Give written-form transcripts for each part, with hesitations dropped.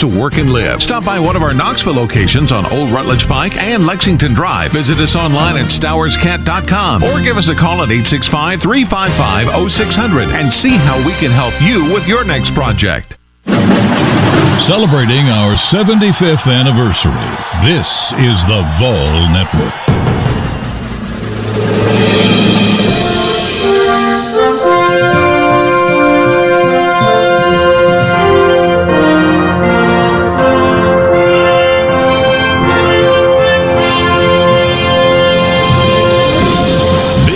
to work and live. Stop by one of our Knoxville locations on Old Rutledge Pike and Lexington Drive. Visit us online at stowerscat.com or give us a call at 865-355-0600 and see how we can help you with your next project. Celebrating our 75th anniversary, this is the Vol Network.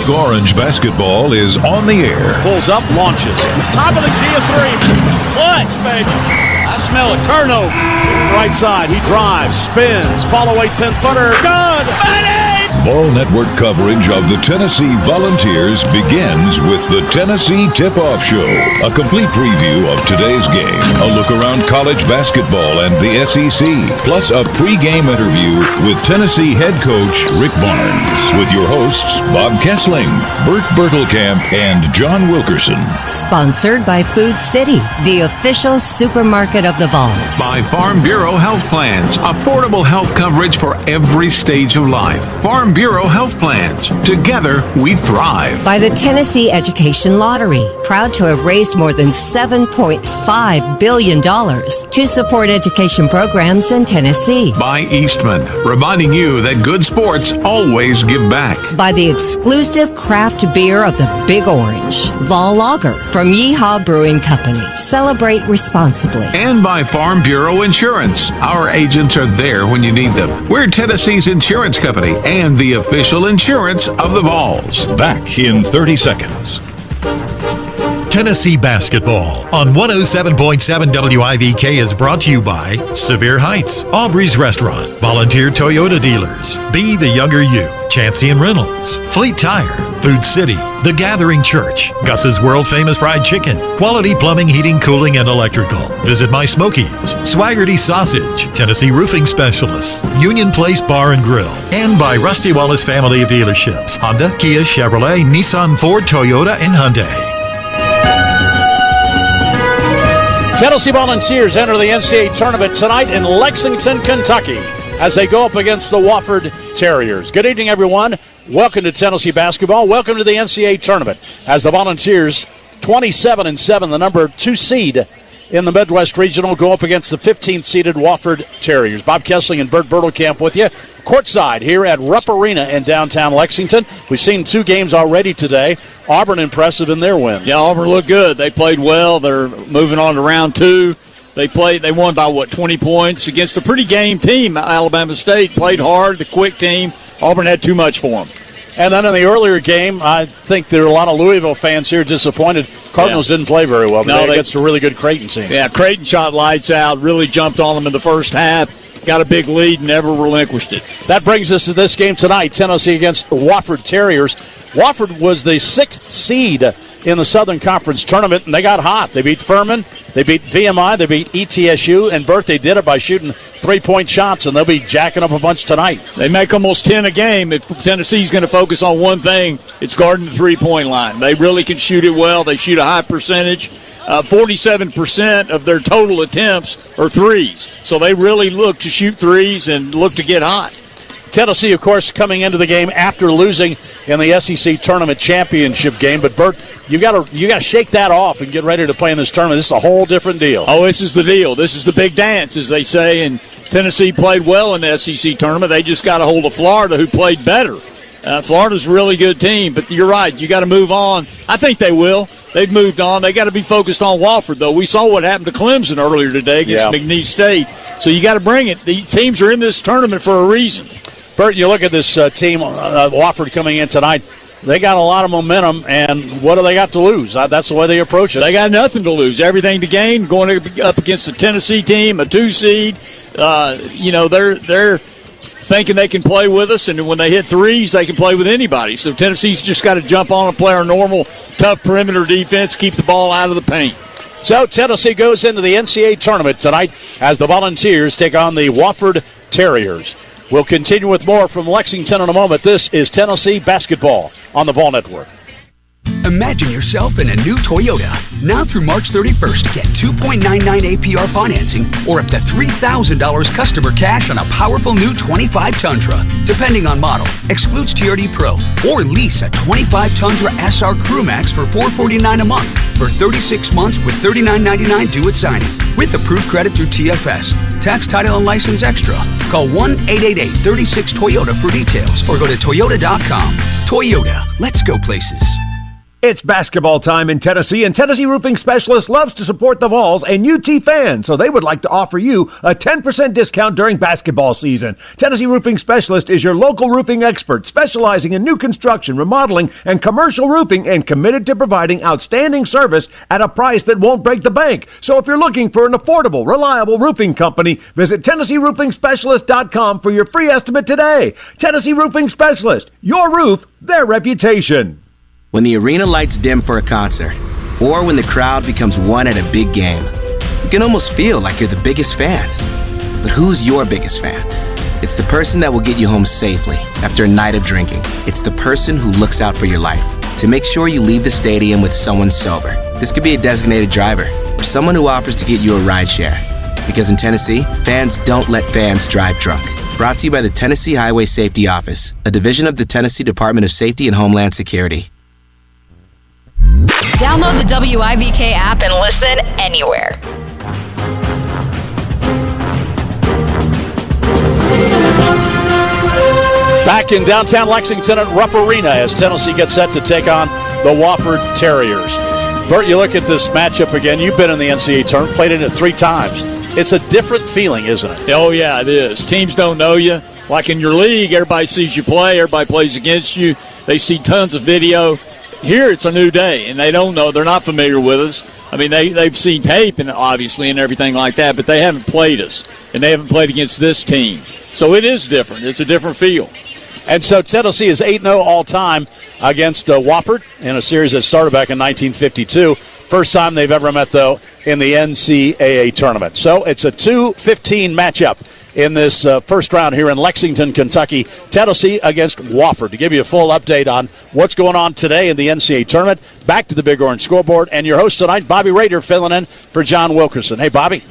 Orange basketball is on the air. Pulls up, launches. Top of the key, a three. Clutch, baby. I smell a turnover. Right side, he drives, spins, follow-away 10-footer. Good. Vol Network coverage of the Tennessee Volunteers begins with the Tennessee Tip-Off Show. A complete preview of today's game, a look around college basketball and the SEC, plus a pregame interview with Tennessee head coach Rick Barnes, with your hosts Bob Kessling, Bert Bertelkamp, and John Wilkerson. Sponsored by Food City, the official supermarket of the Vols. By Farm Bureau Health Plans, affordable health coverage for every stage of life. Farm Bureau Health Plans. Together, we thrive. By the Tennessee Education Lottery, proud to have raised more than $7.5 billion to support education programs in Tennessee. By Eastman, reminding you that good sports always give back. By the exclusive craft beer of the Big Orange, Vol Lager from Yeehaw Brewing Company. Celebrate responsibly. And by Farm Bureau Insurance. Our agents are there when you need them. We're Tennessee's insurance company and the official insurance of the Vols. Back in 30 seconds. Tennessee basketball on 107.7 WIVK is brought to you by Sevier Heights, Aubrey's Restaurant, Volunteer Toyota Dealers, Be the Younger You, Chancey & Reynolds, Fleet Tire, Food City, The Gathering Church, Gus's World Famous Fried Chicken, Quality Plumbing, Heating, Cooling, and Electrical, Visit My Smokies, Swaggerty Sausage, Tennessee Roofing Specialists, Union Place Bar and Grill, and by Rusty Wallace Family of Dealerships, Honda, Kia, Chevrolet, Nissan, Ford, Toyota, and Hyundai. Tennessee Volunteers enter the NCAA tournament tonight in Lexington, Kentucky, as they go up against the Wofford Terriers. Good evening, everyone. Welcome to Tennessee basketball. Welcome to the NCAA tournament, as the Volunteers, 27-7, the number 2 seed in the Midwest Regional, go up against the 15th-seeded Wofford Terriers. Bob Kessling and Bert Bertelkamp with you. Courtside here at Rupp Arena in downtown Lexington. We've seen 2 games already today. Auburn impressive in their win. Yeah, Auburn looked good. They played well. They're moving on to round 2. They won by, 20 points against a pretty game team. Alabama State played hard, the quick team. Auburn had too much for them. And then in the earlier game, I think there are a lot of Louisville fans here disappointed. Cardinals didn't play very well today against a really good Creighton team. Yeah, Creighton shot lights out, really jumped on them in the first half, got a big lead, never relinquished it. That brings us to this game tonight, Tennessee against the Wofford Terriers. Wofford was the 6th seed in the Southern Conference tournament, and they got hot. They beat Furman, they beat VMI, they beat ETSU, and Bert, they did it by shooting 3-point shots, and they'll be jacking up a bunch tonight. They make almost 10 a game. If Tennessee's going to focus on one thing, it's guarding the 3-point line. They really can shoot it well. They shoot a high percentage. 47% of their total attempts are threes. So they really look to shoot threes and look to get hot. Tennessee, of course, coming into the game after losing in the SEC Tournament Championship game. But, Bert, you got to shake that off and get ready to play in this tournament. This is a whole different deal. Oh, this is the deal. This is the big dance, as they say. And Tennessee played well in the SEC Tournament. They just got a hold of Florida, who played better. Florida's a really good team, but you're right. You got to move on. I think they will. They've moved on. They got to be focused on Wofford, though. We saw what happened to Clemson earlier today against McNeese State. So you got to bring it. The teams are in this tournament for a reason. Bert, you look at this team, Wofford coming in tonight. They got a lot of momentum, and what do they got to lose? That's the way they approach it. They got nothing to lose, everything to gain. Going up against a Tennessee team, a 2 seed. They're thinking they can play with us, and when they hit threes, they can play with anybody. So Tennessee's just got to jump on and play our normal, tough perimeter defense, keep the ball out of the paint. So Tennessee goes into the NCAA tournament tonight as the Volunteers take on the Wofford Terriers. We'll continue with more from Lexington in a moment. This is Tennessee basketball on the Vol Network. Imagine yourself in a new Toyota. Now through March 31st, get 2.99 APR financing or up to $3,000 customer cash on a powerful new 25 Tundra. Depending on model, excludes TRD Pro. Or lease a 25 Tundra SR Crew Max for $449 a month for 36 months with $39.99 due at signing. With approved credit through TFS. Tax, title, and license extra. Call 1-888-36-TOYOTA for details or go to Toyota.com. Toyota, let's go places. It's basketball time in Tennessee, and Tennessee Roofing Specialist loves to support the Vols and UT fans, so they would like to offer you a 10% discount during basketball season. Tennessee Roofing Specialist is your local roofing expert, specializing in new construction, remodeling, and commercial roofing, and committed to providing outstanding service at a price that won't break the bank. So if you're looking for an affordable, reliable roofing company, visit TennesseeRoofingSpecialist.com for your free estimate today. Tennessee Roofing Specialist, your roof, their reputation. When the arena lights dim for a concert, or when the crowd becomes one at a big game, you can almost feel like you're the biggest fan. But who's your biggest fan? It's the person that will get you home safely after a night of drinking. It's the person who looks out for your life to make sure you leave the stadium with someone sober. This could be a designated driver or someone who offers to get you a ride share. Because in Tennessee, fans don't let fans drive drunk. Brought to you by the Tennessee Highway Safety Office, a division of the Tennessee Department of Safety and Homeland Security. Download the WIVK app and listen anywhere. Back in downtown Lexington at Rupp Arena as Tennessee gets set to take on the Wofford Terriers. Bert, you look at this matchup again. You've been in the NCAA tournament, played in it 3 times. It's a different feeling, isn't it? Oh, yeah, it is. Teams don't know you. Like in your league, everybody sees you play. Everybody plays against you. They see tons of video. Here it's a new day, and they don't know. They're not familiar with us. I mean, they've seen tape, and obviously, and everything like that, but they haven't played us, and they haven't played against this team. So it is different. It's a different feel. And so Tennessee is 8-0 all-time against Wofford in a series that started back in 1952. First time they've ever met, though, in the NCAA tournament. So it's a 2-15 matchup in this first round here in Lexington, Kentucky. Tennessee against Wofford. To give you a full update on what's going on today in the NCAA tournament, back to the Big Orange Scoreboard, and your host tonight, Bobby Rader, filling in for John Wilkerson. Hey, Bobby.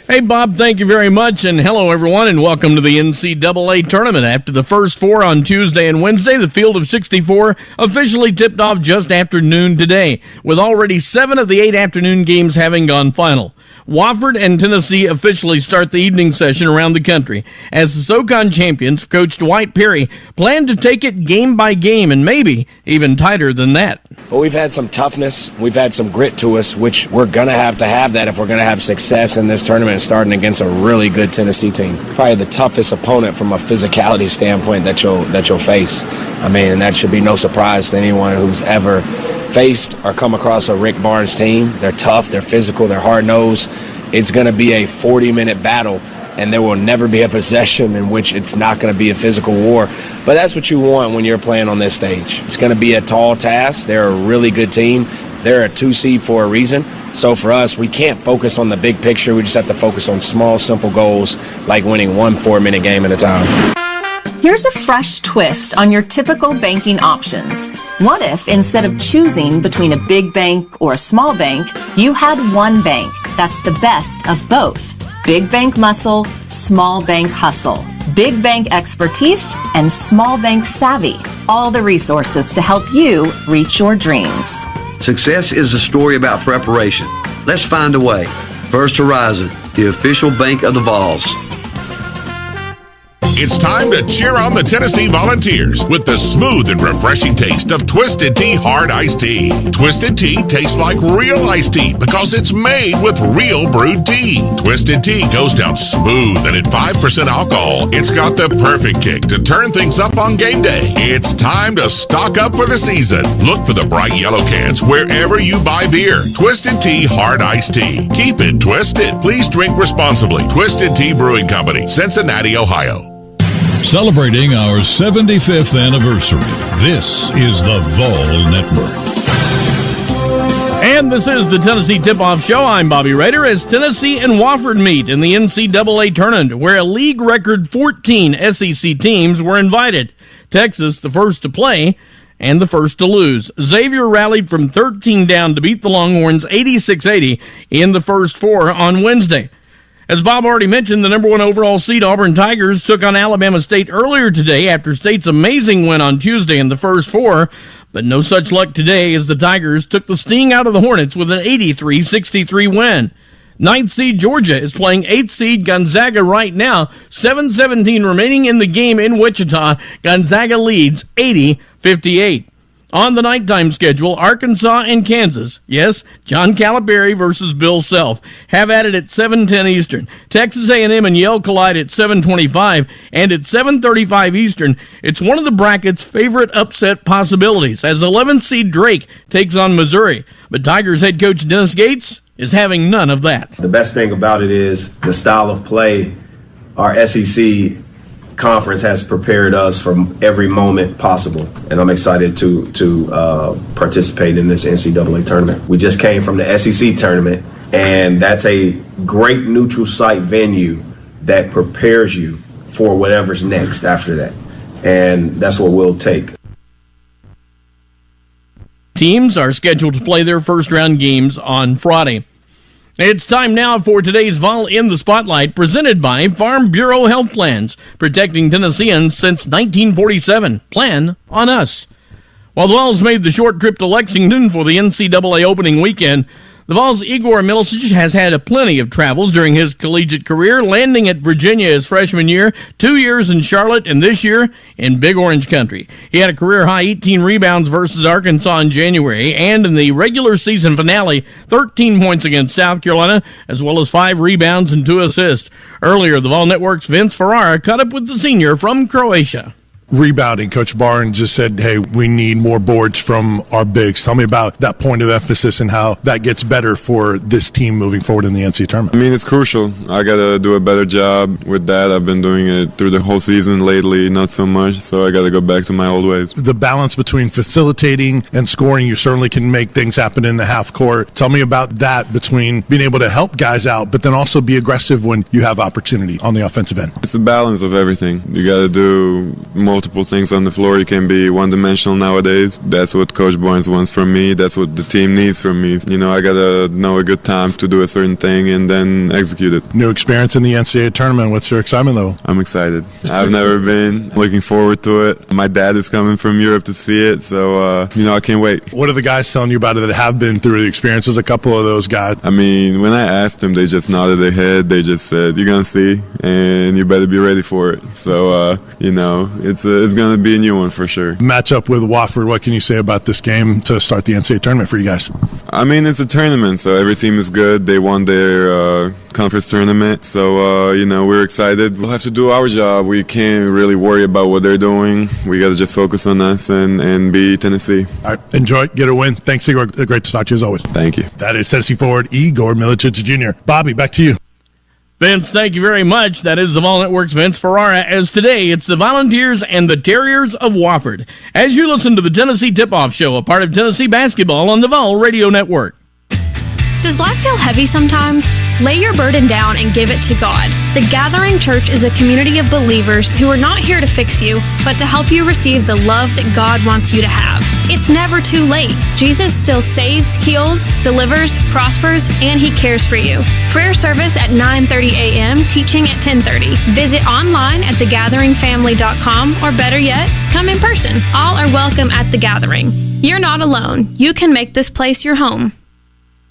Hey, Bob, thank you very much, and hello, everyone, and welcome to the NCAA tournament. After the first 4 on Tuesday and Wednesday, the field of 64 officially tipped off just after noon today, with already 7 of the 8 afternoon games having gone final. Wofford and Tennessee officially start the evening session around the country, as the SoCon champions, Coach Dwight Perry, plan to take it game by game and maybe even tighter than that. But we've had some toughness, we've had some grit to us, which we're going to have that if we're going to have success in this tournament, starting against a really good Tennessee team. Probably the toughest opponent from a physicality standpoint that you'll face. I mean, and that should be no surprise to anyone who's ever faced or come across a Rick Barnes team. They're tough, they're physical, they're hard-nosed. It's going to be a 40-minute battle, and there will never be a possession in which it's not going to be a physical war. But that's what you want when you're playing on this stage. It's going to be a tall task. They're a really good team. They're a 2 seed for a reason. So for us, we can't focus on the big picture. We just have to focus on small, simple goals like winning 1 4-minute game at a time. Here's a fresh twist on your typical banking options. What if, instead of choosing between a big bank or a small bank, you had one bank that's the best of both? Big bank muscle, small bank hustle. Big bank expertise and small bank savvy. All the resources to help you reach your dreams. Success is a story about preparation. Let's find a way. First Horizon, the official bank of the Vols. It's time to cheer on the Tennessee Volunteers with the smooth and refreshing taste of Twisted Tea Hard Iced Tea. Twisted Tea tastes like real iced tea because it's made with real brewed tea. Twisted Tea goes down smooth, and at 5% alcohol, it's got the perfect kick to turn things up on game day. It's time to stock up for the season. Look for the bright yellow cans wherever you buy beer. Twisted Tea Hard Iced Tea. Keep it twisted. Please drink responsibly. Twisted Tea Brewing Company, Cincinnati, Ohio. Celebrating our 75th anniversary, this is the Vol Network. And this is the Tennessee Tip-Off Show. I'm Bobby Rader as Tennessee and Wofford meet in the NCAA tournament, where a league record 14 SEC teams were invited. Texas, the first to play, and the first to lose. Xavier rallied from 13 down to beat the Longhorns 86-80 in the first 4 on Wednesday. As Bob already mentioned, the number 1 overall seed Auburn Tigers took on Alabama State earlier today after State's amazing win on Tuesday in the first 4, but no such luck today as the Tigers took the sting out of the Hornets with an 83-63 win. 9th seed Georgia is playing 8th seed Gonzaga right now. 7:17 remaining in the game in Wichita. Gonzaga leads 80-58. On the nighttime schedule, Arkansas and Kansas, yes, John Calipari versus Bill Self, have at it at 7:10 Eastern. Texas A&M and Yale collide at 7:25, and at 7:35 Eastern, it's one of the bracket's favorite upset possibilities, as 11th seed Drake takes on Missouri. But Tigers head coach Dennis Gates is having none of that. The best thing about it is the style of play our SEC conference has prepared us from every moment possible, and I'm excited to participate in this NCAA tournament. We just came from the SEC tournament, and that's a great neutral site venue that prepares you for whatever's next after that, and that's what we'll take. Teams are scheduled to play their first-round games on Friday. It's time now for today's Vol in the Spotlight, presented by Farm Bureau Health Plans, protecting Tennesseans since 1947. Plan on us. While the Vols made the short trip to Lexington for the NCAA opening weekend, the Vols' Igor Milicic has had plenty of travels during his collegiate career, landing at Virginia his freshman year, 2 years in Charlotte, and this year in Big Orange Country. He had a career-high 18 rebounds versus Arkansas in January, and in the regular season finale, 13 points against South Carolina, as well as 5 rebounds and 2 assists. Earlier, the Vol Network's Vince Ferrara caught up with the senior from Croatia. Rebounding, Coach Barnes just said, hey, we need more boards from our bigs. Tell me about that point of emphasis and how that gets better for this team moving forward in the NCAA tournament. I mean, it's crucial. I got to do a better job with that. I've been doing it through the whole season lately, not so much, so I got to go back to my old ways. The balance between facilitating and scoring, you certainly can make things happen in the half court. Tell me about that between being able to help guys out, but then also be aggressive when you have opportunity on the offensive end. It's a balance of everything. You got to do multiple things on the floor. You can be one-dimensional nowadays. That's what Coach Barnes wants from me. That's what the team needs from me. You know, I got to know a good time to do a certain thing and then execute it. New experience in the NCAA tournament. What's your excitement, though? I'm excited. I've never been. Looking forward to it. My dad is coming from Europe to see it, so, I can't wait. What are the guys telling you about it that have been through the experiences? A couple of those guys. I mean, when I asked them, they just nodded their head. They just said, you're going to see, and you better be ready for it. So, it's going to be a new one for sure. Match up with Wofford. What can you say about this game to start the NCAA tournament for you guys? I mean, it's a tournament, so every team is good. They won their conference tournament, so, we're excited. We'll have to do our job. We can't really worry about what they're doing. We got to just focus on us and be Tennessee. All right, enjoy, get a win. Thanks, Igor. Great to talk to you as always. Thank you. That is Tennessee forward Igor Milicic Jr. Bobby, back to you. Vince, thank you very much. That is the Vol Network's Vince Ferrara, as today it's the Volunteers and the Terriers of Wofford. As you listen to the Tennessee Tip-Off Show, a part of Tennessee basketball on the Vol Radio Network. Does life feel heavy sometimes? Lay your burden down and give it to God. The Gathering Church is a community of believers who are not here to fix you, but to help you receive the love that God wants you to have. It's never too late. Jesus still saves, heals, delivers, prospers, and He cares for you. Prayer service at 9:30 a.m., teaching at 10:30. Visit online at thegatheringfamily.com, or better yet, come in person. All are welcome at The Gathering. You're not alone. You can make this place your home.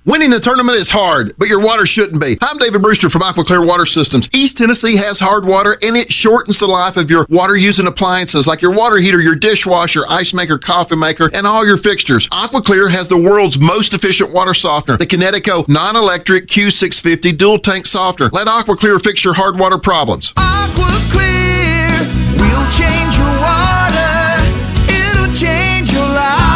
Winning the tournament is hard, but your water shouldn't be. I'm David Brewster from AquaClear Water Systems. East Tennessee has hard water, and it shortens the life of your water-using appliances like your water heater, your dishwasher, ice maker, coffee maker, and all your fixtures. AquaClear has the world's most efficient water softener, the Kinetico non-electric Q650 dual tank softener. Let AquaClear fix your hard water problems. AquaClear will change your water. It'll change your life.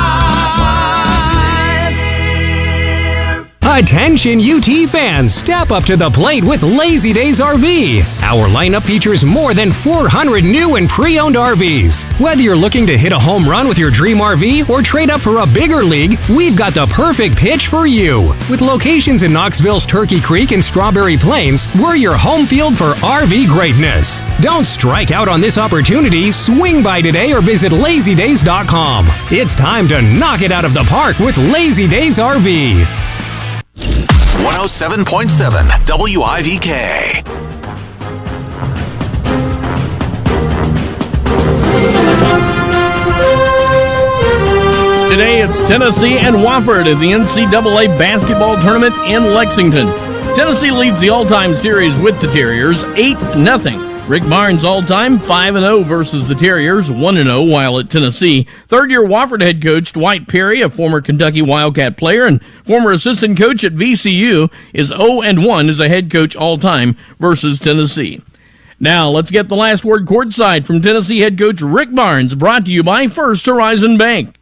Attention UT fans, step up to the plate with Lazy Days RV. Our lineup features more than 400 new and pre-owned RVs. Whether you're looking to hit a home run with your dream RV or trade up for a bigger league, we've got the perfect pitch for you. With locations in Knoxville's Turkey Creek and Strawberry Plains, we're your home field for RV greatness. Don't strike out on this opportunity. Swing by today or visit lazydays.com. It's time to knock it out of the park with Lazy Days RV. 107.7 WIVK. Today it's Tennessee and Wofford in the NCAA basketball tournament in Lexington. Tennessee leads the all-time series with the Terriers 8-0. Rick Barnes all-time 5-0 versus the Terriers, 1-0 while at Tennessee. Third-year Wofford head coach Dwight Perry, a former Kentucky Wildcat player and former assistant coach at VCU, is 0-1 as a head coach all-time versus Tennessee. Now, let's get the last word courtside from Tennessee head coach Rick Barnes, brought to you by First Horizon Bank.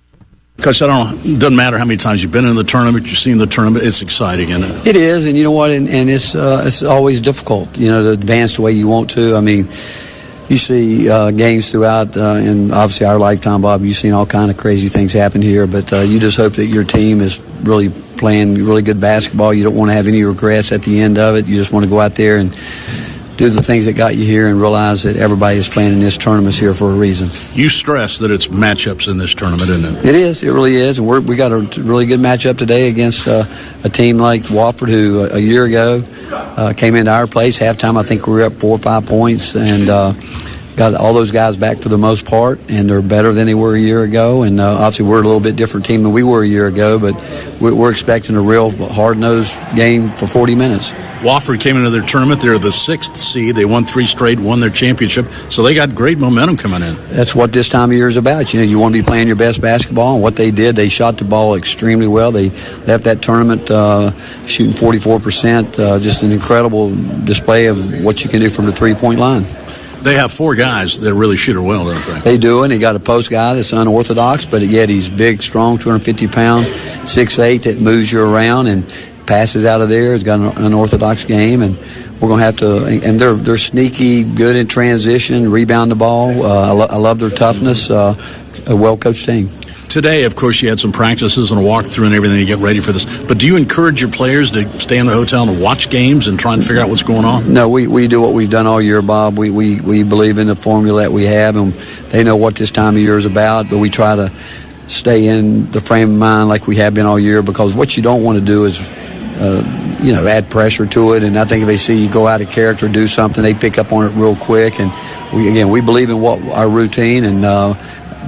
Coach, it doesn't matter how many times you've been in the tournament, you've seen the tournament, it's exciting, isn't it? It is, and you know what, and it's always difficult, to advance the way you want to. I mean, you see games throughout, and obviously our lifetime, Bob, you've seen all kind of crazy things happen here, but you just hope that your team is really playing really good basketball. You don't want to have any regrets at the end of it. You just want to go out there and do the things that got you here and realize that everybody is playing in this tournament here for a reason. You stress that it's matchups in this tournament, isn't it? It is. It really is. And we got a really good matchup today against a team like Wofford, who a year ago came into our place. Halftime, I think we were up 4 or 5 points, and got all those guys back for the most part, and they're better than they were a year ago. And obviously we're a little bit different team than we were a year ago, but we're expecting a real hard-nosed game for 40 minutes. Wofford came into their tournament. They're the 6th seed. They won 3 straight, won their championship, so they got great momentum coming in. That's what this time of year is about. You want to be playing your best basketball, and what they did, they shot the ball extremely well. They left that tournament shooting 44%, just an incredible display of what you can do from the three-point line. They have 4 guys that really shoot her well, don't they? They do, and they got a post guy that's unorthodox, but yet he's big, strong, 250-pound, 6'8", that moves you around and passes out of there. He's got an unorthodox game, and we're going to have to. And they're sneaky, good in transition, rebound the ball. I love their toughness. A well-coached team. Today, of course, you had some practices and a walkthrough and everything to get ready for this. But do you encourage your players to stay in the hotel and watch games and try and figure out what's going on? No, we do what we've done all year, Bob. We believe in the formula that we have, and they know what this time of year is about. But we try to stay in the frame of mind like we have been all year, because what you don't want to do is add pressure to it. And I think if they see you go out of character, do something, they pick up on it real quick. And we believe in what our routine, and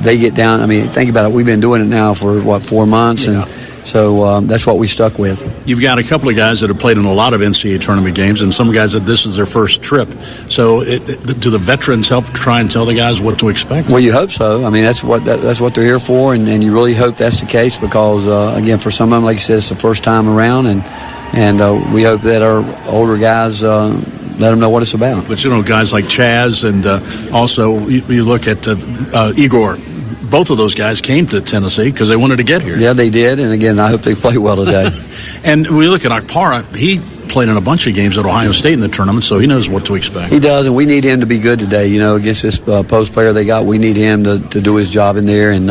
they get down. I mean, think about it. We've been doing it now for 4 months, and so that's what we stuck with. You've got a couple of guys that have played in a lot of NCAA tournament games, and some guys that this is their first trip. So, do the veterans help try and tell the guys what to expect? Well, you hope so. I mean, that's what they're here for, and you really hope that's the case, because again, for some of them, like you said, it's the first time around, and we hope that our older guys let them know what it's about. But guys like Chaz, and also you look at Igor. Both of those guys came to Tennessee because they wanted to get here. Yeah, they did, and again, I hope they play well today. And we look at Akpara. He played in a bunch of games at Ohio State in the tournament, so he knows what to expect. He does, and we need him to be good today. Against this post player they got, we need him to do his job in there and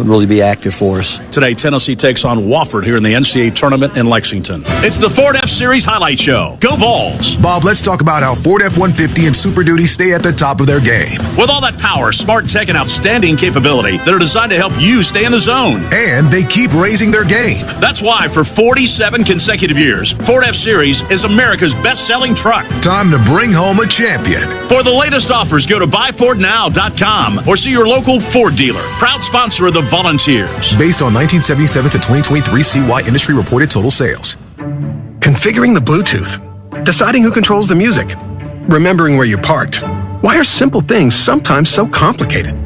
really be active for us. Today, Tennessee takes on Wofford here in the NCAA tournament in Lexington. It's the Ford F-Series Highlight Show. Go Vols! Bob, let's talk about how Ford F-150 and Super Duty stay at the top of their game. With all that power, smart tech, and outstanding capability that are designed to help you stay in the zone. And they keep raising their game. That's why, for 47 consecutive years, Ford F-Series is America's best-selling truck. Time to bring home a champion. For the latest offers, go to buyfordnow.com or see your local Ford dealer. Proud sponsor of the Volunteers. Based on 1977 to 2023 CY industry reported total sales. Configuring the Bluetooth. Deciding who controls the music. Remembering where you parked. Why are simple things sometimes so complicated?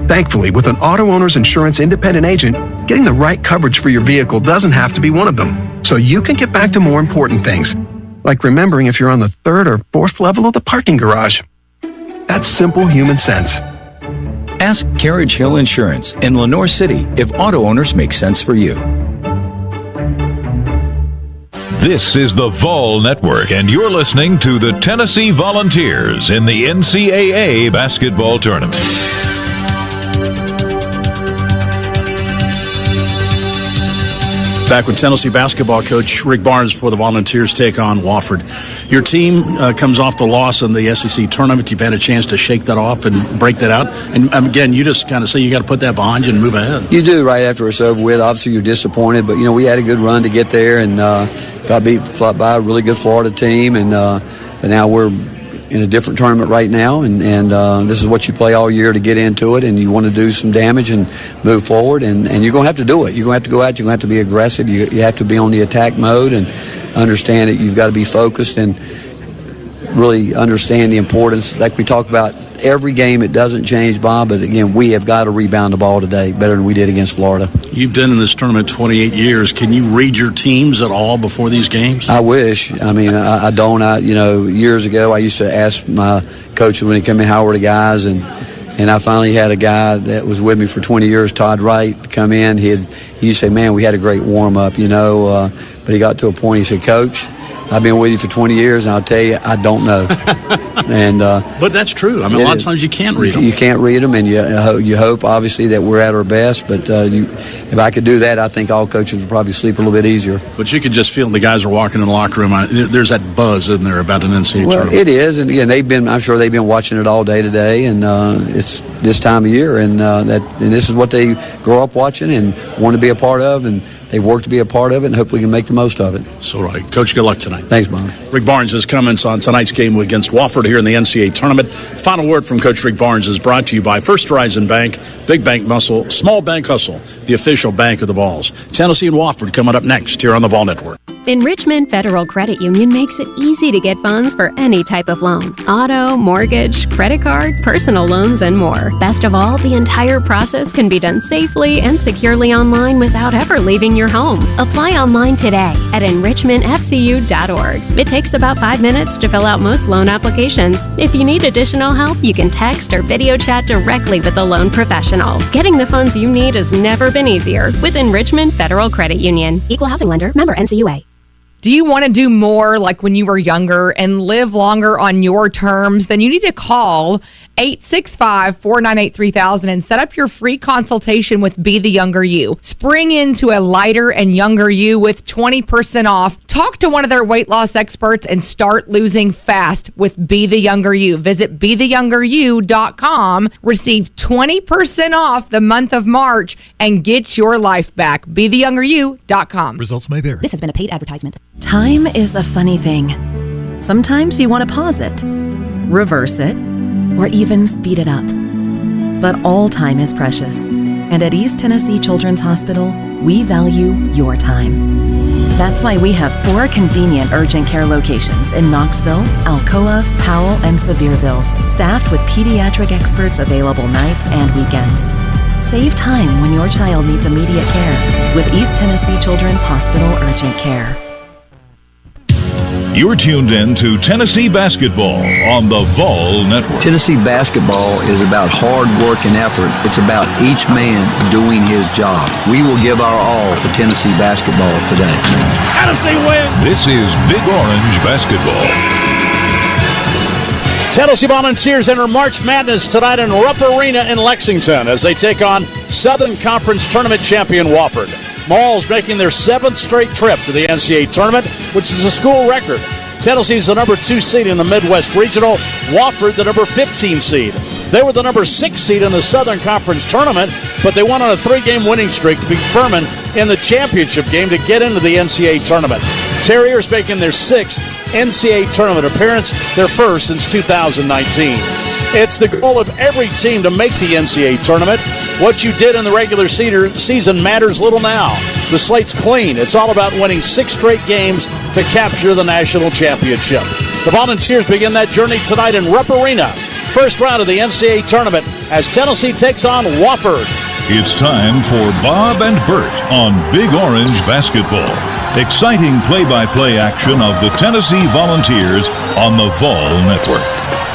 Thankfully, with an auto owner's insurance independent agent, getting the right coverage for your vehicle doesn't have to be one of them. So you can get back to more important things, like remembering if you're on the 3rd or 4th level of the parking garage. That's simple human sense. Ask Carriage Hill Insurance in Lenore City if auto owners make sense for you. This is the Vol Network, and you're listening to the Tennessee Volunteers in the NCAA basketball tournament. Back with Tennessee basketball coach Rick Barnes for the Volunteers take on Wofford. Your team comes off the loss in the SEC tournament. You've had a chance to shake that off and break that out. And again, you just kind of say you got to put that behind you and move ahead. You do right after it's over with. Obviously, you're disappointed, but, we had a good run to get there and got beat by a really good Florida team. And now we're in a different tournament right now, and this is what you play all year to get into it, and you want to do some damage and move forward, and you're going to have to do it. You're going to have to go out, you're going to have to be aggressive, you have to be on the attack mode and understand that you've got to be focused and really understand the importance. Like we talk about every game, it doesn't change, Bob, but again, we have got to rebound the ball today better than we did against Florida. You've been in this tournament 28 years. Can you read your teams at all before these games? I wish. I mean, I don't. Years ago, I used to ask my coaches when he come in, how were the guys, and I finally had a guy that was with me for 20 years, Todd Wright, come in. He used to say, man, we had a great warm-up, but he got to a point, he said, Coach, I've been with you for 20 years, and I'll tell you, I don't know. But that's true. I mean, a lot of times you can't read them. You can't read them, and you hope, obviously, that we're at our best. But if I could do that, I think all coaches would probably sleep a little bit easier. But you can just feel the guys are walking in the locker room. There's that buzz, isn't there, about an NCAA tournament? It is, and again, I'm sure they've been watching it all day today, and it's this time of year, and this is what they grow up watching and want to be a part of, and they work to be a part of it, and hope we can make the most of it. So right. Coach, good luck tonight. Thanks, Bob. Rick Barnes' comments on tonight's game against Wofford here in the NCAA tournament. Final word from Coach Rick Barnes is brought to you by First Horizon Bank, Big Bank Muscle, Small Bank Hustle, the official bank of the Vols. Tennessee and Wofford coming up next here on the Vol Network. Enrichment Federal Credit Union makes it easy to get funds for any type of loan. Auto, mortgage, credit card, personal loans, and more. Best of all, the entire process can be done safely and securely online without ever leaving your home. Apply online today at enrichmentfcu.org. It takes about 5 minutes to fill out most loan applications. If you need additional help, you can text or video chat directly with the loan professional. Getting the funds you need has never been easier with Enrichment Federal Credit Union. Equal housing lender, member NCUA. Do you want to do more like when you were younger and live longer on your terms? Then you need to call 865-498-3000 and set up your free consultation with Be the Younger You. Spring into a lighter and younger you with 20% off. Talk to one of their weight loss experts and start losing fast with Be the Younger You. Visit BeTheYoungerYou.com. Receive 20% off the month of March and get your life back. BeTheYoungerYou.com. Results may vary. This has been a paid advertisement. Time is a funny thing. Sometimes you want to pause it, reverse it, or even speed it up. But all time is precious. And at East Tennessee Children's Hospital, we value your time. That's why we have 4 convenient urgent care locations in Knoxville, Alcoa, Powell, and Sevierville, staffed with pediatric experts available nights and weekends. Save time when your child needs immediate care with East Tennessee Children's Hospital Urgent Care. You're tuned in to Tennessee basketball on the Vol Network. Tennessee basketball is about hard work and effort. It's about each man doing his job. We will give our all for Tennessee basketball today. Tennessee wins! This is Big Orange basketball. Tennessee Volunteers enter March Madness tonight in Rupp Arena in Lexington as they take on Southern Conference Tournament champion Wofford. Mauls making their 7th straight trip to the NCAA tournament, which is a school record. Tennessee's the number 2 seed in the Midwest Regional, Wofford the number 15 seed. They were the number 6 seed in the Southern Conference tournament, but they went on a 3-game winning streak to beat Furman in the championship game to get into the NCAA tournament. Terriers making their 6th NCAA tournament appearance, their first since 2019. It's the goal of every team to make the NCAA tournament. What you did in the regular season matters little now. The slate's clean. It's all about winning 6 straight games to capture the national championship. The Volunteers begin that journey tonight in Rupp Arena. First round of the NCAA tournament as Tennessee takes on Wofford. It's time for Bob and Bert on Big Orange basketball. Exciting play-by-play action of the Tennessee Volunteers on the Vol Network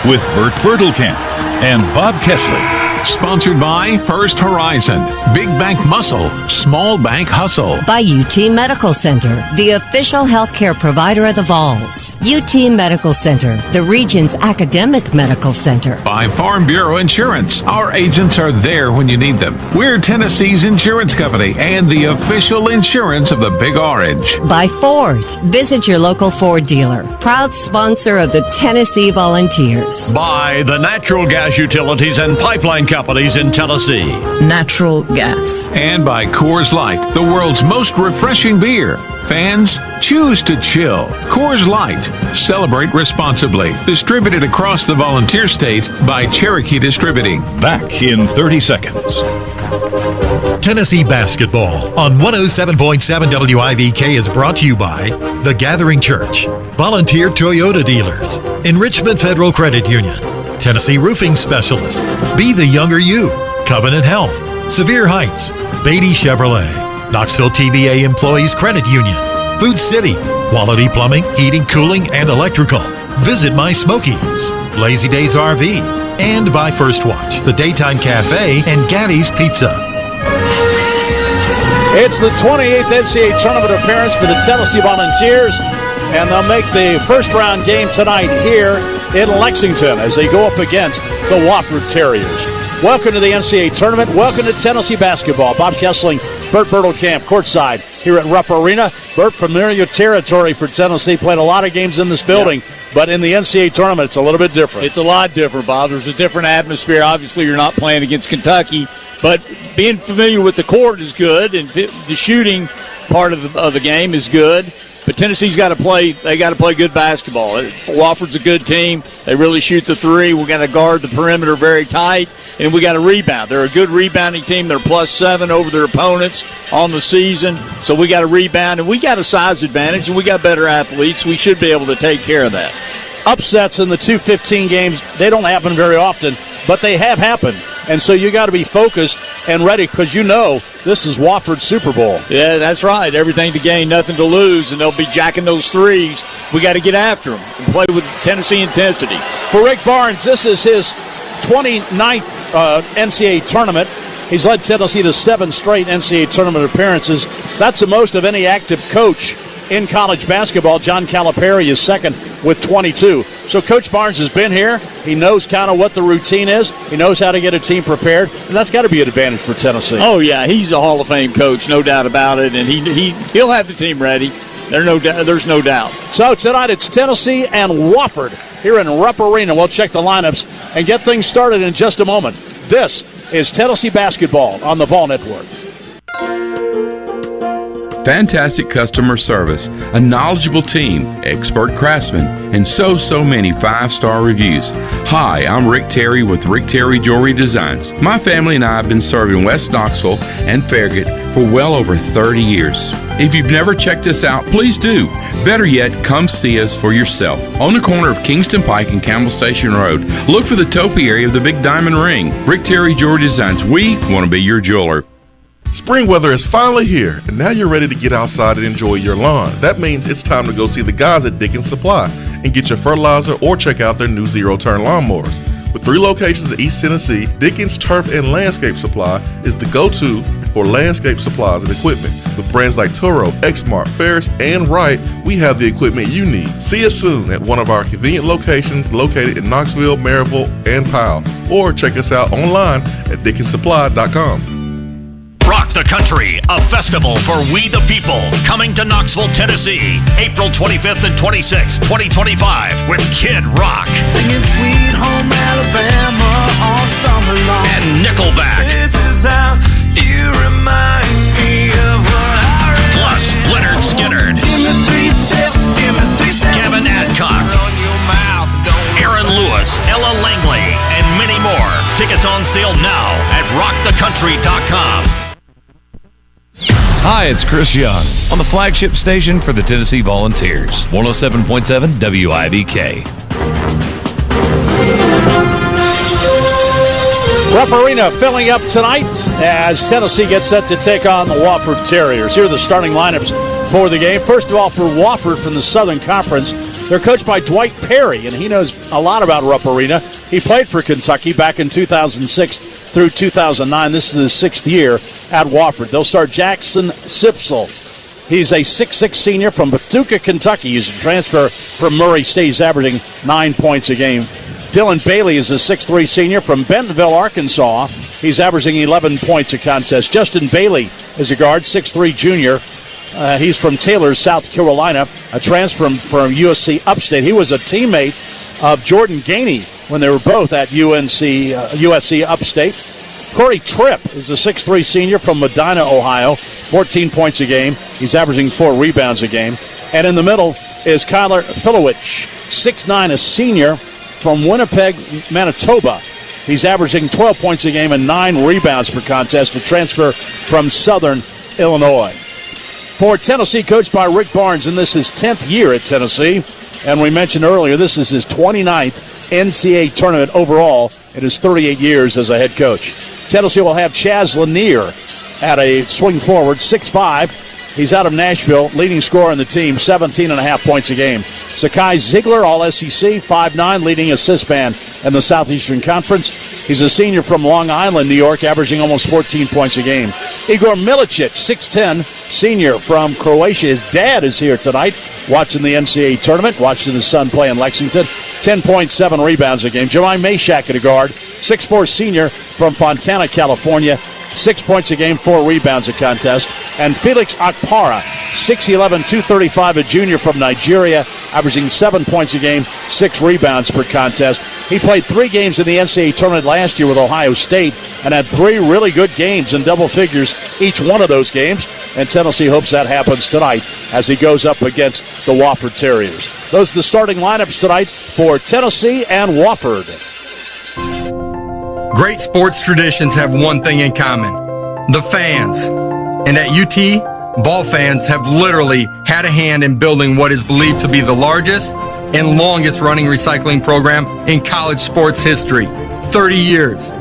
with Bert Bertelkamp and Bob Kessler. Sponsored by First Horizon, Big Bank Muscle, Small Bank Hustle. By UT Medical Center, the official healthcare provider of the Vols. UT Medical Center, the region's academic medical center. By Farm Bureau Insurance, our agents are there when you need them. We're Tennessee's insurance company and the official insurance of the Big Orange. By Ford, visit your local Ford dealer. Proud sponsor of the Tennessee Volunteers. By the natural gas utilities and pipeline companies in Tennessee. Natural gas. And by Coors Light, the world's most refreshing beer. Fans, choose to chill. Coors Light. Celebrate responsibly. Distributed across the Volunteer State by Cherokee Distributing. Back in 30 seconds. Tennessee Basketball on 107.7 WIVK is brought to you by The Gathering Church, Volunteer Toyota Dealers, Enrichment Federal Credit Union, Tennessee Roofing Specialist, Be the Younger You, Covenant Health, Sevier Heights, Beatty Chevrolet, Knoxville TVA Employees Credit Union, Food City, Quality Plumbing, Heating, Cooling, and Electrical. Visit My Smokies, Lazy Days RV, and by First Watch, the Daytime Cafe, and Gaddy's Pizza. It's the 28th NCAA tournament appearance for the Tennessee Volunteers, and they'll make the first round game tonight here in Lexington as they go up against the Wofford Terriers. Welcome to the NCAA tournament. Welcome to Tennessee basketball. Bob Kessling, Burt Bertelkamp, courtside here at Rupp Arena. Burt, familiar territory for Tennessee. Played a lot of games in this building, but in the NCAA tournament, it's a little bit different. It's a lot different, Bob. There's a different atmosphere. Obviously, you're not playing against Kentucky, but being familiar with the court is good, and the shooting part of the game is good. But Tennessee's got to play. They got to play good basketball. Wofford's a good team. They really shoot the three. We got to guard the perimeter very tight, and we got to rebound. They're a good rebounding team. They're +7 over their opponents on the season. So we got to rebound, and we got a size advantage, and we got better athletes. We should be able to take care of that. Upsets in the 2-15 games, they don't happen very often, but they have happened. And so you got to be focused and ready because you know this is Wofford's Super Bowl. Yeah, that's right. Everything to gain, nothing to lose, and they'll be jacking those threes. We got to get after them and play with Tennessee intensity. For Rick Barnes, this is his 29th NCAA tournament. He's led Tennessee to 7 straight NCAA tournament appearances. That's the most of any active coach in college basketball. John Calipari is second with 22. So Coach Barnes has been here. He knows kind of what the routine is. He knows how to get a team prepared, and that's got to be an advantage for Tennessee. Oh, yeah, he's a Hall of Fame coach, no doubt about it, and he'll have the team ready. There's no doubt. So tonight it's Tennessee and Wofford here in Rupp Arena. We'll check the lineups and get things started in just a moment. This is Tennessee basketball on the Vol Network. Fantastic customer service, a knowledgeable team, expert craftsmen, and so many 5-star reviews. Hi, I'm Rick Terry with Rick Terry Jewelry Designs. My family and I have been serving West Knoxville and Farragut for well over 30 years. If you've never checked us out, please do. Better yet, come see us for yourself. On the corner of Kingston Pike and Campbell Station Road, look for the topi area of the Big Diamond Ring. Rick Terry Jewelry Designs. We want to be your jeweler. Spring weather is finally here, and now you're ready to get outside and enjoy your lawn. That means it's time to go see the guys at Dickens Supply and get your fertilizer or check out their new zero-turn lawnmowers. With 3 locations in East Tennessee, Dickens Turf and Landscape Supply is the go-to for landscape supplies and equipment. With brands like Toro, Exmark, Ferris, and Wright, we have the equipment you need. See us soon at one of our convenient locations located in Knoxville, Maryville, and Powell, or check us out online at DickensSupply.com. Rock the Country, a festival for we the people, coming to Knoxville, Tennessee, April 25th and 26th, 2025, with Kid Rock. Singing Sweet Home Alabama all summer long. And Nickelback. This is how you remind me of what I remember. Plus, Leonard Skinner. Give me 3 steps, give me 3 steps. Kevin Adcock. Run your mouth, don't Aaron Lewis, Ella Langley, and many more. Tickets on sale now at rockthecountry.com. Hi, it's Chris Young on the flagship station for the Tennessee Volunteers, 107.7 WIVK. Rupp Arena filling up tonight as Tennessee gets set to take on the Wofford Terriers. Here are the starting lineups for the game. First of all, for Wofford from the Southern Conference, they're coached by Dwight Perry, and he knows a lot about Rupp Arena. He played for Kentucky back in 2006 through 2009. This is his 6th year at Wofford. They'll start Jackson Sipsel. He's a 6'6 senior from Paducah, Kentucky. He's a transfer from Murray State. He's averaging 9 points a game. Dylan Bailey is a 6'3 senior from Bentonville, Arkansas. He's averaging 11 points a contest. Justin Bailey is a guard, 6'3 junior. He's from Taylor, South Carolina, a transfer from USC Upstate. He was a teammate of Jordan Gainey when they were both at USC Upstate. Corey Tripp is a 6'3 senior from Medina, Ohio, 14 points a game. He's averaging 4 rebounds a game. And in the middle is Kyler Filowich, 6'9", a senior from Winnipeg, Manitoba. He's averaging 12 points a game and 9 rebounds per contest, a transfer from Southern Illinois. For Tennessee, coached by Rick Barnes, and this is his 10th year at Tennessee. And we mentioned earlier, this is his 29th NCAA tournament overall in his 38 years as a head coach. Tennessee will have Chaz Lanier at a swing forward, 6'5". He's out of Nashville, leading scorer on the team, 17.5 points a game. Sakai Ziegler, All-SEC, 5'9", leading assist man in the Southeastern Conference. He's a senior from Long Island, New York, averaging almost 14 points a game. Igor Milicic, 6'10", senior from Croatia. His dad is here tonight watching the NCAA tournament, watching his son play in Lexington. 10.7 rebounds a game. Jemai Mashak at a guard, 6'4", senior from Fontana, California. 6 points a game, 4 rebounds a contest. And Felix Akpara, 6'11", 235, a junior from Nigeria, averaging 7 points a game, 6 rebounds per contest. He played 3 games in the NCAA tournament last year with Ohio State and had 3 really good games in double figures each one of those games. And Tennessee hopes that happens tonight as he goes up against the Wofford Terriers. Those are the starting lineups tonight for Tennessee and Wofford. Great sports traditions have one thing in common: the fans. And at UT, ball fans have literally had a hand in building what is believed to be the largest and longest running recycling program in college sports history. 30 years.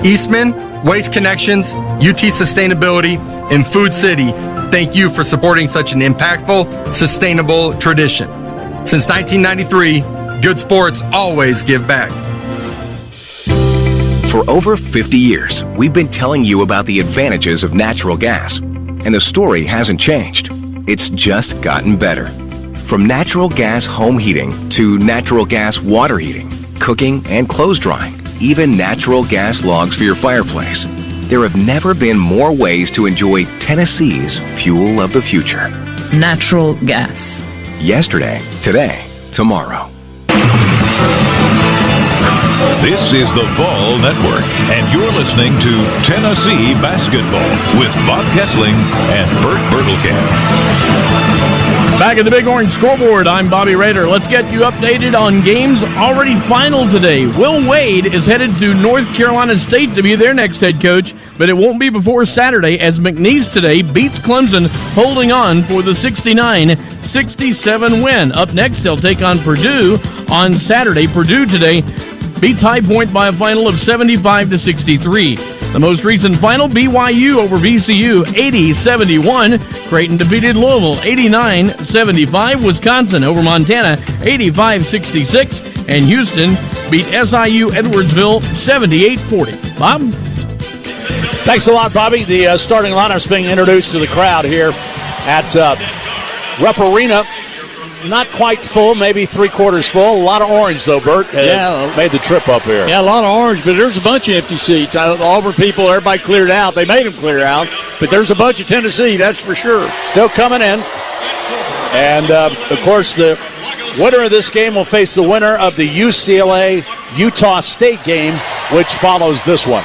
Eastman, Waste Connections, UT Sustainability, and Food City, thank you for supporting such an impactful, sustainable tradition. Since 1993, good sports always give back. For over 50 years, we've been telling you about the advantages of natural gas. And the story hasn't changed. It's just gotten better. From natural gas home heating to natural gas water heating, cooking and clothes drying, even natural gas logs for your fireplace. There have never been more ways to enjoy Tennessee's fuel of the future. Natural gas. Yesterday, today, tomorrow. This is the Vol Network, and you're listening to Tennessee Basketball with Bob Kessling and Bert Bertelkamp. Back at the Big Orange Scoreboard, I'm Bobby Rader. Let's get you updated on games already final today. Will Wade is headed to North Carolina State to be their next head coach, but it won't be before Saturday as McNeese today beats Clemson, holding on for the 69-67 win. Up next, they'll take on Purdue on Saturday. Purdue today beats High Point by a final of 75-63. The most recent final, BYU over VCU, 80-71. Creighton defeated Louisville, 89-75. Wisconsin over Montana, 85-66. And Houston beat SIU Edwardsville, 78-40. Bob? Thanks a lot, Bobby. The starting lineup's being introduced to the crowd here at Rupp Arena. Not quite full, maybe 3/4 full. A lot of orange, though, Bert. Made the trip up here. Yeah, a lot of orange, but there's a bunch of empty seats. Auburn people, everybody cleared out. They made them clear out, but there's a bunch of Tennessee, that's for sure. Still coming in. And, of course, the winner of this game will face the winner of the UCLA-Utah State game, which follows this one.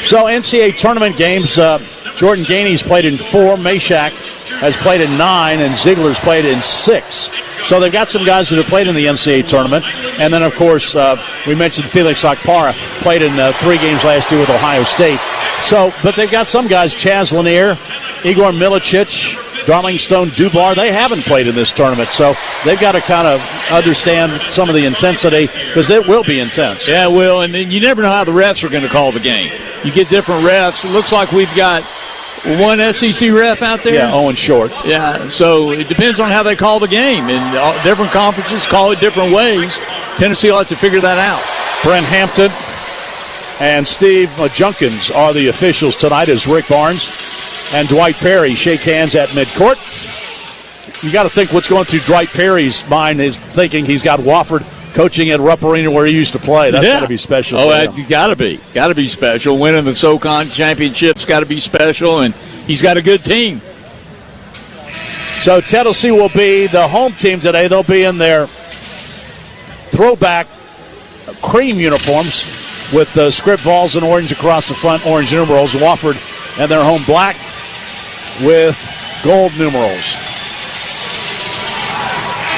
So, NCAA tournament games, Jordan Gainey's played in 4, Mashak has played in 9, and Ziegler's played in 6. So they've got some guys that have played in the NCAA tournament. And then, of course, we mentioned Felix Akpara played in 3 games last year with Ohio State. So, but they've got some guys, Chaz Lanier, Igor Milicic, Darling Stone Dubar. They haven't played in this tournament. So they've got to kind of understand some of the intensity because it will be intense. Yeah, it will. And then you never know how the refs are going to call the game. You get different refs. It looks like we've got one SEC ref out there? Yeah, Owen Short. Yeah, so it depends on how they call the game. And different conferences call it different ways. Tennessee will have to figure that out. Brent Hampton and Steve Junkins are the officials tonight as Rick Barnes and Dwight Perry shake hands at midcourt. You got to think what's going through Dwight Perry's mind is thinking he's got Wofford coaching at Rupp Arena where he used to play. That's got to be special. Oh, got to be. Got to be special. Winning the SoCon championship's got to be special, and he's got a good team. So Tennessee will be the home team today. They'll be in their throwback cream uniforms with the script balls and orange across the front, orange numerals. Wofford and their home black with gold numerals.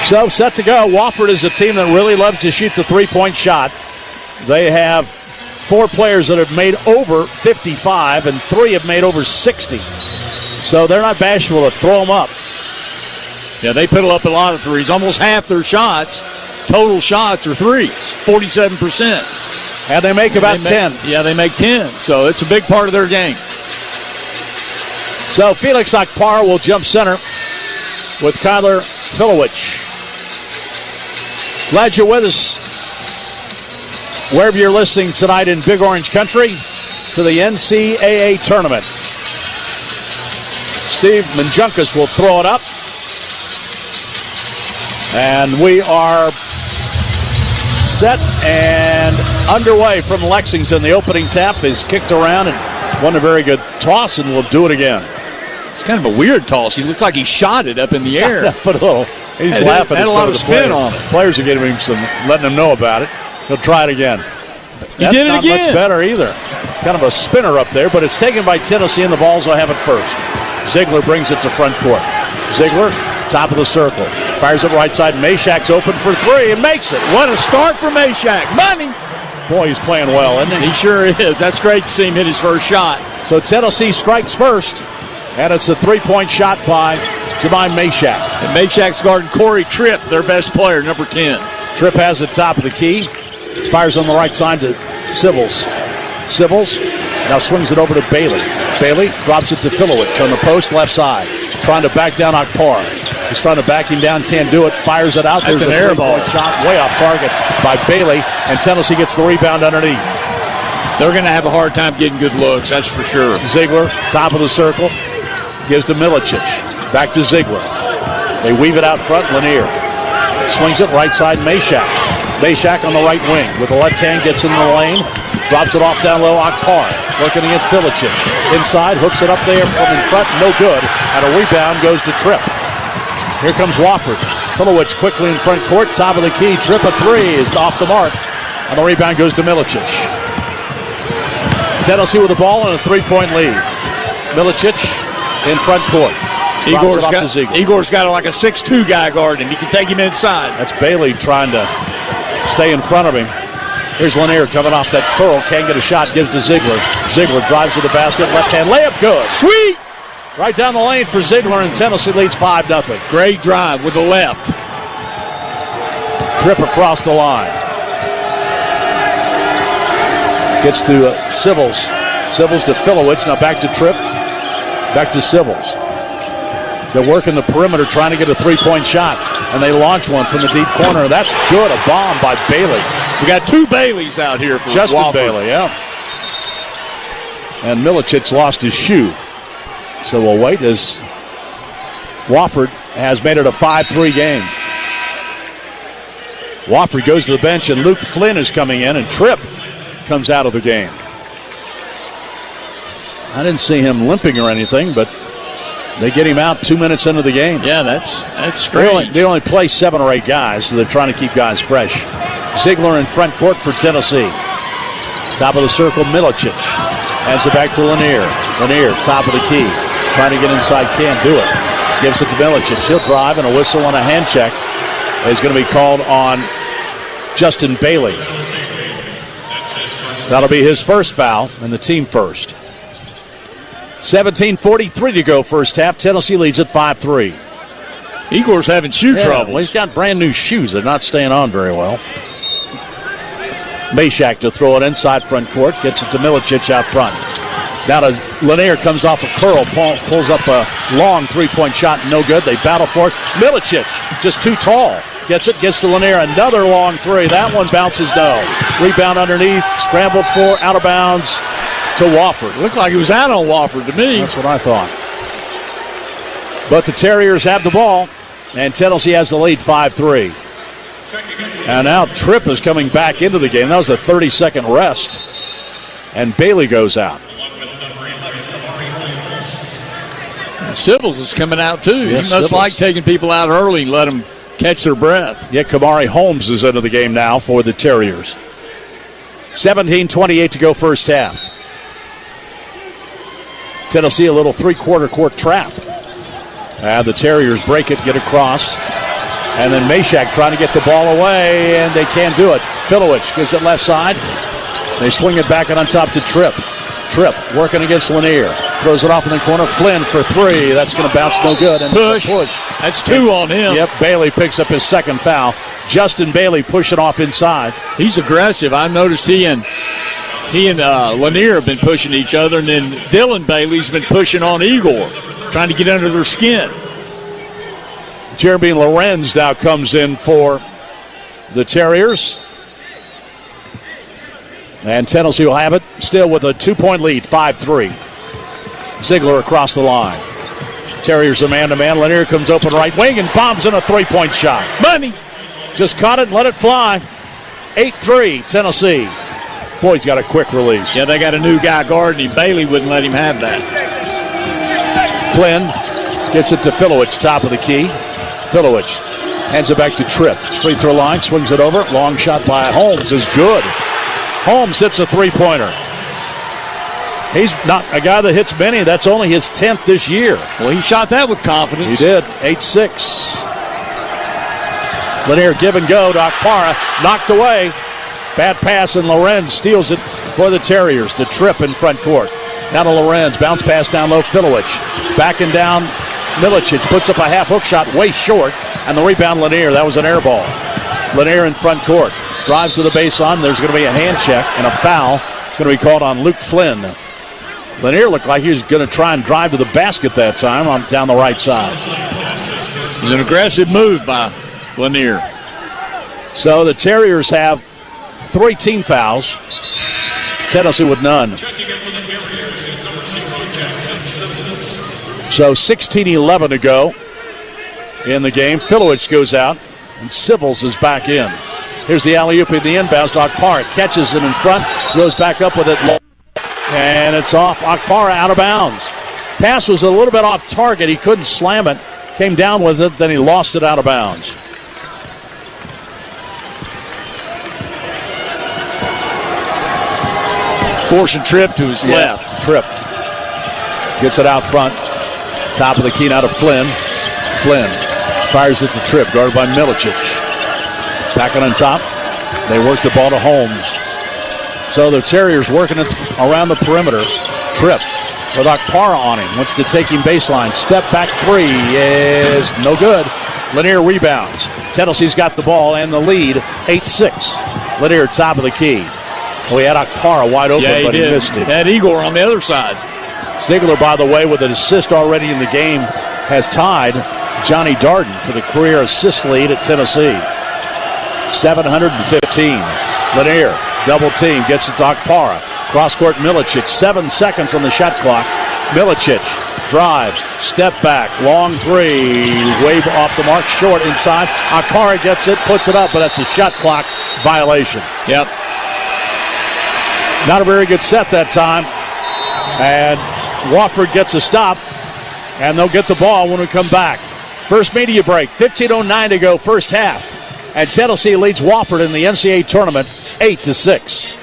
So set to go. Wofford is a team that really loves to shoot the three-point shot. They have 4 players that have made over 55 and 3 have made over 60. So they're not bashful to throw them up. Yeah, they put up a lot of threes. Almost half their shots, total shots, are threes, 47%. And they make about 10. Yeah, they make 10. So it's a big part of their game. So Felix Akpar will jump center with Kyler Filowich. Glad you're with us. Wherever you're listening tonight in Big Orange Country to the NCAA tournament. Steve Manjunkas will throw it up. And we are set and underway from Lexington. The opening tap is kicked around and won a very good toss, and we'll do it again. It's kind of a weird toss. He looks like he shot it up in the air. But a little. He's laughing. Had a lot of spin on it. Players are getting him some, letting him know about it. He'll try it again. He did it again. Not much better either. Kind of a spinner up there, but it's taken by Tennessee, and the Vols will have it first. Ziegler brings it to front court. Ziegler, top of the circle. Fires it right side. Mashak's open for 3 and makes it. What a start for Mashak. Money. Boy, he's playing well, isn't he? He sure is. That's great to see him hit his first shot. So Tennessee strikes first, and it's a 3-point shot by Jemine Mashak. And Mashak's guarding Corey Tripp, their best player, number 10. Tripp has the top of the key. Fires on the right side to Sibbles. Sibbles now swings it over to Bailey. Bailey drops it to Filowich on the post left side. Trying to back down Akpar. He's trying to back him down, can't do it. Fires it out. There's an air ball shot way off target by Bailey, and Tennessee gets the rebound underneath. They're going to have a hard time getting good looks, that's for sure. Ziegler, top of the circle, gives to Milicic. Back to Ziegler. They weave it out front. Lanier swings it right side. Mashak. Mashak on the right wing with the left hand, gets in the lane, drops it off down low. Akpar working against Milicic. Inside, hooks it up there from in front, no good. And a rebound goes to Tripp. Here comes Wofford. Filowich quickly in front court, top of the key. Tripp a 3 is off the mark. And the rebound goes to Milicic. Tennessee with the ball and a 3-point lead. Milicic in front court. Igor's got like a 6'2 guy guarding him. He can take him inside. That's Bailey trying to stay in front of him. Here's Lanier coming off that curl. Can't get a shot. Gives to Ziegler. Ziegler drives to the basket. Left hand layup good. Sweet! Right down the lane for Ziegler, and Tennessee leads 5-0. Great drive with the left. Tripp across the line. Gets to Sibbles. Sibbles to Filowich. Now back to Tripp. Back to Sibbles. They're working the perimeter, trying to get a 3-point shot, and they launch one from the deep corner. That's good. A bomb by Bailey. We got 2 Baileys out here for Justin Wofford. Bailey, yeah. And Milicic lost his shoe. So we'll wait as Wofford has made it a 5-3 game. Wofford goes to the bench, and Luke Flynn is coming in, and Tripp comes out of the game. I didn't see him limping or anything, but they get him out 2 minutes into the game. Yeah, that's strange. They only play 7 or 8 guys, so they're trying to keep guys fresh. Ziegler in front court for Tennessee. Top of the circle, Milicic. Hands it back to Lanier. Lanier, top of the key. Trying to get inside, can't do it. Gives it to Milicic. He'll drive, and a whistle and a hand check is going to be called on Justin Bailey. That'll be his first foul, and the team first. 17:43 to go first half. Tennessee leads at 5-3. Igor's having shoe troubles. Well, he's got brand new shoes. They're not staying on very well. Mashak to throw it inside front court. Gets it to Milicic out front. Now as Lanier comes off a curl, Paul pulls up a long three-point shot, no good. They battle for it. Milicic, just too tall. Gets to Lanier, another long three. That one bounces no. Rebound underneath, scrambled for, out of bounds to Wofford. Looks like it was out on Wofford to me. That's what I thought. But the Terriers have the ball, and Tennessee has the lead 5-3. And now Tripp is coming back into the game. That was a 30-second rest. And Bailey goes out. And Sybil's is coming out, too. Yes, he must like taking people out early and let them catch their breath. Yeah, Kamari Holmes is into the game now for the Terriers. 17:28 to go first half. Tennessee a little three-quarter court trap. And the Terriers break it, get across. And then Mashak trying to get the ball away, and they can't do it. Filowich gives it left side. They swing it back and on top to Tripp. Tripp working against Lanier. Throws it off in the corner. Flynn for three. That's going to bounce no good. And push. That's two on him. Yep, Bailey picks up his second foul. Justin Bailey pushing off inside. He's aggressive. I noticed he and Lanier have been pushing each other, and then Dylan Bailey's been pushing on Igor, trying to get under their skin. Jeremy Lorenz now comes in for the Terriers. And Tennessee will have it still with a 2-point lead, 5-3. Ziegler across the line. Terriers are man-to-man. Lanier comes open right wing and bombs in a three-point shot. Money! Just caught it and let it fly. 8-3, Tennessee. Boy, he's got a quick release. Yeah, they got a new guy guarding him. Bailey wouldn't let him have that. Flynn gets it to Filowich, top of the key. Filowich hands it back to Tripp. Free throw line, swings it over. Long shot by Holmes is good. Holmes hits a three-pointer. He's not a guy that hits many. That's only his 10th this year. Well, he shot that with confidence. He did. 8-6. Lanier give and go to Akpara. Knocked away. Bad pass, and Lorenz steals it for the Terriers. To Tripp in front court. Now to Lorenz. Bounce pass down low. Filowich. Backing down. Milicic puts up a half hook shot way short. And the rebound, Lanier. That was an air ball. Lanier in front court. Drives to the baseline. There's going to be a hand check and a foul. It's going to be called on Luke Flynn. Lanier looked like he was going to try and drive to the basket that time down the right side. It's an aggressive move by Lanier. So the Terriers have 3 team fouls. Tennessee with none. So 16-11 to go in the game. Filowich goes out, and Sibbles is back in. Here's the alley-oop in the inbounds. Akpara catches it in front, goes back up with it, and it's off. Akpara out of bounds. Pass was a little bit off target. He couldn't slam it. Came down with it, then he lost it out of bounds. Forcing Tripp to his left. Tripp gets it out front. Top of the key now to Flynn. Flynn fires it to Tripp, guarded by Milicic. Back on top. They work the ball to Holmes. So the Terriers working it around the perimeter. Tripp with Akpara on him. Wants to take him baseline. Step back three is no good. Lanier rebounds. Tennessee's got the ball and the lead, 8-6. Lanier top of the key. We had Akpara wide open, but he missed it. Had Igor on the other side. Ziegler, by the way, with an assist already in the game, has tied Johnny Darden for the career assist lead at Tennessee. 715. Lanier, double team, gets it to Akpara. Cross-court Milicic, 7 seconds on the shot clock. Milicic drives, step back, long three, wave off the mark, short inside. Akpara gets it, puts it up, but that's a shot clock violation. Yep. Not a very good set that time. And Wofford gets a stop, and they'll get the ball when we come back. First media break, 15:09 to go, first half. And Tennessee leads Wofford in the NCAA tournament 8-6.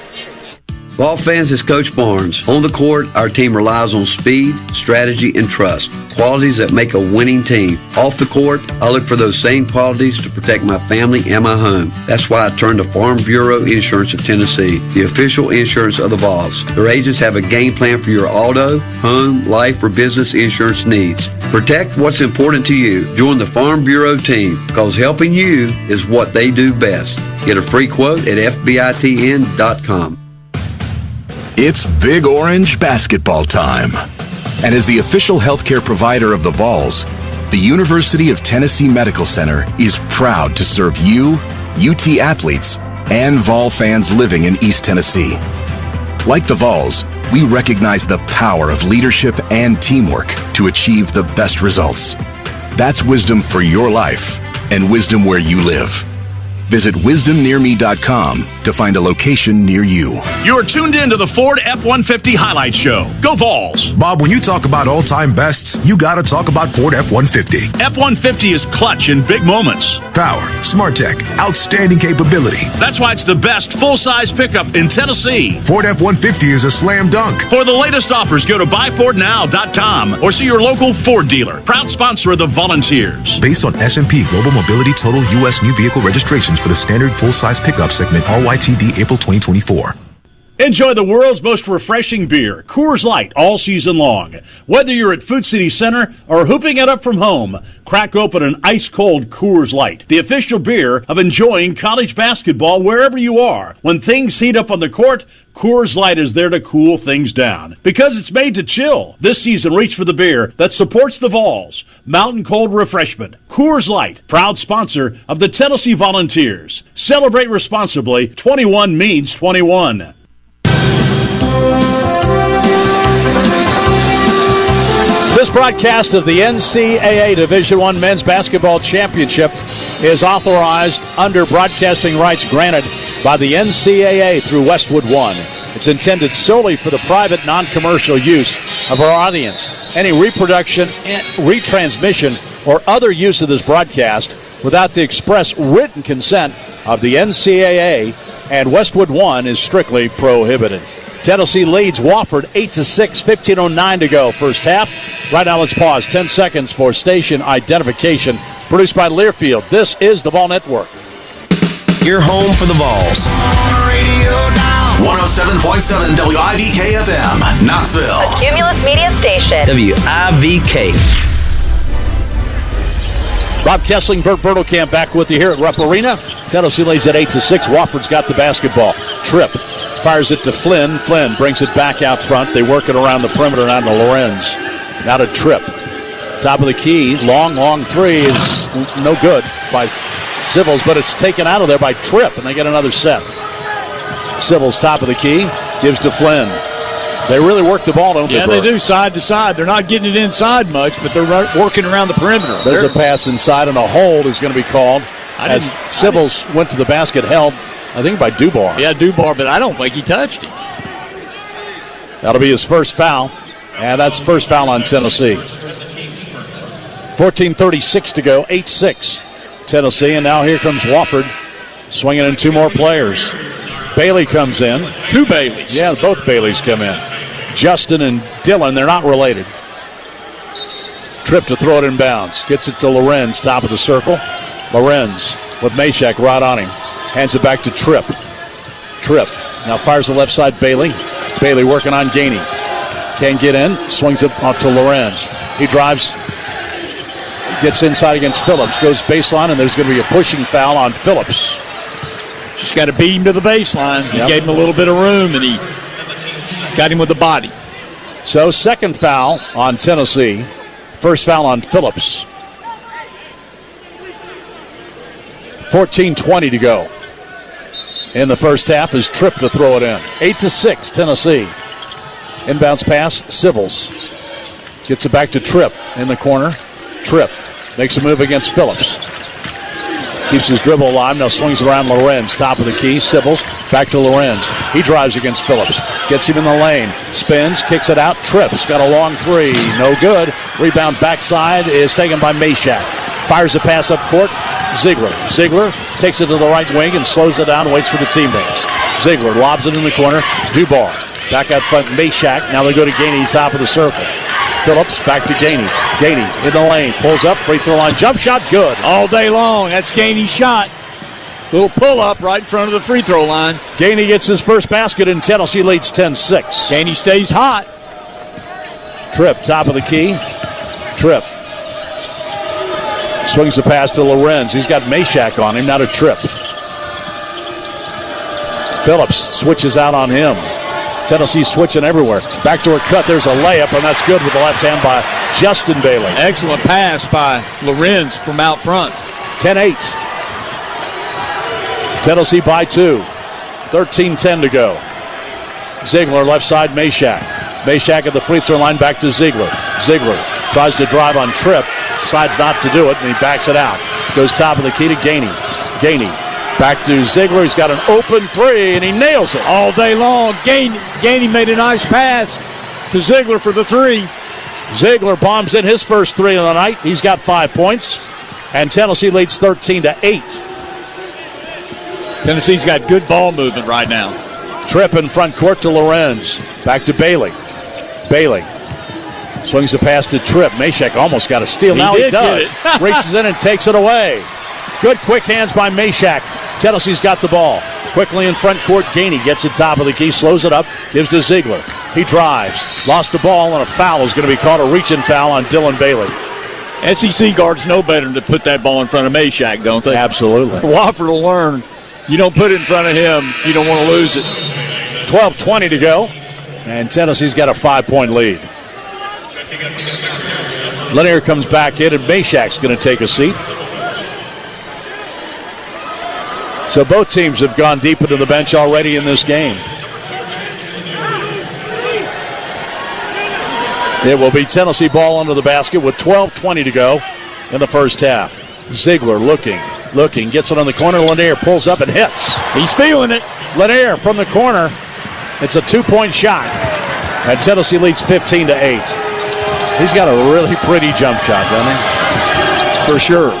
Ball fans, it's Coach Barnes. On the court, our team relies on speed, strategy, and trust, qualities that make a winning team. Off the court, I look for those same qualities to protect my family and my home. That's why I turned to Farm Bureau Insurance of Tennessee, the official insurance of the Vols. Their agents have a game plan for your auto, home, life, or business insurance needs. Protect what's important to you. Join the Farm Bureau team, because helping you is what they do best. Get a free quote at FBITN.com. It's Big Orange basketball time. And as the official healthcare provider of the Vols, the University of Tennessee Medical Center is proud to serve you, UT athletes, and Vol fans living in East Tennessee. Like the Vols, we recognize the power of leadership and teamwork to achieve the best results. That's wisdom for your life and wisdom where you live. Visit wisdomnearme.com to find a location near you. You're tuned in to the Ford F-150 Highlight Show. Go Vols! Bob, when you talk about all-time bests, you gotta talk about Ford F-150. F-150 is clutch in big moments. Power, smart tech, outstanding capability. That's why it's the best full-size pickup in Tennessee. Ford F-150 is a slam dunk. For the latest offers, go to buyfordnow.com or see your local Ford dealer. Proud sponsor of the Volunteers. Based on S&P Global Mobility Total U.S. New Vehicle Registrations for the standard full-size pickup segment RYTD April 2024. Enjoy the world's most refreshing beer, Coors Light, all season long. Whether you're at Food City Center or hooping it up from home, crack open an ice-cold Coors Light, the official beer of enjoying college basketball wherever you are. When things heat up on the court, Coors Light is there to cool things down. Because it's made to chill. This season, reach for the beer that supports the Vols. Mountain Cold Refreshment. Coors Light, proud sponsor of the Tennessee Volunteers. Celebrate responsibly. 21 means 21. This broadcast of the NCAA Division I Men's Basketball Championship is authorized under broadcasting rights granted by the NCAA through Westwood One. It's intended solely for the private, non-commercial use of our audience. Any reproduction, retransmission, or other use of this broadcast without the express written consent of the NCAA and Westwood One is strictly prohibited. Tennessee leads Wofford 8-6, 15:09 to go first half. Right now, let's pause 10 seconds for station identification. Produced by Learfield. This is the Vol Network. Your home for the Vols. 107.7 WIVK-FM, Knoxville. A Cumulus Media Station. WIVK. Bob Kessling, Bert Bertelkamp back with you here at Rupp Arena. Tennessee leads at 8-6. Wofford's got the basketball. Tripp fires it to Flynn. Flynn brings it back out front. They work it around the perimeter now to Lorenz. Now to Tripp. Top of the key. Long three is no good by Civils, but it's taken out of there by Tripp, and they get another set. Civils, top of the key, gives to Flynn. They really work the ball, don't they? Yeah, they do, side to side. They're not getting it inside much, but they're working around the perimeter. There's a pass inside, and a hold is going to be called as Civils went to the basket, held, I think, by Dubar. Yeah, Dubar, but I don't think he touched him. That'll be his first foul, and that's first foul on Tennessee. 14:36 to go, 8-6 Tennessee, and now here comes Wofford swinging in two more players. Bailey comes in. Two Baileys. Yeah, both Baileys come in. Justin and Dylan, they're not related. Tripp to throw it in bounds. Gets it to Lorenz, top of the circle. Lorenz with Mashak right on him. Hands it back to Tripp. Tripp now fires the left side, Bailey. Bailey working on Gainey. Can't get in. Swings it off to Lorenz. He drives. Gets inside against Phillips. Goes baseline, and there's going to be a pushing foul on Phillips. Just got to beat him to the baseline. He gave him a little bit of room, and he got him with the body. So second foul on Tennessee. First foul on Phillips. 14:20 to go in the first half as Tripp to throw it in. 8-6 Tennessee. Inbounds pass, Civils. Gets it back to Tripp in the corner. Tripp makes a move against Phillips. Keeps his dribble alive. Now swings around Lorenz. Top of the key. Civils. Back to Lorenz. He drives against Phillips. Gets him in the lane. Spins. Kicks it out. Tripp's got a long three. No good. Rebound backside is taken by Mashak. Fires the pass up court. Ziegler. Ziegler takes it to the right wing and slows it down and waits for the teammates. Ziegler lobs it in the corner. Dubar. Back out front. Mashak. Now they go to Gainey. Top of the circle. Phillips back to Gainey. Gainey in the lane. Pulls up. Free throw line. Jump shot. Good. All day long. That's Gainey's shot. Little pull-up right in front of the free throw line. Gainey gets his first basket, and Tennessee leads 10-6. Gainey stays hot. Tripp, top of the key. Tripp swings the pass to Lorenz. He's got Mashak on him, not a Tripp. Phillips switches out on him. Tennessee switching everywhere. Backdoor cut. There's a layup, and that's good with the left hand by Justin Bailey. Excellent pass by Lorenz from out front. 10-8. Tennessee by 2. 13-10 to go. Ziegler left side, Meshack. Meshack at the free throw line, back to Ziegler. Ziegler tries to drive on Tripp, decides not to do it, and he backs it out. Goes top of the key to Gainey. Gainey back to Ziegler. He's got an open three, and he nails it. All day long. Gainey made a nice pass to Ziegler for the three. Ziegler bombs in his first three of the night. He's got 5 points, and Tennessee leads 13-8. Tennessee's got good ball movement right now. Tripp in front court to Lorenz. Back to Bailey. Bailey swings the pass to Tripp. Meshack almost got a steal. Now he does. Reaches in and takes it away. Good quick hands by Meshack. Tennessee's got the ball. Quickly in front court, Gainey gets it top of the key, slows it up, gives to Ziegler. He drives. Lost the ball, and a foul is going to be called, a reach-in foul on Dylan Bailey. SEC guards know better than to put that ball in front of Meshack, don't they? Absolutely. Wofford will learn. You don't put it in front of him, you don't want to lose it. 12:20 to go, and Tennessee's got a 5-point lead. Lanier comes back in, and Meshack's going to take a seat. So both teams have gone deep into the bench already in this game. It will be Tennessee ball under the basket with 12:20 to go in the first half. Ziegler looking, gets it on the corner. Lanier pulls up and hits. He's feeling it. Lanier from the corner. It's a 2-point shot. And Tennessee leads 15-8. He's got a really pretty jump shot, doesn't he? For sure.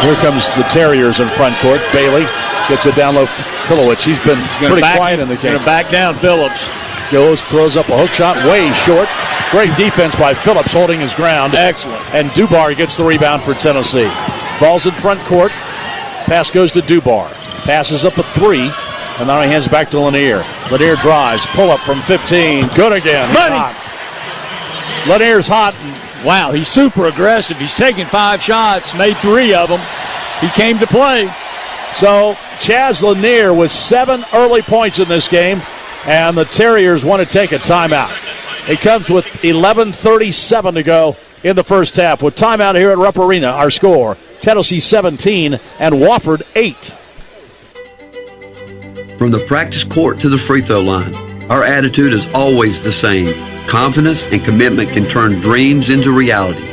Here comes the Terriers in front court. Bailey gets it down low. Filowich, he's been pretty quiet in the game. Going to back down Phillips. Goes, throws up a hook shot, way short. Great defense by Phillips, holding his ground. Excellent. And Dubar gets the rebound for Tennessee. Ball's in front court. Pass goes to Dubar. Passes up a three, and now he hands back to Lanier. Lanier drives, pull up from 15. Good again. He's hot. Lanier's hot. Wow, he's super aggressive. He's taken 5 shots, made 3 of them. He came to play. So Chaz Lanier with 7 early points in this game, and the Terriers want to take a timeout. It comes with 11:37 to go in the first half. With timeout here at Rupp Arena, our score, Tennessee 17 and Wofford 8. From the practice court to the free throw line, our attitude is always the same. Confidence and commitment can turn dreams into reality.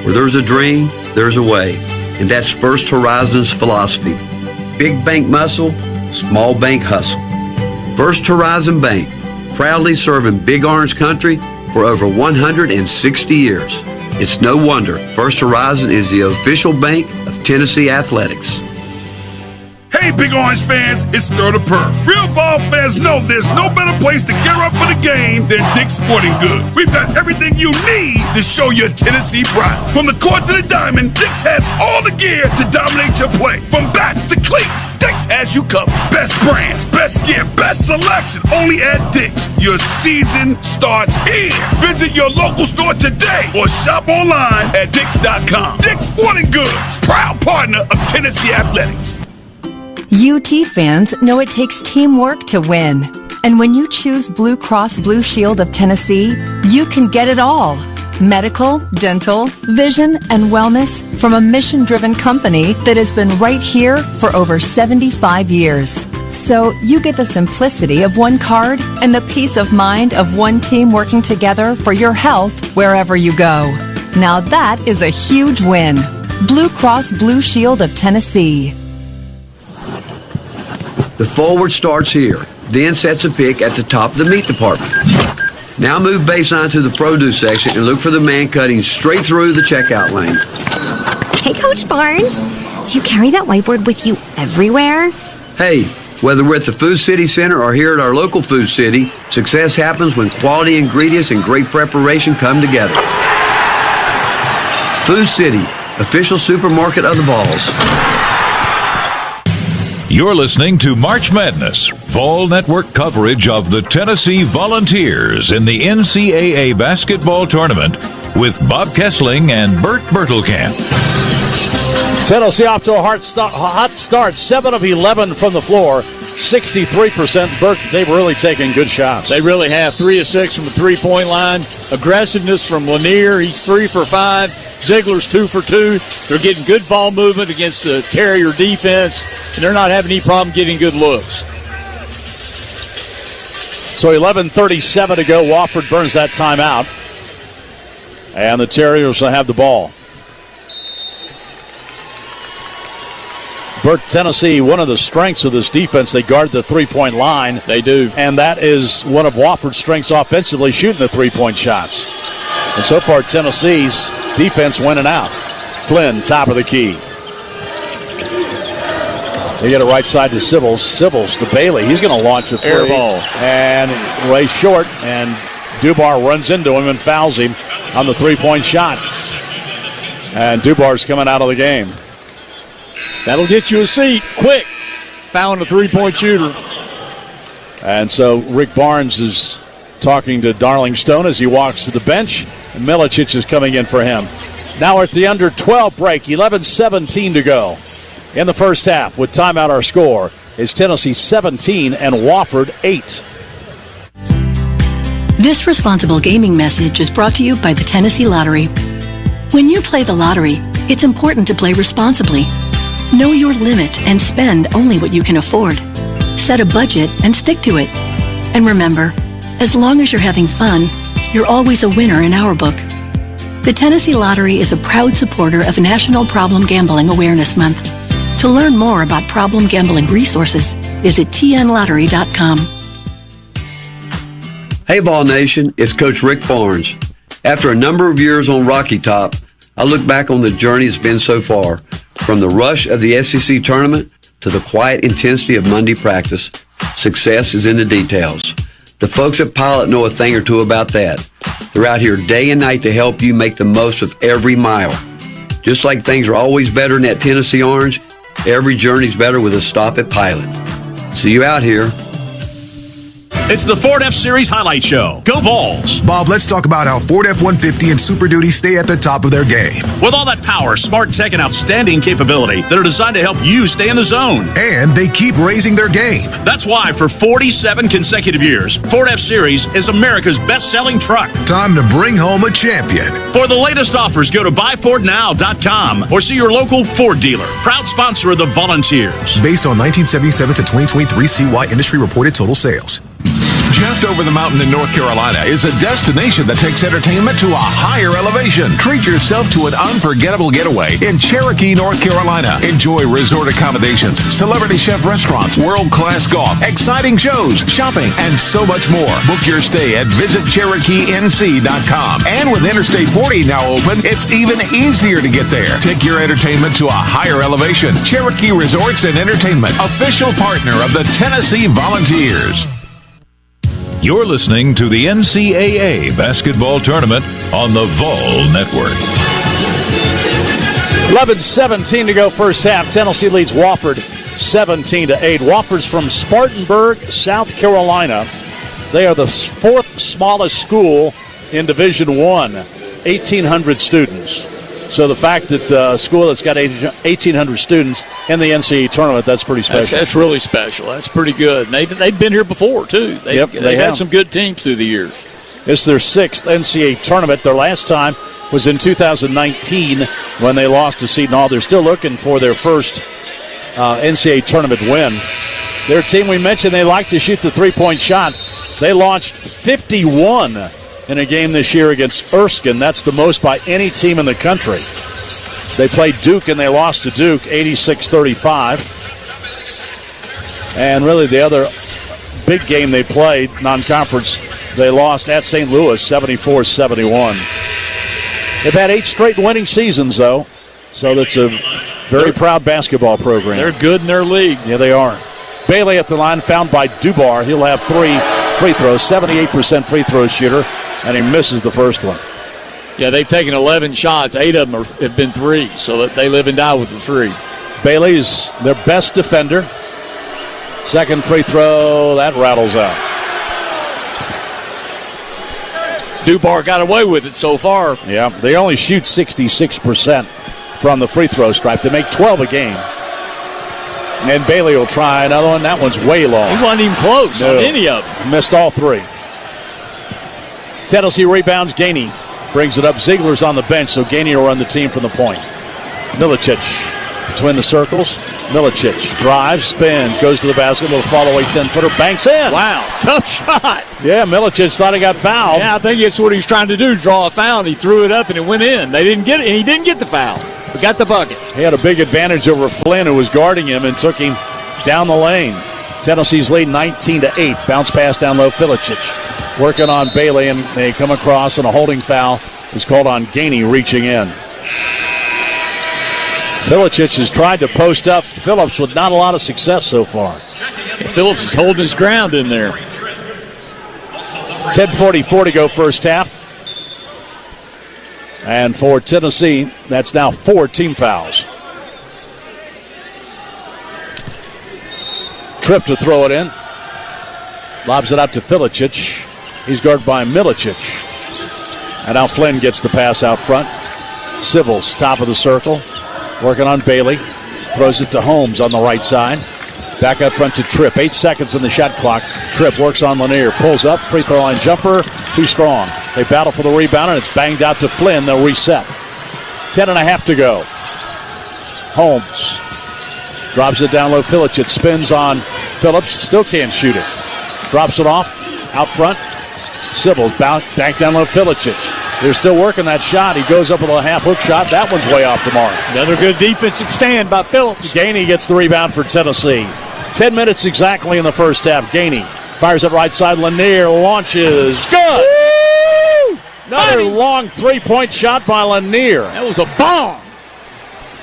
Where there's a dream, there's a way. And that's First Horizon's philosophy. Big bank muscle, small bank hustle. First Horizon Bank, proudly serving Big Orange Country for over 160 years. It's no wonder First Horizon is the official bank of Tennessee Athletics. Hey, Big Orange fans, it's Stir the Perp. Real ball fans know there's no better place to gear up for the game than Dick's Sporting Goods. We've got everything you need to show your Tennessee pride. From the court to the diamond, Dick's has all the gear to dominate your play. From bats to cleats, Dick's has you covered. Best brands, best gear, best selection, only at Dick's. Your season starts here. Visit your local store today or shop online at Dicks.com. Dick's Sporting Goods, proud partner of Tennessee Athletics. UT fans know it takes teamwork to win. And when you choose Blue Cross Blue Shield of Tennessee, you can get it all. Medical, dental, vision, and wellness from a mission-driven company that has been right here for over 75 years. So you get the simplicity of one card and the peace of mind of one team working together for your health wherever you go. Now that is a huge win. Blue Cross Blue Shield of Tennessee. The forward starts here, then sets a pick at the top of the meat department. Now move baseline to the produce section and look for the man cutting straight through the checkout lane. Hey, Coach Barnes, do you carry that whiteboard with you everywhere? Hey, whether we're at the Food City Center or here at our local Food City, success happens when quality ingredients and great preparation come together. Food City, official supermarket of the Vols. You're listening to March Madness, fall network coverage of the Tennessee Volunteers in the NCAA basketball tournament with Bob Kessling and Bert Bertelkamp. Tennessee off to a hot start. 7 of 11 from the floor, 63%. Bert, they've really taken good shots. They really have. 3 of 6 from the three-point line. Aggressiveness from Lanier. He's 3 for 5. Ziegler's 2 for 2. They're getting good ball movement against the Terrier defense, and they're not having any problem getting good looks. So 11:37 to go. Wofford burns that timeout. And the Terriers will have the ball. Bert, Tennessee, one of the strengths of this defense, they guard the three-point line. They do. And that is one of Wofford's strengths offensively, shooting the three-point shots. And so far, Tennessee's defense winning out. Flynn, top of the key. They get it right side to Sibbles. Sibbles to Bailey. He's going to launch a three. Air ball. And way short. And Dubar runs into him and fouls him on the three-point shot. And Dubar's coming out of the game. That'll get you a seat quick. Fouling a three-point shooter. And so Rick Barnes is talking to Darling Stone as he walks to the bench. And Milicic is coming in for him. Now we're at the under 12 break. 11:17 to go in the first half. With timeout, our score is Tennessee 17 and Wofford 8. This responsible gaming message is brought to you by the Tennessee Lottery. When you play the lottery, it's important to play responsibly. Know your limit and spend only what you can afford. Set a budget and stick to it. And remember, as long as you're having fun, you're always a winner in our book. The Tennessee Lottery is a proud supporter of National Problem Gambling Awareness Month. To learn more about problem gambling resources, visit tnlottery.com. Hey, Vol Nation, it's Coach Rick Barnes. After a number of years on Rocky Top, I look back on the journey it's been so far. From the rush of the SEC tournament to the quiet intensity of Monday practice, success is in the details. The folks at Pilot know a thing or two about that. They're out here day and night to help you make the most of every mile. Just like things are always better in that Tennessee Orange, every journey's better with a stop at Pilot. See you out here. It's the Ford F-Series Highlight Show. Go Vols! Bob, let's talk about how Ford F-150 and Super Duty stay at the top of their game. With all that power, smart tech, and outstanding capability that are designed to help you stay in the zone. And they keep raising their game. That's why for 47 consecutive years, Ford F-Series is America's best-selling truck. Time to bring home a champion. For the latest offers, go to buyfordnow.com or see your local Ford dealer. Proud sponsor of the Volunteers. Based on 1977 to 2023 CY industry reported total sales. Just over the mountain in North Carolina is a destination that takes entertainment to a higher elevation. Treat yourself to an unforgettable getaway in Cherokee, North Carolina. Enjoy resort accommodations, celebrity chef restaurants, world-class golf, exciting shows, shopping, and so much more. Book your stay at visitcherokeenc.com. And with Interstate 40 now open, it's even easier to get there. Take your entertainment to a higher elevation. Cherokee Resorts and Entertainment, official partner of the Tennessee Volunteers. You're listening to the NCAA basketball tournament on the Vol Network. 11:17 to go first half. Tennessee leads Wofford 17-8. Wofford's from Spartanburg, South Carolina. They are the fourth smallest school in Division I, 1,800 students. So the fact that a school that's got 1,800 students in the NCAA tournament, that's pretty special. That's really special. That's pretty good. And they've been here before, too. They've had some good teams through the years. It's their sixth NCAA tournament. Their last time was in 2019 when they lost to Seton Hall. They're still looking for their first NCAA tournament win. Their team, we mentioned, they like to shoot the three-point shot. They launched 51 in a game this year against Erskine. That's the most by any team in the country. They played Duke and they lost to Duke 86-35. And really the other big game they played, non-conference, they lost at St. Louis 74-71. They've had 8 straight winning seasons, though, so that's a very proud basketball program. They're good in their league. Yeah, they are. Bailey at the line, found by Dubar. He'll have 3 free throws, 78% free throw shooter, and he misses the first one. Yeah, they've taken 11 shots. 8 of them have been threes, so that they live and die with the 3. Bailey's their best defender. Second free throw, that rattles out. Dubar got away with it so far. Yeah, they only shoot 66% from the free throw stripe. They make 12 a game. And Bailey will try another one. That one's way long. He wasn't even close on any of them. Missed all three. Tennessee rebounds. Gainey brings it up. Ziegler's on the bench, so Gainey will run the team from the point. Milicic between the circles. Milicic drives, spins, goes to the basket. Little fall-away 10-footer. Banks in. Wow, tough shot. Yeah, Milicic thought he got fouled. Yeah, I think it's what he was trying to do, draw a foul. And he threw it up, and it went in. They didn't get it, and he didn't get the foul. But got the bucket. He had a big advantage over Flynn, who was guarding him, and took him down the lane. Tennessee's lead 19-8. Bounce pass down low. Filicic working on Bailey, and they come across, and a holding foul is called on Gainey reaching in. Filicic has tried to post up Phillips with not a lot of success so far. Phillips is holding his ground in there. 10:44 to go first half. And for Tennessee, that's now 4 team fouls. Tripp to throw it in. Lobs it out to Filicic. He's guarded by Milicic. And now Flynn gets the pass out front. Sibbles, top of the circle. Working on Bailey. Throws it to Holmes on the right side. Back up front to Tripp. 8 seconds in the shot clock. Tripp works on Lanier. Pulls up. Free throw line jumper. Too strong. They battle for the rebound, and it's banged out to Flynn. They'll reset. 10.5 to go. Holmes drops it down low. Filicic spins on Phillips. Still can't shoot it. Drops it off. Out front. Sibbles back down low. Filicic. They're still working that shot. He goes up with a half hook shot. That one's way off the mark. Another good defensive stand by Phillips. Gainey gets the rebound for Tennessee. 10 minutes exactly in the first half. Gainey fires it right side. Lanier launches. Good! Woo! Another long three-point shot by Lanier. That was a bomb.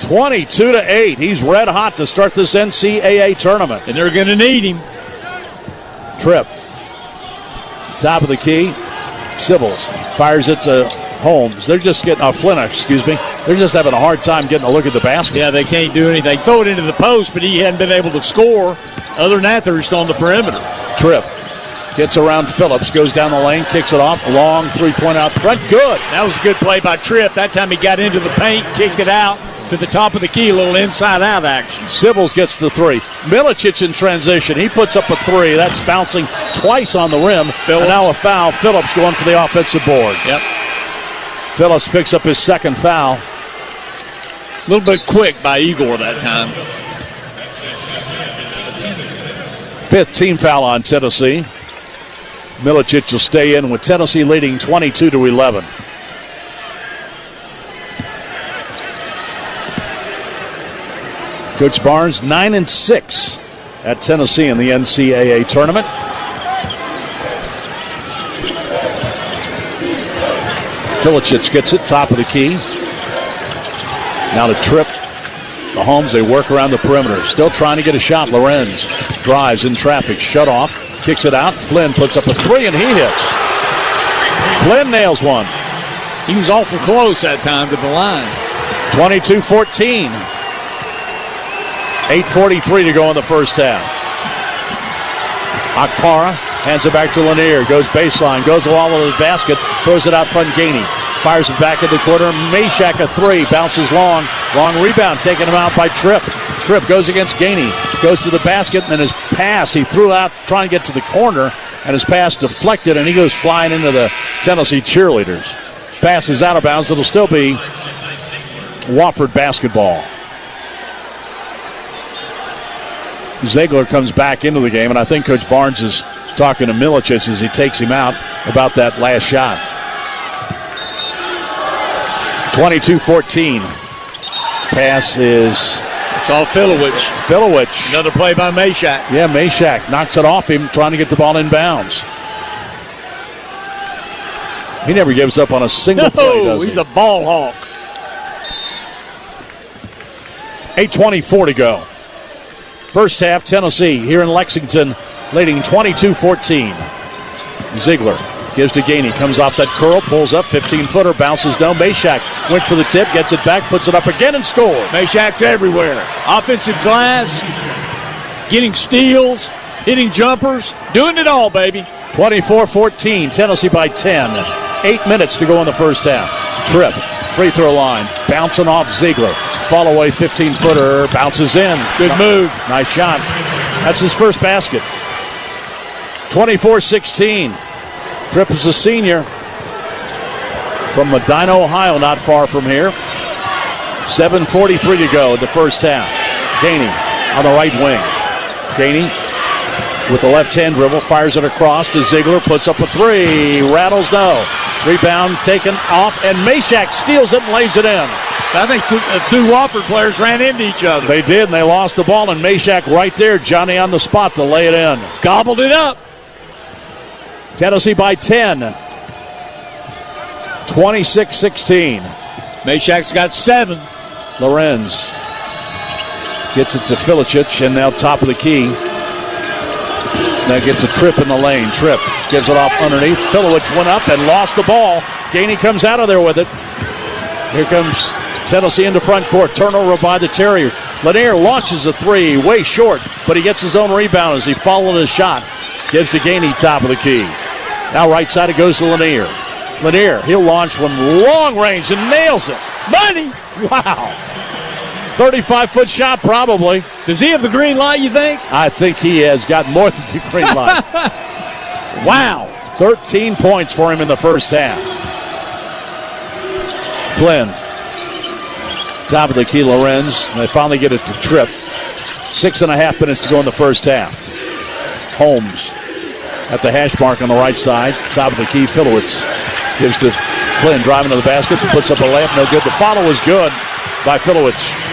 22-8. He's red hot to start this NCAA tournament. And they're going to need him. Tripp. Top of the key. Sibbles fires it to Holmes. They're just getting Flynn, excuse me. They're just having a hard time getting a look at the basket. Yeah, they can't do anything. Throw it into the post, but he hadn't been able to score. Other than that, they're just on the perimeter. Tripp gets around Phillips, goes down the lane, kicks it off. Long three-point out front. Good. That was a good play by Tripp. That time he got into the paint, kicked it out to the top of the key, a little inside-out action. Sibbles gets the three. Milicic in transition. He puts up a three. That's bouncing twice on the rim. Phillips. And now a foul. Phillips going for the offensive board. Yep. Phillips picks up his second foul. A little bit quick by Igor that time. 5th team foul on Tennessee. Milicic will stay in with Tennessee leading 22-11. Coach Barnes 9-6 at Tennessee in the NCAA tournament. Filicic gets it, top of the key. Now to Tripp. The Holmes, they work around the perimeter. Still trying to get a shot. Lorenz drives in traffic, shut off, kicks it out. Flynn puts up a three and he hits. Flynn nails one. He was awful close that time to the line. 22-14. 8:43 to go in the first half. Akpara hands it back to Lanier. Goes baseline. Goes along with the basket. Throws it out front. Gainey fires it back in the corner. Meshack a three. Bounces long. Long rebound. Taking him out by Tripp. Tripp goes against Gainey. Goes to the basket. And then his pass. He threw out trying to get to the corner. And his pass deflected. And he goes flying into the Tennessee cheerleaders. Pass is out of bounds. It'll still be Wofford basketball. Ziegler comes back into the game, and I think Coach Barnes is talking to Milicic as he takes him out about that last shot. 22-14. Pass is... It's all Filicic. Another play by Meshack. Yeah, Meshack knocks it off him, trying to get the ball in bounds. He never gives up on a single play, does he? He's a ball hawk. 8:24 to go. First half, Tennessee here in Lexington leading 22-14. Ziegler gives to Gainey, comes off that curl, pulls up, 15-footer, bounces down. Meshack went for the tip, gets it back, puts it up again and scores. Meshack's everywhere. Offensive glass, getting steals, hitting jumpers, doing it all, baby. 24-14, Tennessee by 10. 8 minutes to go in the first half. Tripp, free throw line, bouncing off Ziegler. fall-away 15-footer bounces in. Good move. Nice shot. That's his first basket. 24-16. Tripp is a senior from Medina, Ohio, not far from here. 7:43 to go in the first half. Gainey on the right wing. Gainey with the left-hand dribble, fires it across to Ziegler, puts up a three, rattles no. Rebound taken off, and Meshack steals it and lays it in. I think two Wofford players ran into each other. They did, and they lost the ball, and Meshack right there, Johnny on the spot to lay it in. Gobbled it up. Tennessee by 10. 26-16. Meshack's got 7. Lorenz gets it to Filicic, and now top of the key. Now gets a Tripp in the lane. Tripp gives it off underneath. Filicic went up and lost the ball. Gainey comes out of there with it. Here comes Tennessee into front court. Turnover by the Terriers. Lanier launches a three, way short, but he gets his own rebound as he followed his shot. Gives to Gainey top of the key. Now right side it goes to Lanier. Lanier, he'll launch from long range and nails it. Money! Wow. 35-foot shot probably. Does he have the green light, you think? I think he has got more than the green light. Wow. 13 points for him in the first half. Flynn. Top of the key, Lorenz. They finally get it to Tripp. 6.5 minutes to go in the first half. Holmes at the hash mark on the right side. Top of the key, Filowitz gives to Flynn, driving to the basket, puts up a layup, no good. The follow was good by Filowitz.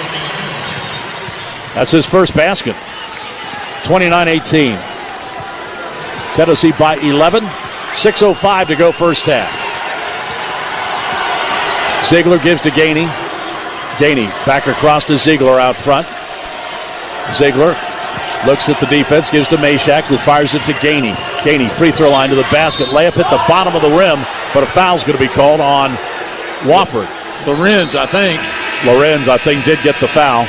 That's his first basket. 29-18. Tennessee by 11. 6:05 to go first half. Ziegler gives to Gainey. Gainey back across to Ziegler out front. Ziegler looks at the defense, gives to Meshack, who fires it to Gainey. Gainey, free throw line to the basket. Layup hit the bottom of the rim, but a foul's going to be called on Wofford. Lorenz, I think. Lorenz, I think, did get the foul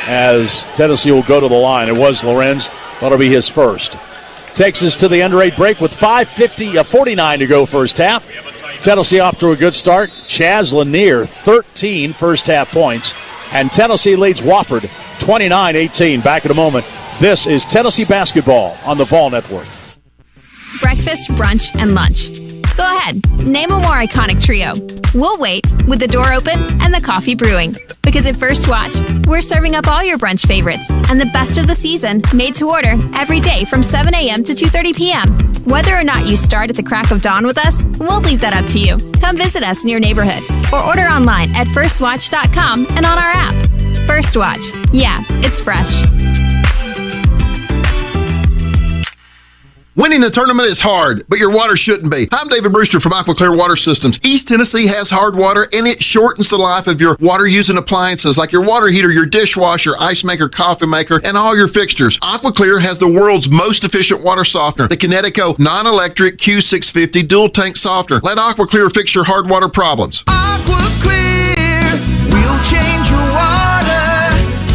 as Tennessee will go to the line. It was Lorenz. That'll be his first. Takes us to the under 8 break with 49 to go first half. Tennessee off to a good start. Chaz Lanier, 13 first half points. And Tennessee leads Wofford 29-18. Back in a moment. This is Tennessee basketball on the Vol Network. Breakfast, brunch, and lunch. Go ahead, name a more iconic trio. We'll wait with the door open and the coffee brewing. Because at First Watch, we're serving up all your brunch favorites and the best of the season, made to order every day from 7 a.m. to 2:30 p.m. Whether or not you start at the crack of dawn with us, we'll leave that up to you. Come visit us in your neighborhood or order online at firstwatch.com and on our app. First Watch. Yeah, it's fresh. Winning the tournament is hard, but your water shouldn't be. I'm David Brewster from AquaClear Water Systems. East Tennessee has hard water, and it shortens the life of your water-using appliances like your water heater, your dishwasher, ice maker, coffee maker, and all your fixtures. AquaClear has the world's most efficient water softener, the Kinetico non-electric Q650 dual-tank softener. Let AquaClear fix your hard water problems. AquaClear will change your water.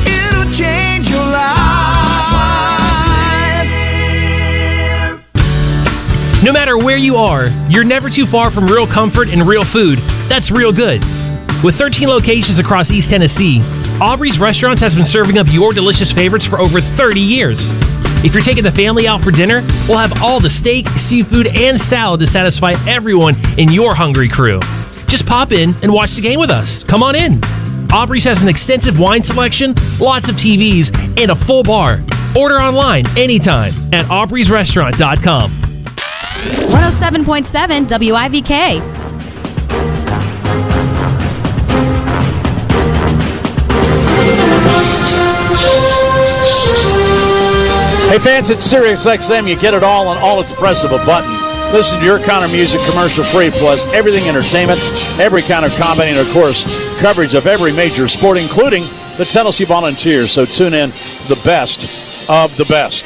It'll change your life. No matter where you are, you're never too far from real comfort and real food. That's real good. With 13 locations across East Tennessee, Aubrey's Restaurants has been serving up your delicious favorites for over 30 years. If you're taking the family out for dinner, we'll have all the steak, seafood, and salad to satisfy everyone in your hungry crew. Just pop in and watch the game with us. Come on in. Aubrey's has an extensive wine selection, lots of TVs, and a full bar. Order online anytime at aubreysrestaurant.com. 107.7 WIVK. Hey fans, it's SiriusXM. You get it all and all at the press of a button. Listen to your kind of music commercial free, plus everything entertainment, every kind of comedy, and of course, coverage of every major sport, including the Tennessee Volunteers. So tune in to the best of the best.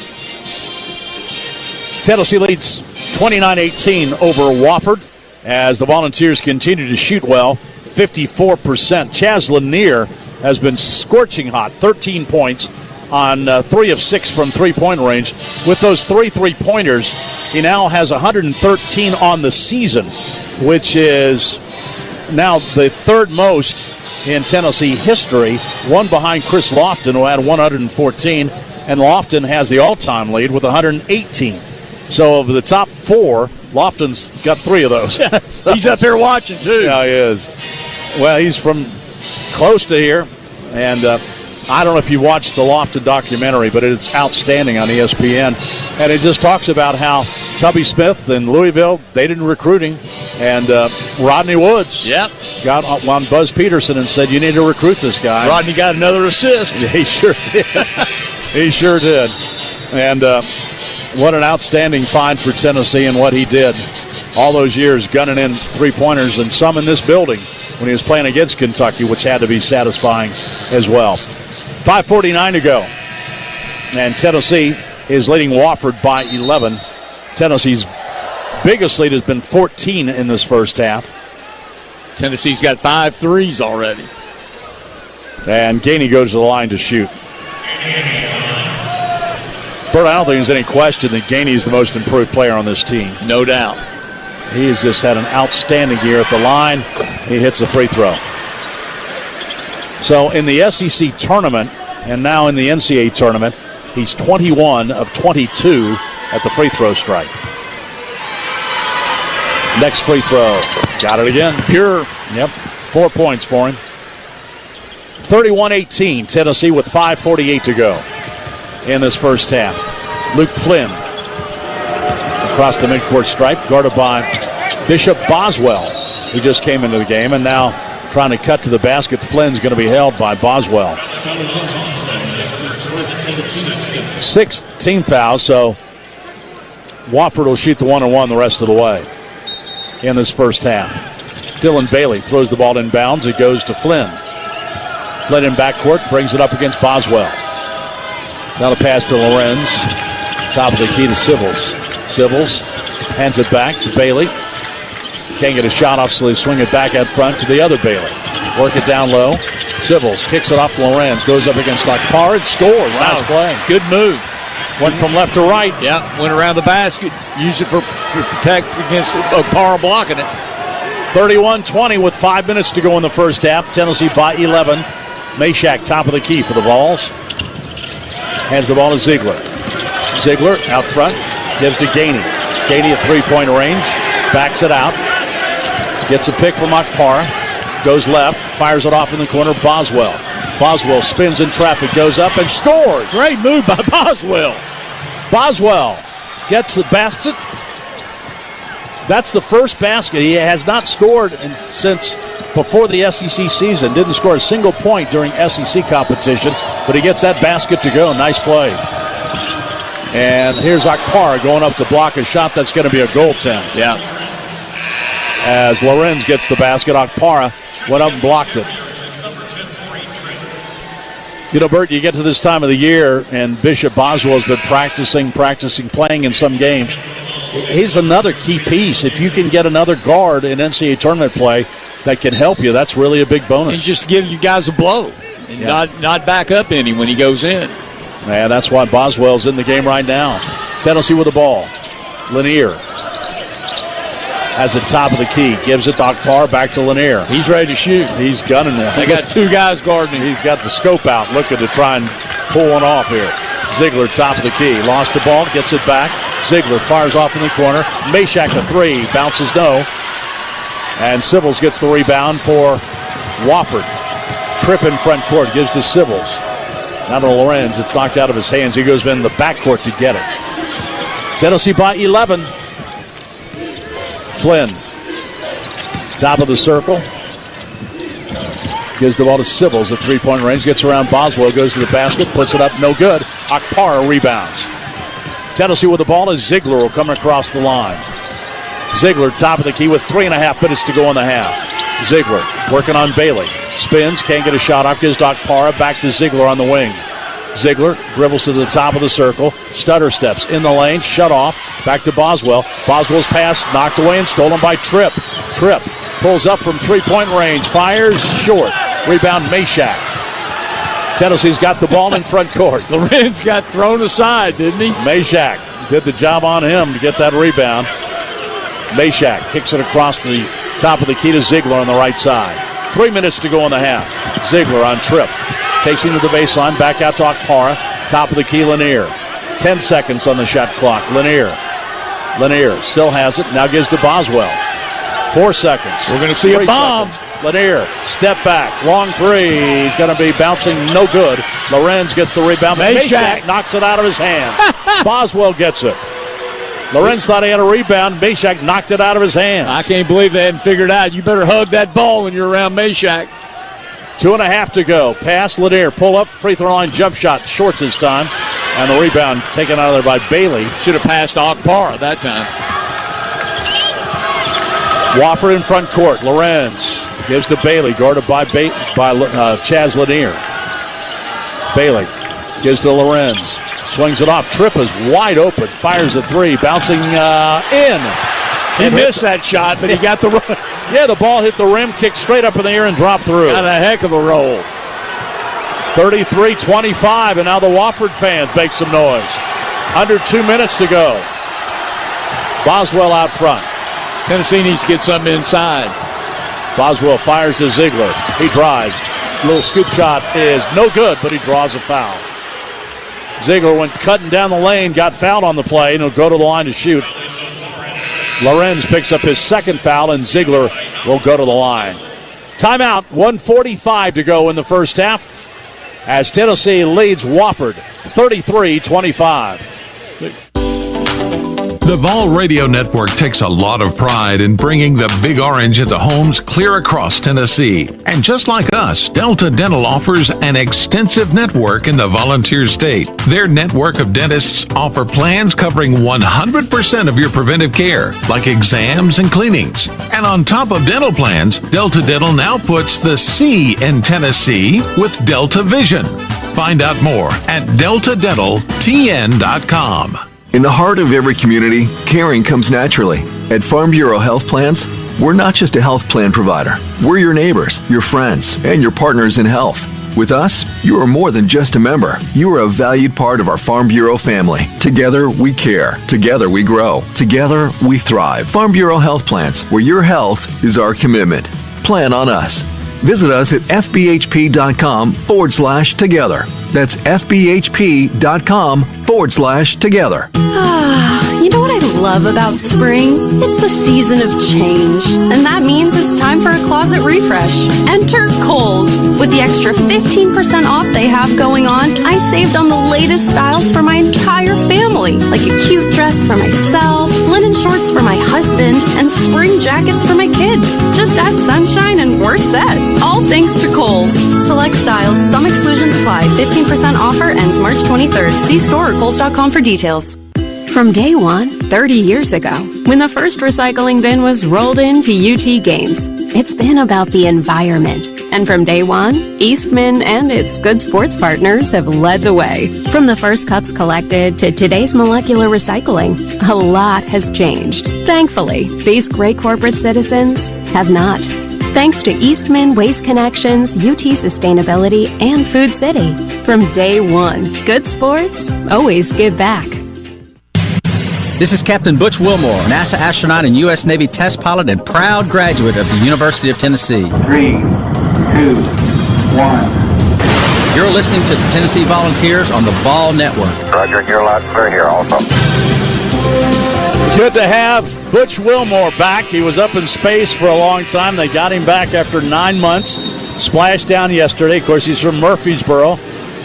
Tennessee leads 29-18 over Wofford as the Volunteers continue to shoot well, 54%. Chaz Lanier has been scorching hot, 13 points on 3 of 6 from three-point range. With those 3 3-pointers, he now has 113 on the season, which is now the third most in Tennessee history, one behind Chris Lofton, who had 114, and Lofton has the all-time lead with 118. So of the top 4, Lofton's got 3 of those. He's up here watching, too. Yeah, he is. Well, he's from close to here, and I don't know if you watched the Lofton documentary, but it's outstanding on ESPN. And it just talks about how Tubby Smith in Louisville, they didn't recruit him. And Rodney Woods got on Buzz Peterson and said, you need to recruit this guy. Rodney got another assist. He sure did. He sure did. And what an outstanding find for Tennessee and what he did all those years, gunning in three-pointers, and some in this building when he was playing against Kentucky, which had to be satisfying as well. 5:49 to go. And Tennessee is leading Wofford by 11. Tennessee's biggest lead has been 14 in this first half. Tennessee's got 5 threes already. And Gainey goes to the line to shoot. Bert, I don't think there's any question that Gainey is the most improved player on this team. No doubt. He has just had an outstanding year at the line. He hits the free throw. So in the SEC tournament and now in the NCAA tournament, he's 21 of 22 at the free throw strike. Next free throw. Got it again. Pure. Yep. 4 points for him. 31-18. Tennessee with 5:48 to go in this first half. Luke Flynn across the midcourt stripe, guarded by Bishop Boswell, who just came into the game, and now trying to cut to the basket. Flynn's going to be held by Boswell. 6th team foul, so Wofford will shoot the 1-on-1 the rest of the way in this first half. Dylan Bailey throws the ball inbounds. It goes to Flynn. Flynn in backcourt, brings it up against Boswell. Now the pass to Lorenz. Top of the key to Sibbles. Sibbles hands it back to Bailey. Can't get a shot off, so they swing it back out front to the other Bailey. Work it down low. Sibbles kicks it off to Lorenz. Goes up against Akpar and scores. Nice play. Good move. Went from left to right. Yeah, went around the basket. Used it for protect against Akpar blocking it. 31-20 with 5 minutes to go in the first half. Tennessee by 11. Meshack top of the key for the Vols. Hands the ball to Ziegler. Ziegler out front. Gives to Gainey. Gainey at three-point range. Backs it out. Gets a pick from Akpar. Goes left. Fires it off in the corner. Boswell. Boswell spins in traffic. Goes up and scores. Great move by Boswell. Boswell gets the basket. That's the first basket. He has not scored since before the SEC season. Didn't score a single point during SEC competition, but he gets that basket to go. Nice play. And here's Akpar going up to block a shot that's going to be a goaltend. Yeah. As Lorenz gets the basket, Akpar went up and blocked it. You know, Bert, you get to this time of the year, and Bishop Boswell has been practicing, playing in some games. He's another key piece. If you can get another guard in NCAA tournament play that can help you, that's really a big bonus. And just give you guys a blow and not back up any when he goes in. Man, that's why Boswell's in the game right now. Tennessee with the ball. Lanier has the top of the key. Gives it to Akpar, back to Lanier. He's ready to shoot. He's gunning it. They got 2 guys guarding him. He's got the scope out, looking to try and pull one off here. Ziegler, top of the key. Lost the ball, gets it back. Ziegler fires off in the corner. Meshack a 3, bounces no. And Sibbles gets the rebound for Wofford. Trip in front court, gives to Sibbles. Now to Lorenz, it's knocked out of his hands. He goes in the backcourt to get it. Tennessee by 11. Flynn, top of the circle. Gives the ball to Sibbles at three-point range. Gets around Boswell, goes to the basket, puts it up, no good. Akpar rebounds. Tennessee with the ball as Ziegler will come across the line. Ziegler, top of the key with 3.5 minutes to go in the half. Ziegler working on Bailey. Spins, can't get a shot off, gives to Akpar, back to Ziegler on the wing. Ziegler dribbles to the top of the circle. Stutter steps in the lane, shut off. Back to Boswell. Boswell's pass knocked away and stolen by Tripp. Tripp pulls up from three-point range, fires short. Rebound Meshack. Tennessee's got the ball in front court. Lorenz got thrown aside, didn't he? Meshack did the job on him to get that rebound. Meshack kicks it across the top of the key to Ziegler on the right side. 3 minutes to go in the half. Ziegler on trip. Takes him to the baseline. Back out to Okpara. Top of the key, Lanier. 10 seconds on the shot clock. Lanier still has it. Now gives to Boswell. 4 seconds. We're going to see a bomb. Seconds. Lanier, step back. Long three. He's going to be bouncing no good. Lorenz gets the rebound. Meshack knocks it out of his hand. Boswell gets it. Lorenz thought he had a rebound. Meshack knocked it out of his hand. I can't believe they hadn't figured out. You better hug that ball when you're around Meshack. 2.5 to go. Pass, Lanier. Pull up. Free throw line jump shot. Short this time. And the rebound taken out of there by Bailey. Should have passed Okpara that time. Wofford in front court. Lorenz gives to Bailey. Guarded by Chaz Lanier. Bailey gives to Lorenz. Swings it off. Tripp is wide open. Fires a three. Bouncing in. He missed that shot, but he got the run. Yeah, the ball hit the rim, kicked straight up in the air, and dropped through. Got a heck of a roll. 33-25, and now the Wofford fans make some noise. Under 2 minutes to go. Boswell out front. Tennessee needs to get something inside. Boswell fires to Ziegler. He drives. Little scoop shot is no good, but he draws a foul. Ziegler went cutting down the lane, got fouled on the play, and he'll go to the line to shoot. Lorenz picks up his second foul, and Ziegler will go to the line. Timeout, 1:45 to go in the first half as Tennessee leads Wofford 33-25. The Vol Radio Network takes a lot of pride in bringing the Big Orange into homes clear across Tennessee. And just like us, Delta Dental offers an extensive network in the Volunteer State. Their network of dentists offer plans covering 100% of your preventive care, like exams and cleanings. And on top of dental plans, Delta Dental now puts the C in Tennessee with Delta Vision. Find out more at deltadentaltn.com. In the heart of every community, caring comes naturally. At Farm Bureau Health Plans, we're not just a health plan provider. We're your neighbors, your friends, and your partners in health. With us, you are more than just a member. You are a valued part of our Farm Bureau family. Together, we care. Together, we grow. Together, we thrive. Farm Bureau Health Plans, where your health is our commitment. Plan on us. Visit us at fbhp.com/together. That's fbhp.com/together. You know what I love about spring? It's the season of change, and that means it's time for a closet refresh. Enter Kohl's. With the extra 15% off they have going on, I saved on the latest styles for my entire family, like a cute dress for myself, linen shorts for my husband, and spring jackets for my kids. Just add sunshine and we're set. All thanks to Kohl's. Select styles, some exclusions apply. 15% offer ends March 23rd. See store or kohls.com for details. From day one, 30 years ago, when the first recycling bin was rolled into UT Games, it's been about the environment. And from day one, Eastman and its good sports partners have led the way. From the first cups collected to today's molecular recycling, a lot has changed. Thankfully, these great corporate citizens have not. Thanks to Eastman, Waste Connections, UT Sustainability, and Food City. From day one, good sports always give back. This is Captain Butch Wilmore, NASA astronaut and U.S. Navy test pilot and proud graduate of the University of Tennessee. 3, 2, 1. You're listening to the Tennessee Volunteers on the Vol Network. Roger, you're loud and clear here also. Good to have Butch Wilmore back. He was up in space for a long time. They got him back after 9 months. Splashed down yesterday. Of course, he's from Murfreesboro.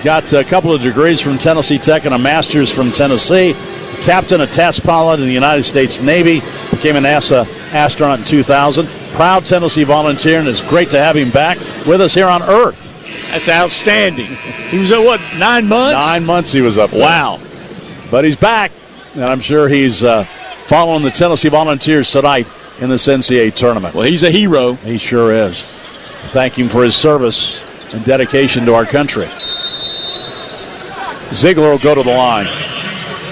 Got a couple of degrees from Tennessee Tech and a master's from Tennessee. Captain, a test pilot in the United States Navy. Became a NASA astronaut in 2000. Proud Tennessee volunteer, and it's great to have him back with us here on Earth. That's outstanding. He was at, 9 months? 9 months he was up there. Wow. But he's back, and I'm sure he's following the Tennessee Volunteers tonight in this NCAA tournament. Well, he's a hero. He sure is. Thank him for his service and dedication to our country. Ziegler will go to the line.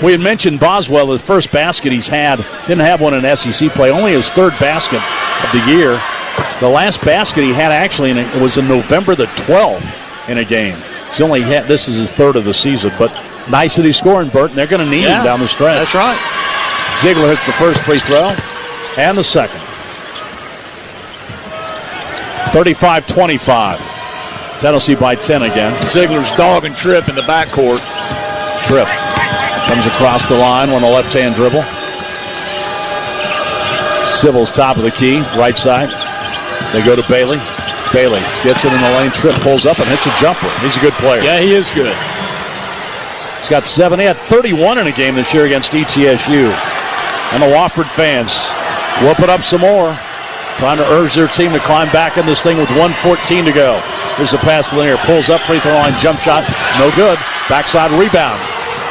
We had mentioned Boswell, the first basket he's had. Didn't have one in SEC play. Only his third basket of the year. The last basket he had actually was in November the 12th in a game. He's only had, this is his third of the season, but nice that he's scoring, Bert, and they're going to need him down the stretch. That's right. Ziegler hits the first free throw and the second. 35-25. Tennessee by 10 again. Ziegler's dogging Tripp in the backcourt. Tripp comes across the line on a left-hand dribble. Sybil's top of the key, right side. They go to Bailey. Bailey gets it in the lane. Tripp pulls up and hits a jumper. He's a good player. Yeah, he is good. He's got 7. He had 31 in a game this year against ETSU. And the Wofford fans whooping up some more, trying to urge their team to climb back in this thing with 1:14 to go. Here's the pass. Lanier pulls up, free throw line, jump shot, no good. Backside rebound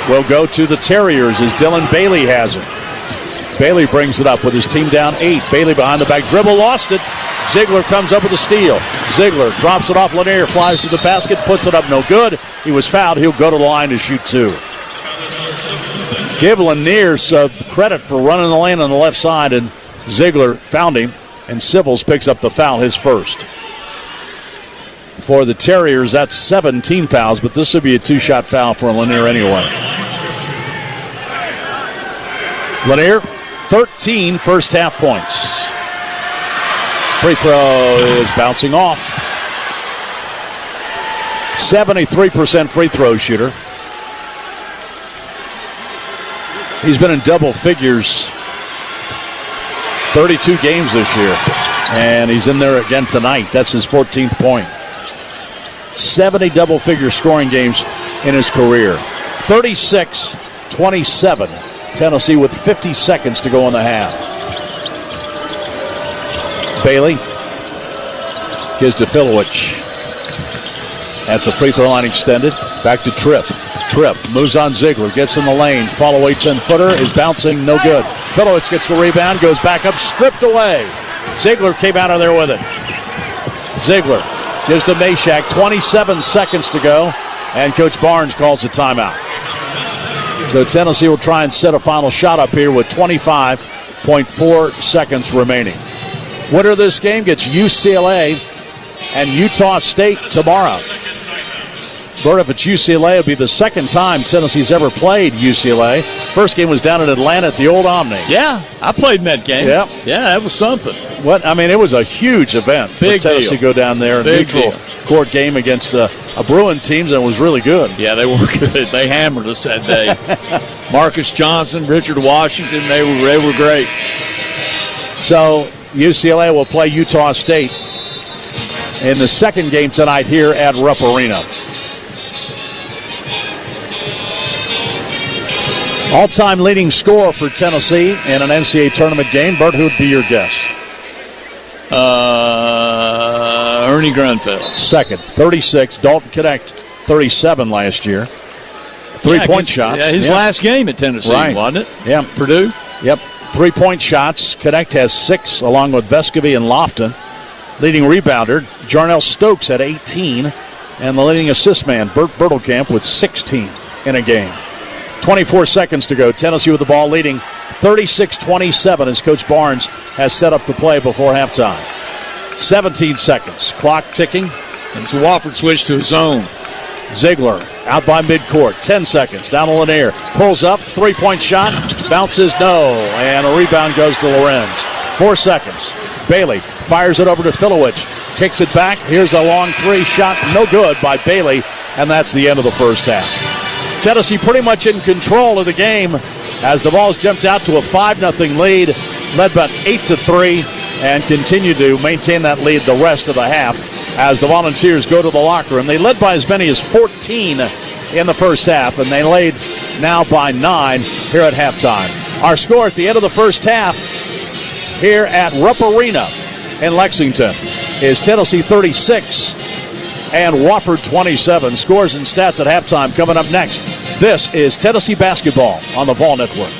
will go to the Terriers as Dylan Bailey has it. Bailey brings it up with his team down 8. Bailey behind the back dribble, lost it. Ziegler comes up with a steal. Ziegler drops it off Lanier, flies to the basket, puts it up, no good. He was fouled. He'll go to the line to shoot 2. Give Lanier some credit for running the lane on the left side, and Ziegler found him, and Sibbles picks up the foul, his first. For the Terriers, that's 17 fouls, but this would be a 2-shot foul for Lanier anyway. Lanier, 13 first half points. Free throw is bouncing off. 73% free throw shooter. He's been in double figures 32 games this year, and he's in there again tonight. That's his 14th point. 70 double-figure scoring games in his career. 36-27. Tennessee with 50 seconds to go in the half. Bailey gives to Filowich. At the free throw line extended. Back to Tripp. Tripp moves on Ziegler. Gets in the lane. Follow-away 10-footer is bouncing. No good. Filowich gets the rebound. Goes back up. Stripped away. Ziegler came out of there with it. Ziegler gives to Meshack. 27 seconds to go. And Coach Barnes calls a timeout. So Tennessee will try and set a final shot up here with 25.4 seconds remaining. Winner of this game gets UCLA and Utah State tomorrow. Bert, if it's UCLA, it'll be the second time Tennessee's ever played UCLA. First game was down in Atlanta at the old Omni. Yeah, I played in that game. Yeah, that was something. It was a huge event. Big for Tennessee deal. Go down there, a Big neutral court game against a Bruin team that was really good. Yeah, they were good. They hammered us that day. Marcus Johnson, Richard Washington, they were great. So UCLA will play Utah State in the second game tonight here at Rupp Arena. All-time leading scorer for Tennessee in an NCAA tournament game. Bert, who would be your guess? Ernie Grunfeld. Second, 36. Dalton Connect, 37 last year. Three-point shots. Yeah, his last game at Tennessee, wasn't it? Yeah. Purdue? Yep. 3-point shots. Connect has 6, along with Vescovy and Lofton. Leading rebounder, Jarnell Stokes had 18. And the leading assist man, Bert Bertelkamp, with 16 in a game. 24 seconds to go. Tennessee with the ball leading 36-27 as Coach Barnes has set up the play before halftime. 17 seconds. Clock ticking. And so Wofford switched to his zone. Ziegler out by midcourt. 10 seconds. Down to Lanier. Pulls up. 3-point shot. Bounces no. And a rebound goes to Lorenz. 4 seconds. Bailey fires it over to Filowich. Kicks it back. Here's a long 3 shot. No good by Bailey. And that's the end of the first half. Tennessee pretty much in control of the game as the Vols jumped out to a 5-0 lead, led about 8-3, and continue to maintain that lead the rest of the half as the Volunteers go to the locker room. They led by as many as 14 in the first half, and they lead now by 9 here at halftime. Our score at the end of the first half here at Rupp Arena in Lexington is Tennessee 36 and Wofford 27. Scores and stats at halftime coming up next. This is Tennessee basketball on the Vol Network.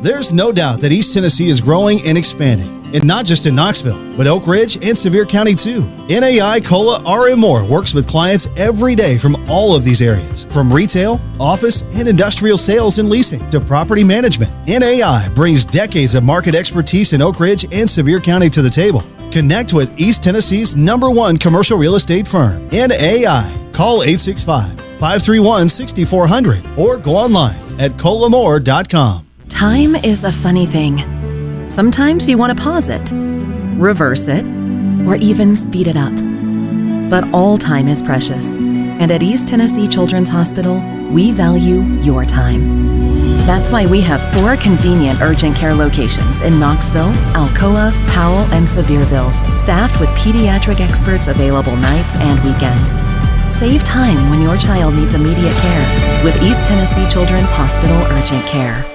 There's no doubt that East Tennessee is growing and expanding. And not just in Knoxville, but Oak Ridge and Sevier County too. NAI Cola RM Moore works with clients every day from all of these areas. From retail, office, and industrial sales and leasing to property management. NAI brings decades of market expertise in Oak Ridge and Sevier County to the table. Connect with East Tennessee's #1 commercial real estate firm, NAI. Call 865-531-6400 or go online at colamore.com. Time is a funny thing. Sometimes you want to pause it, reverse it, or even speed it up. But all time is precious, and at East Tennessee Children's Hospital, we value your time. That's why we have 4 convenient urgent care locations in Knoxville, Alcoa, Powell, and Sevierville, staffed with pediatric experts available nights and weekends. Save time when your child needs immediate care with East Tennessee Children's Hospital Urgent Care.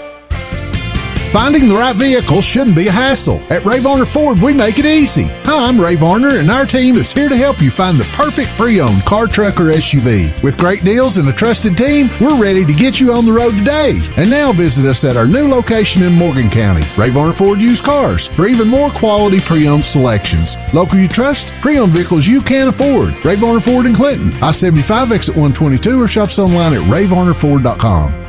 Finding the right vehicle shouldn't be a hassle. At Ray Varner Ford, we make it easy. Hi, I'm Ray Varner, and our team is here to help you find the perfect pre-owned car, truck, or SUV. With great deals and a trusted team, we're ready to get you on the road today. And now visit us at our new location in Morgan County. Ray Varner Ford used cars for even more quality pre-owned selections. Local you trust, pre-owned vehicles you can afford. Ray Varner Ford in Clinton, I-75 exit 122, or shops online at rayvarnerford.com.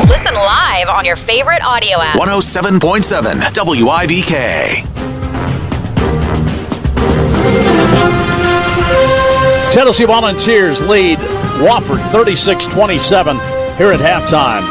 Listen live on your favorite audio app. 107.7 WIVK. Tennessee Volunteers lead Wofford 36-27 here at halftime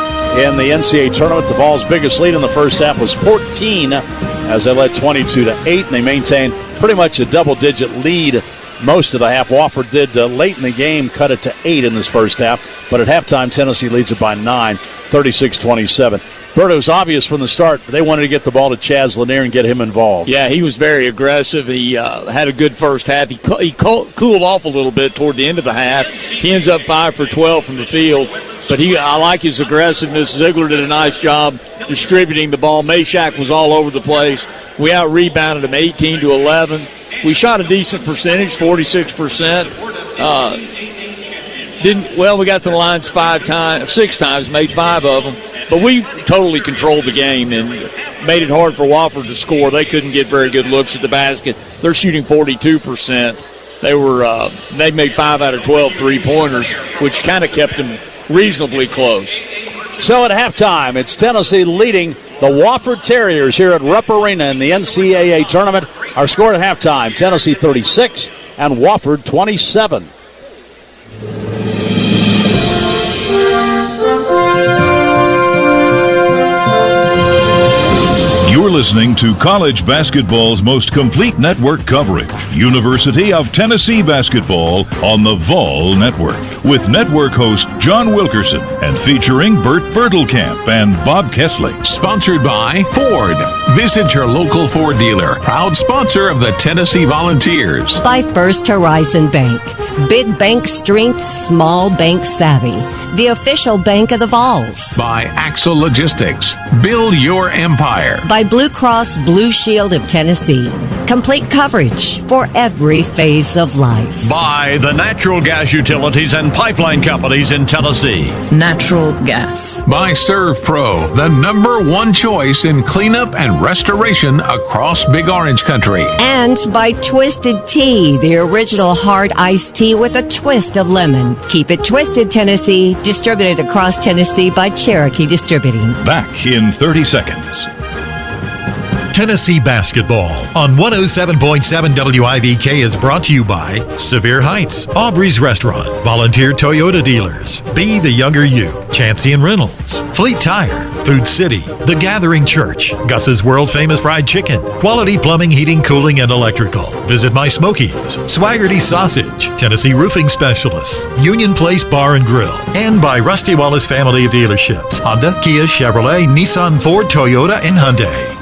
in the NCAA tournament. The Vols' biggest lead in the first half was 14 as they led 22-8, and they maintained pretty much a double-digit lead most of the half. Wofford did late in the game cut it to 8 in this first half, but at halftime Tennessee leads it by 9, 36-27. Bert, it was obvious from the start they wanted to get the ball to Chaz Lanier and get him involved. Yeah, he was very aggressive. He had a good first half. He cooled off a little bit toward the end of the half. He ends up 5 for 12 from the field, but I like his aggressiveness. Ziegler did a nice job distributing the ball. Meshack was all over the place. We out-rebounded him 18-11. We shot a decent percentage, 46%. We got to the lines 6 times, made 5 of them. But we totally controlled the game and made it hard for Wofford to score. They couldn't get very good looks at the basket. They're shooting 42%. They made 5 out of 12 3-pointers, which kind of kept them reasonably close. So at halftime, it's Tennessee leading the Wofford Terriers here at Rupp Arena in the NCAA tournament. Our score at halftime, Tennessee 36 and Wofford 27. You're listening to college basketball's most complete network coverage, University of Tennessee basketball on the Vol Network, with network host John Wilkerson and featuring Bert Bertelkamp and Bob Kessling. Sponsored by Ford. Visit your local Ford dealer. Proud sponsor of the Tennessee Volunteers. By First Horizon Bank. Big bank strength, small bank savvy. The official bank of the Vols. By Axel Logistics. Build your empire. By Blue Cross Blue Shield of Tennessee. Complete coverage for every phase of life. By the natural gas utilities and pipeline companies in Tennessee. Natural gas. By Serve Pro, the #1 choice in cleanup and restoration across Big Orange Country. And by Twisted Tea, the original hard iced tea with a twist of lemon. Keep it twisted, Tennessee. Distributed across Tennessee by Cherokee Distributing. Back in 30 seconds. Tennessee basketball on 107.7 WIVK is brought to you by Sevier Heights, Aubrey's Restaurant, Volunteer Toyota Dealers, Be the Younger You, Chancey and Reynolds, Fleet Tire, Food City, The Gathering Church, Gus's World Famous Fried Chicken, Quality Plumbing, Heating, Cooling, and Electrical, Visit My Smokies, Swaggerty Sausage, Tennessee Roofing Specialists, Union Place Bar and Grill, and by Rusty Wallace Family of Dealerships, Honda, Kia, Chevrolet, Nissan, Ford, Toyota, and Hyundai.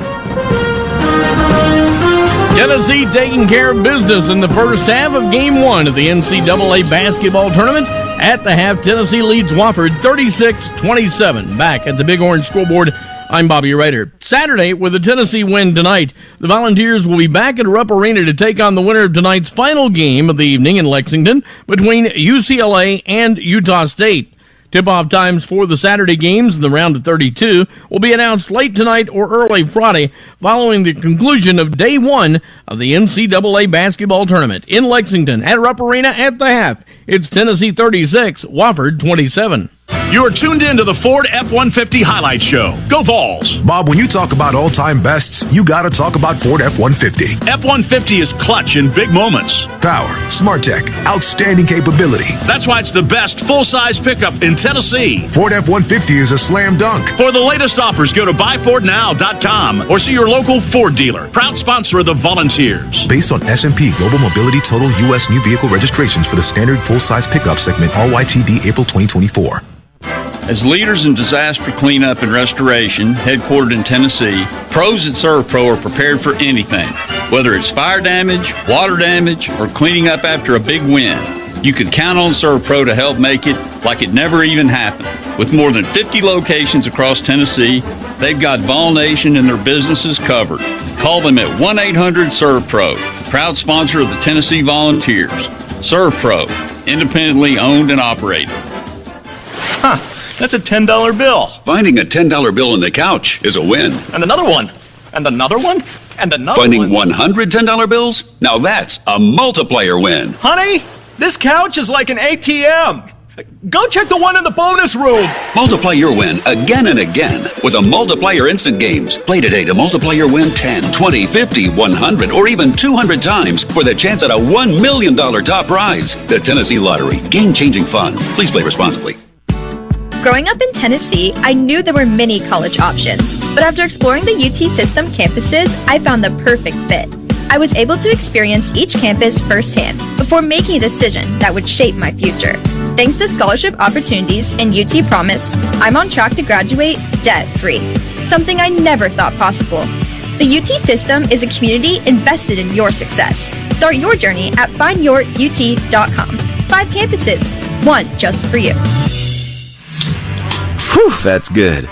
Tennessee taking care of business in the first half of Game 1 of the NCAA basketball tournament. At the half, Tennessee leads Wofford 36-27. Back at the Big Orange scoreboard, I'm Bobby Rader. Saturday, with a Tennessee win tonight, the Volunteers will be back at Rupp Arena to take on the winner of tonight's final game of the evening in Lexington between UCLA and Utah State. Tip-off times for the Saturday games in the round of 32 will be announced late tonight or early Friday following the conclusion of Day 1 of the NCAA basketball tournament in Lexington at Rupp Arena at the half. It's Tennessee 36, Wofford 27. You are tuned in to the Ford F-150 Highlight Show. Go Vols! Bob, when you talk about all-time bests, you gotta talk about Ford F-150. F-150 is clutch in big moments. Power, smart tech, outstanding capability. That's why it's the best full-size pickup in Tennessee. Ford F-150 is a slam dunk. For the latest offers, go to buyfordnow.com or see your local Ford dealer. Proud sponsor of the Volunteers. Based on S&P Global Mobility Total U.S. New Vehicle Registrations for the standard full-size pickup segment RYTD April 2024. As leaders in disaster cleanup and restoration, headquartered in Tennessee, pros at ServPro are prepared for anything. Whether it's fire damage, water damage, or cleaning up after a big wind, you can count on ServPro to help make it like it never even happened. With more than 50 locations across Tennessee, they've got Vol Nation and their businesses covered. Call them at 1-800-SERVPRO, proud sponsor of the Tennessee Volunteers. ServPro, independently owned and operated. Huh, that's a $10 bill. Finding a $10 bill on the couch is a win. And another one. And another one. And another Finding one. 100 $10 bills? Now that's a multiplier win. Honey, this couch is like an ATM. Go check the one in the bonus room. Multiply your win again and again with a Multiplier Instant Games. Play today to multiply your win 10, 20, 50, 100, or even 200 times for the chance at a $1 million top prize. The Tennessee Lottery. Game-changing fun. Please play responsibly. Growing up in Tennessee, I knew there were many college options, but after exploring the UT system campuses, I found the perfect fit. I was able to experience each campus firsthand before making a decision that would shape my future. Thanks to scholarship opportunities and UT Promise, I'm on track to graduate debt-free, something I never thought possible. The UT system is a community invested in your success. Start your journey at findyourut.com. 5 campuses, one just for you. Whew, that's good.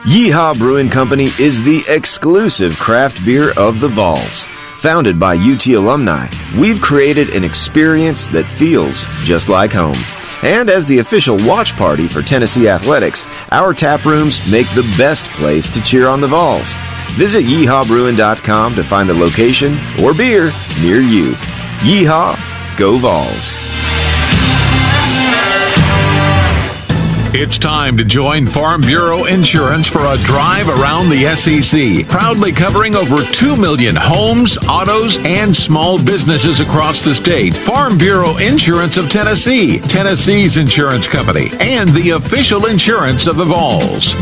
Yeehaw Brewing Company is the exclusive craft beer of the Vols. Founded by UT alumni, we've created an experience that feels just like home. And as the official watch party for Tennessee Athletics, our tap rooms make the best place to cheer on the Vols. Visit yeehawbrewing.com to find a location or beer near you. Yeehaw, go Vols. It's time to join Farm Bureau Insurance for a drive around the SEC, proudly covering over 2 million homes, autos, and small businesses across the state. Farm Bureau Insurance of Tennessee, Tennessee's insurance company, and the official insurance of the Vols.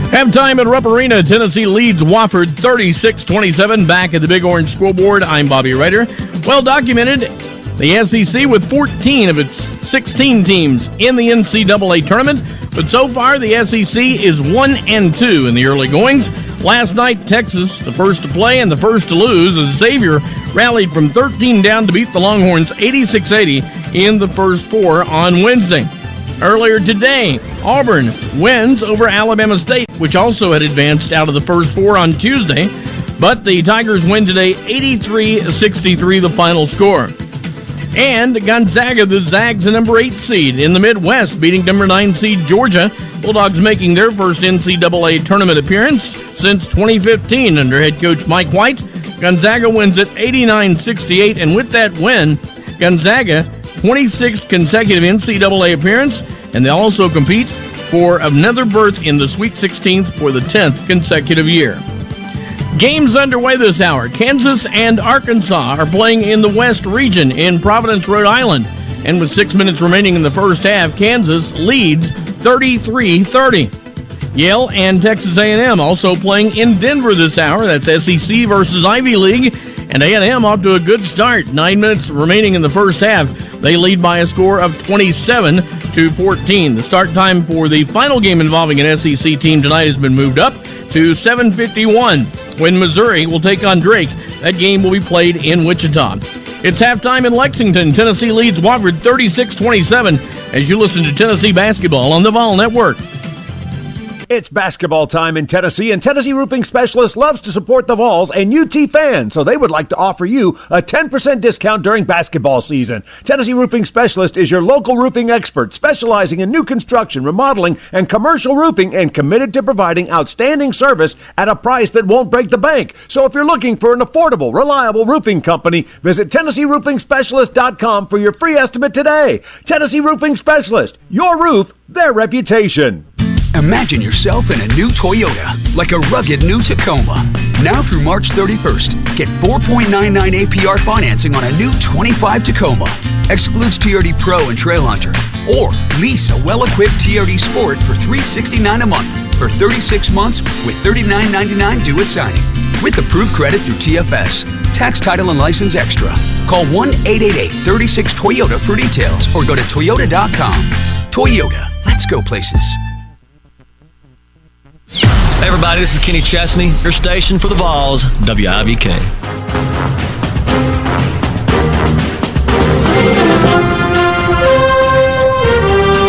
Halftime at Rupp Arena, Tennessee leads Wofford 36-27. Back at the Big Orange Scoreboard, I'm Bobby Ryder. Well documented. The SEC with 14 of its 16 teams in the NCAA tournament, but so far the SEC is 1-2 in the early goings. Last night, Texas, the first to play and the first to lose, as Xavier rallied from 13 down to beat the Longhorns 86-80 in the first 4 on Wednesday. Earlier today, Auburn wins over Alabama State, which also had advanced out of the first 4 on Tuesday, but the Tigers win today 83-63 the final score. And Gonzaga, the Zags, the number 8 seed in the Midwest, beating number 9 seed Georgia. Bulldogs making their first NCAA tournament appearance since 2015 under head coach Mike White. Gonzaga wins at 89-68, and with that win, Gonzaga, 26th consecutive NCAA appearance, and they'll also compete for another berth in the Sweet 16th for the 10th consecutive year. Games underway this hour. Kansas and Arkansas are playing in the West region in Providence, Rhode Island. And with 6 minutes remaining in the first half, Kansas leads 33-30. Yale and Texas A&M also playing in Denver this hour. That's SEC versus Ivy League. And A&M off to a good start. 9 minutes remaining in the first half. They lead by a score of 27-14. The start time for the final game involving an SEC team tonight has been moved up to 7:51. When Missouri will take on Drake, that game will be played in Wichita. It's halftime in Lexington. Tennessee leads Wofford 36-27 as you listen to Tennessee basketball on the Vol Network. It's basketball time in Tennessee, and Tennessee Roofing Specialist loves to support the Vols and UT fans, so they would like to offer you a 10% discount during basketball season. Tennessee Roofing Specialist is your local roofing expert, specializing in new construction, remodeling, and commercial roofing, and committed to providing outstanding service at a price that won't break the bank. So if you're looking for an affordable, reliable roofing company, visit TennesseeRoofingSpecialist.com for your free estimate today. Tennessee Roofing Specialist, your roof, their reputation. Imagine yourself in a new Toyota, like a rugged new Tacoma. Now through March 31st, get 4.99 APR financing on a new 25 Tacoma. Excludes TRD Pro and Trail Hunter. Or lease a well-equipped TRD Sport for $369 a month for 36 months with $39.99 due at signing. With approved credit through TFS. Tax, title, and license extra. Call 1-888-36-TOYOTA for details or go to Toyota.com. Toyota, let's go places. Hey everybody, this is Kenny Chesney, your station for the Vols, WIVK.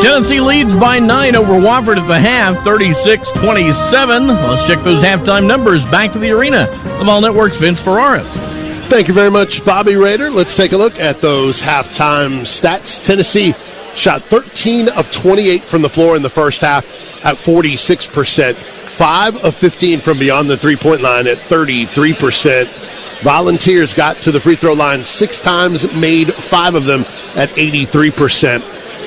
Tennessee leads by 9 over Wofford at the half, 36-27. Let's check those halftime numbers. Back to the arena. The Vol Network's Vince Ferrara. Thank you very much, Bobby Rader. Let's take a look at those halftime stats. Tennessee shot 13 of 28 from the floor in the first half at 46%. 5 of 15 from beyond the three-point line at 33%. Volunteers got to the free throw line 6 times, made 5 of them at 83%.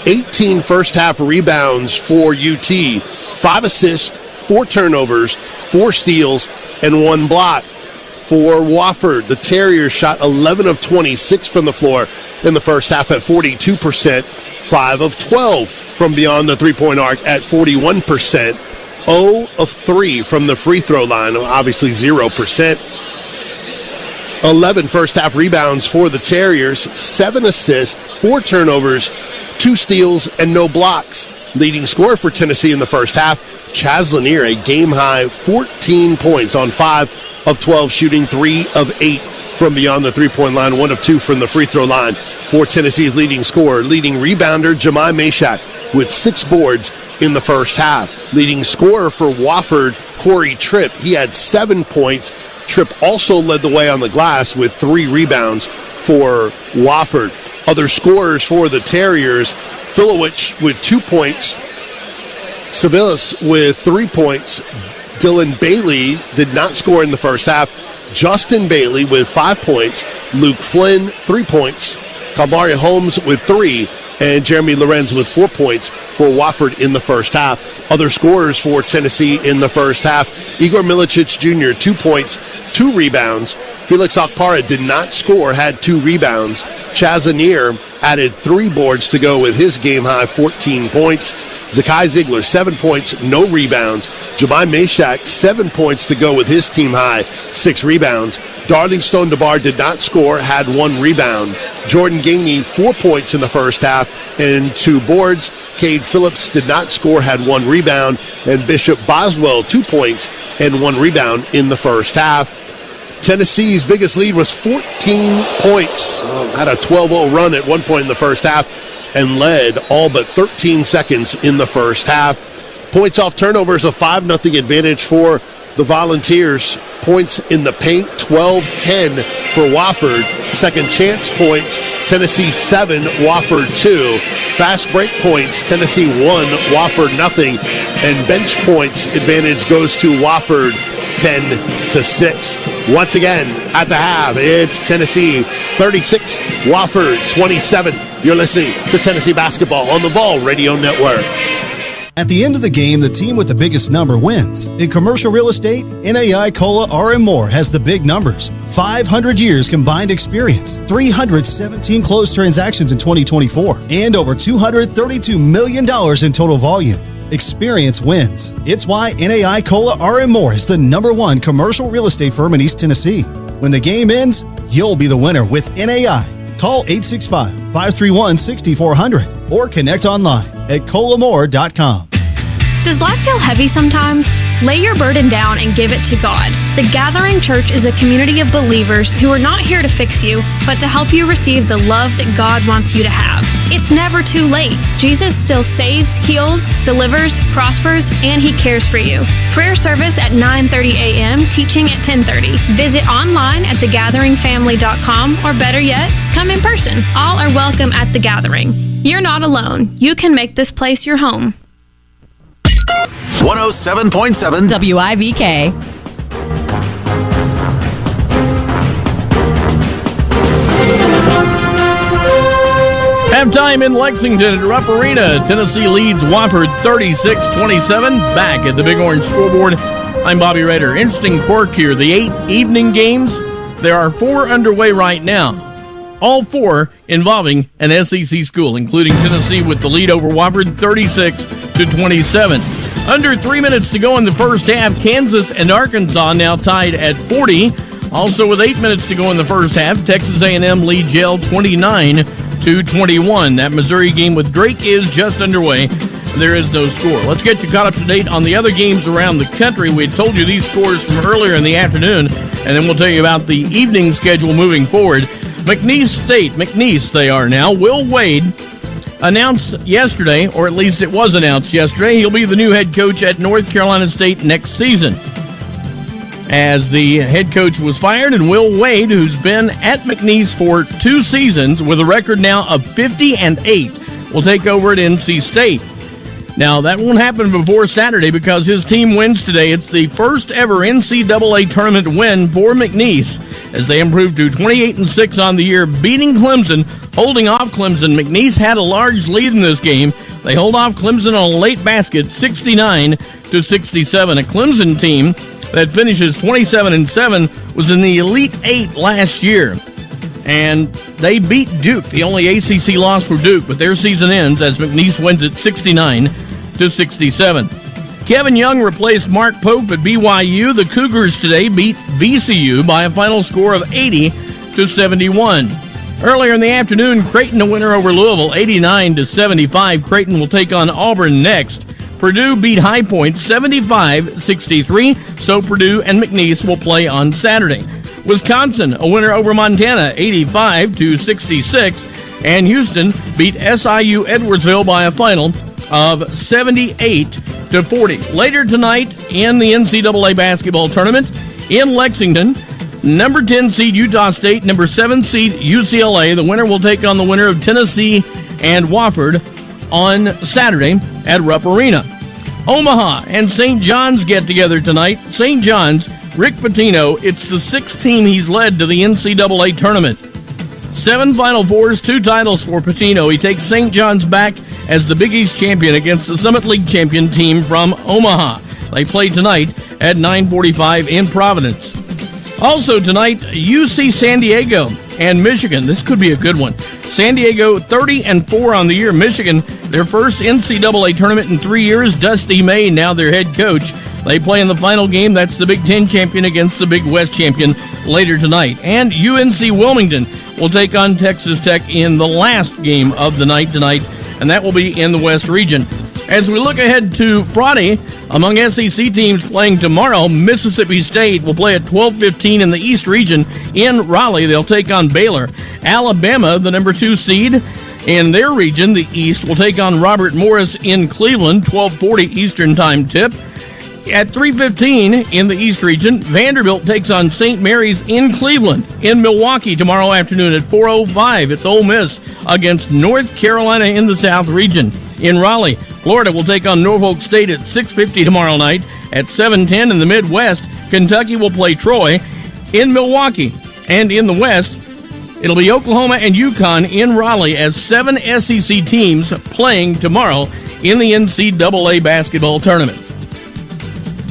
18 first-half rebounds for UT, 5 assists, 4 turnovers, 4 steals, and 1 block. For Wofford, the Terriers shot 11 of 26 from the floor in the first half at 42%, 5 of 12 from beyond the three-point arc at 41%, 0 of 3 from the free throw line, obviously 0%. 11 first-half rebounds for the Terriers, 7 assists, 4 turnovers, 2 steals, and no blocks. Leading scorer for Tennessee in the first half, Chaz Lanier, a game-high 14 points on 5 of 12 shooting, 3 of 8 from beyond the three-point line, 1 of 2 from the free throw line for Tennessee's leading scorer. Leading rebounder, Jemai Meshack, with 6 boards in the first half. Leading scorer for Wofford, Corey Tripp, he had 7 points. Tripp also led the way on the glass with 3 rebounds for Wofford. Other scorers for the Terriers, Filowich with 2 points, Sevillas with 3 points, Dylan Bailey did not score in the first half, Justin Bailey with 5 points, Luke Flynn 3 points, Kalmaria Holmes with 3, and Jeremy Lorenz with 4 points for Wofford in the first half. Other scorers for Tennessee in the first half, Igor Milicic Jr., 2 points, 2 rebounds. Felix Okpara did not score, had 2 rebounds. Chaz Lanier added 3 boards to go with his game-high 14 points. Zakai Ziegler, 7 points, no rebounds. Jemai Meshack, 7 points to go with his team-high 6 rebounds. Darling Stone DeBar did not score, had 1 rebound. Jordan Gainey, 4 points in the first half and 2 boards. Cade Phillips did not score, had 1 rebound. And Bishop Boswell, 2 points and 1 rebound in the first half. Tennessee's biggest lead was 14 points. Had a 12-0 run at one point in the first half and led all but 13 seconds in the first half. Points off turnovers, a 5-0 advantage for the Volunteers. Points in the paint, 12-10 for Wofford. Second chance points, Tennessee 7, Wofford 2. Fast break points, Tennessee 1, Wofford nothing. And bench points advantage goes to Wofford 10-6. Once again, at the half, it's Tennessee 36, Wofford 27. You're listening to Tennessee Basketball on the Vol Radio Network. At the end of the game, the team with the biggest number wins. In commercial real estate, NAI, COLA, RM Moore has the big numbers. 500 years combined experience, 317 closed transactions in 2024, and over $232 million in total volume. Experience wins. It's why NAI, COLA, RM Moore is the #1 commercial real estate firm in East Tennessee. When the game ends, you'll be the winner with NAI. Call 865-531-6400 or connect online at colamore.com. Does life feel heavy sometimes? Lay your burden down and give it to God. The Gathering Church is a community of believers who are not here to fix you, but to help you receive the love that God wants you to have. It's never too late. Jesus still saves, heals, delivers, prospers, and He cares for you. Prayer service at 9:30 a.m., teaching at 10:30. Visit online at thegatheringfamily.com, or better yet, come in person. All are welcome at The Gathering. You're not alone. You can make this place your home. 107.7 WIVK. Halftime in Lexington at Rupp Arena. Tennessee leads Wofford 36-27. Back at the Big Orange scoreboard, I'm Bobby Rader. Interesting quirk here. The 8 evening games, there are 4 underway right now. All 4 involving an SEC school, including Tennessee with the lead over Wofford 36-27. Under 3 minutes to go in the first half, Kansas and Arkansas now tied at 40. Also with 8 minutes to go in the first half, Texas A&M leads Yale 29-21. That Missouri game with Drake is just underway. There is no score. Let's get you caught up to date on the other games around the country. We had told you these scores from earlier in the afternoon, and then we'll tell you about the evening schedule moving forward. McNeese State, McNeese they are now. Will Wade announced yesterday, or at least it was announced yesterday, he'll be the new head coach at North Carolina State next season. As the head coach was fired, and Will Wade, who's been at McNeese for 2 seasons with a record now of 50-8, will take over at NC State. Now, that won't happen before Saturday because his team wins today. It's the first ever NCAA tournament win for McNeese as they improved to 28-6 on the year, beating Clemson, holding off Clemson. McNeese had a large lead in this game. They hold off Clemson on a late basket, 69-67. A Clemson team that finishes 27-7 was in the Elite 8 last year. And they beat Duke, the only ACC loss for Duke, but their season ends as McNeese wins it 69-67. Kevin Young replaced Mark Pope at BYU. The Cougars today beat VCU by a final score of 80-71. Earlier in the afternoon, Creighton a winner over Louisville, 89-75. Creighton will take on Auburn next. Purdue beat High Point 75-63, so Purdue and McNeese will play on Saturday. Wisconsin, a winner over Montana, 85-66, and Houston beat SIU Edwardsville by a final of 78-40. Later tonight in the NCAA basketball tournament in Lexington, number 10 seed Utah State, number 7 seed UCLA. The winner will take on the winner of Tennessee and Wofford on Saturday at Rupp Arena. Omaha and St. John's get together tonight. St. John's, Rick Pitino, it's the 6th team he's led to the NCAA tournament. 7 Final Fours, 2 titles for Pitino. He takes St. John's back as the Big East champion against the Summit League champion team from Omaha. They play tonight at 9:45 in Providence. Also tonight, UC San Diego and Michigan. This could be a good one. San Diego 30-4 on the year. Michigan, their first NCAA tournament in 3 years. Dusty May, now their head coach. They play in the final game. That's the Big Ten champion against the Big West champion later tonight. And UNC Wilmington will take on Texas Tech in the last game of the night tonight, and that will be in the West region. As we look ahead to Friday, among SEC teams playing tomorrow, Mississippi State will play at 12:15 in the East region in Raleigh. They'll take on Baylor. Alabama, the number 2 seed in their region, the East, will take on Robert Morris in Cleveland, 12:40 Eastern time tip. At 3:15 in the East region, Vanderbilt takes on St. Mary's in Cleveland. In Milwaukee tomorrow afternoon at 4:05, it's Ole Miss against North Carolina in the South region. In Raleigh, Florida will take on Norfolk State at 6:50 tomorrow night. At 7:10 in the Midwest, Kentucky will play Troy. In Milwaukee and in the West, it'll be Oklahoma and UConn in Raleigh as 7 SEC teams playing tomorrow in the NCAA basketball tournament.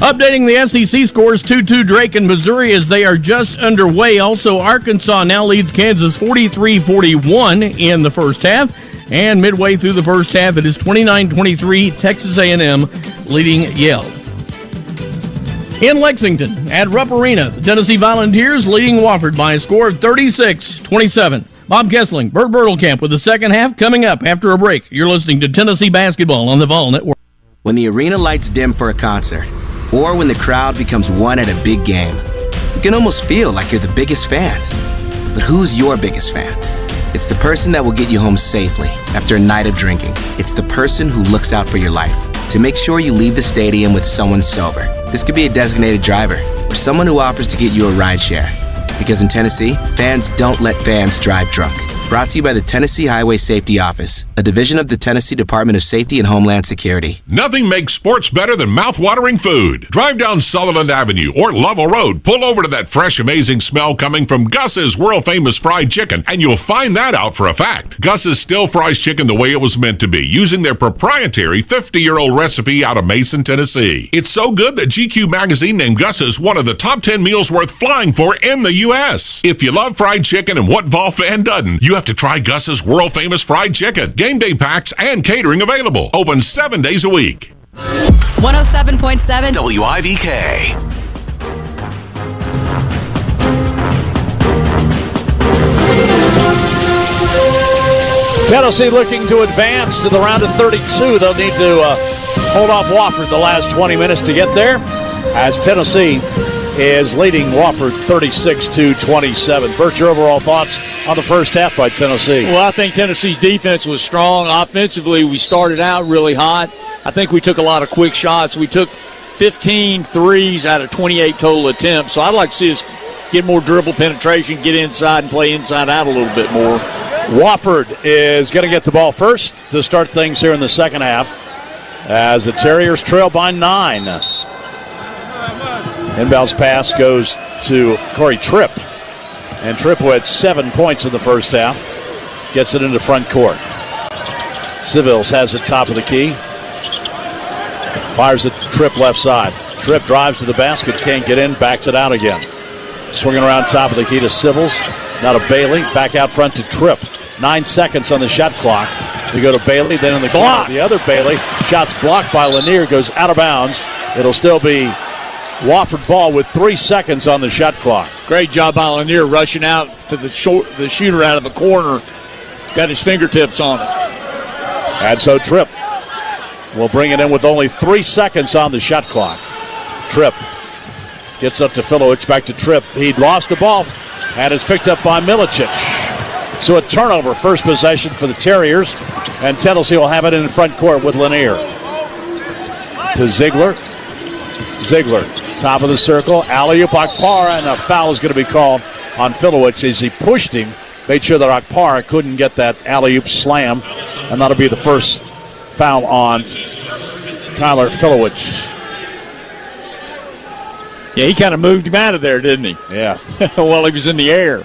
Updating the SEC scores, 2-2 Drake and Missouri as they are just underway. Also, Arkansas now leads Kansas 43-41 in the first half. And midway through the first half, it is 29-23, Texas A&M leading Yale. In Lexington, at Rupp Arena, the Tennessee Volunteers leading Wofford by a score of 36-27. Bob Kessling, Bert Bertelkamp with the second half coming up after a break. You're listening to Tennessee Basketball on the Vol Network. When the arena lights dim for a concert, or when the crowd becomes one at a big game. You can almost feel like you're the biggest fan. But who's your biggest fan? It's the person that will get you home safely after a night of drinking. It's the person who looks out for your life to make sure you leave the stadium with someone sober. This could be a designated driver or someone who offers to get you a ride share. Because in Tennessee, fans don't let fans drive drunk. Brought to you by the Tennessee Highway Safety Office, a division of the Tennessee Department of Safety and Homeland Security. Nothing makes sports better than mouth-watering food. Drive down Sutherland Avenue or Lovell Road. Pull over to that fresh, amazing smell coming from Gus's world-famous fried chicken, and you'll find that out for a fact. Gus's still fries chicken the way it was meant to be, using their proprietary 50-year-old recipe out of Mason, Tennessee. It's so good that GQ magazine named Gus's one of the top 10 meals worth flying for in the U.S. If you love fried chicken, and what Vol fan doesn't, you have to try Gus's world-famous fried chicken. Game day packs and catering available. Open 7 days a week. 107.7 WIVK. Tennessee looking to advance to the round of 32. They'll need to hold off Wofford the last 20 minutes to get there, as Tennessee is leading Wofford 36-27. Bert, your overall thoughts on the first half by Tennessee? Well, I think Tennessee's defense was strong. Offensively, we started out really hot. I think we took a lot of quick shots. We took 15 threes out of 28 total attempts. So I'd like to see us get more dribble penetration, get inside and play inside out a little bit more. Wofford is going to get the ball first to start things here in the second half, as the Terriers trail by 9. Inbounds pass goes to Corey Tripp. And Tripp, who had 7 points in the first half, gets it into front court. Civils has it top of the key. Fires it to Tripp left side. Tripp drives to the basket, can't get in, backs it out again. Swinging around top of the key to Civils. Now to Bailey, back out front to Tripp. 9 seconds on the shot clock. They go to Bailey, then in the block. The other Bailey, shot's blocked by Lanier, goes out of bounds. It'll still be Wofford ball with 3 seconds on the shot clock. Great job by Lanier rushing out to the shooter out of the corner. Got his fingertips on it. And so Tripp will bring it in with only 3 seconds on the shot clock. Tripp gets up to Filowich, back to Tripp. He lost the ball, and it's picked up by Milicic. So a turnover, first possession for the Terriers, and Tennessee will have it in front court with Lanier. To Ziegler. Ziegler, top of the circle, alley-oop Akpara, and a foul is going to be called on Filowich as he pushed him, made sure that Akpara couldn't get that alley-oop slam, and that'll be the first foul on Tyler Filowich. Yeah, he kind of moved him out of there, didn't he? Yeah. While he was in the air.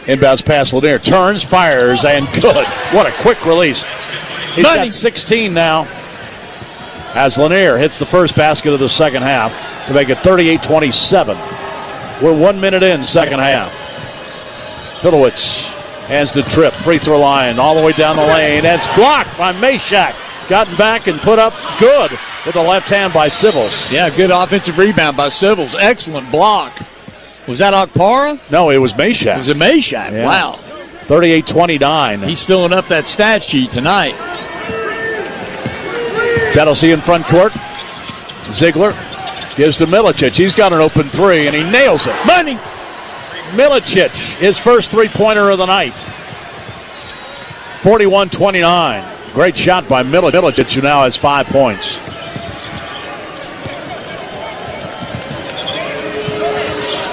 Inbounds pass, Lanier turns, fires, and good. What a quick release. He's got 16 now, as Lanier hits the first basket of the second half to make it 38-27. We're 1 minute in, second half. Filowich hands to Tripp, free throw line, all the way down the lane. And it's blocked by Meshack. Gotten back and put up good with the left hand by Civils. Yeah, good offensive rebound by Civils. Excellent block. Was that Akpara? No, it was Meshack. It was a Meshack. Yeah. Wow. 38-29. He's filling up that stat sheet tonight. Tennessee in front court. Ziegler gives to Milicic. He's got an open three, and he nails it. Money! Milicic, his first three-pointer of the night. 41-29. Great shot by Milicic, who now has 5 points.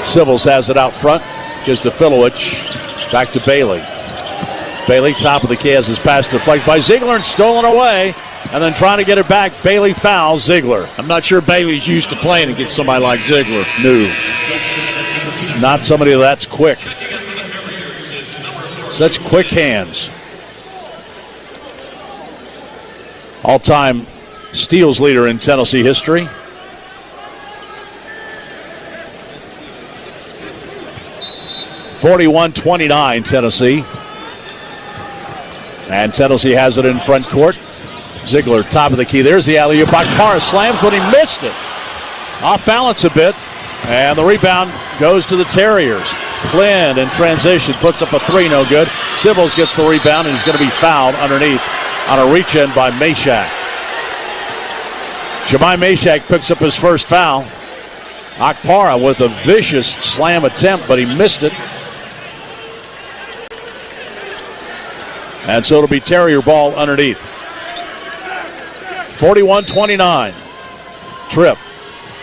Civils has it out front. Gives to Filowich. Back to Bailey. Bailey, top of the key, has his pass deflected by Ziegler and stolen away. And then trying to get it back, Bailey fouls Ziegler. I'm not sure Bailey's used to playing against somebody like Ziegler. No. Not somebody that's quick. Such quick hands. All-time steals leader in Tennessee history. (41-29) Tennessee. And Tennessee has it in front court. Ziegler, top of the key. There's the alley-oop. Akpara slams, but he missed it. Off balance a bit. And the rebound goes to the Terriers. Flynn in transition puts up a three, no good. Civils gets the rebound, and he's going to be fouled underneath on a reach-in by Meshack. Jemai Meshach picks up his first foul. Akpara with a vicious slam attempt, but he missed it. And so it'll be Terrier ball underneath. 41-29. Tripp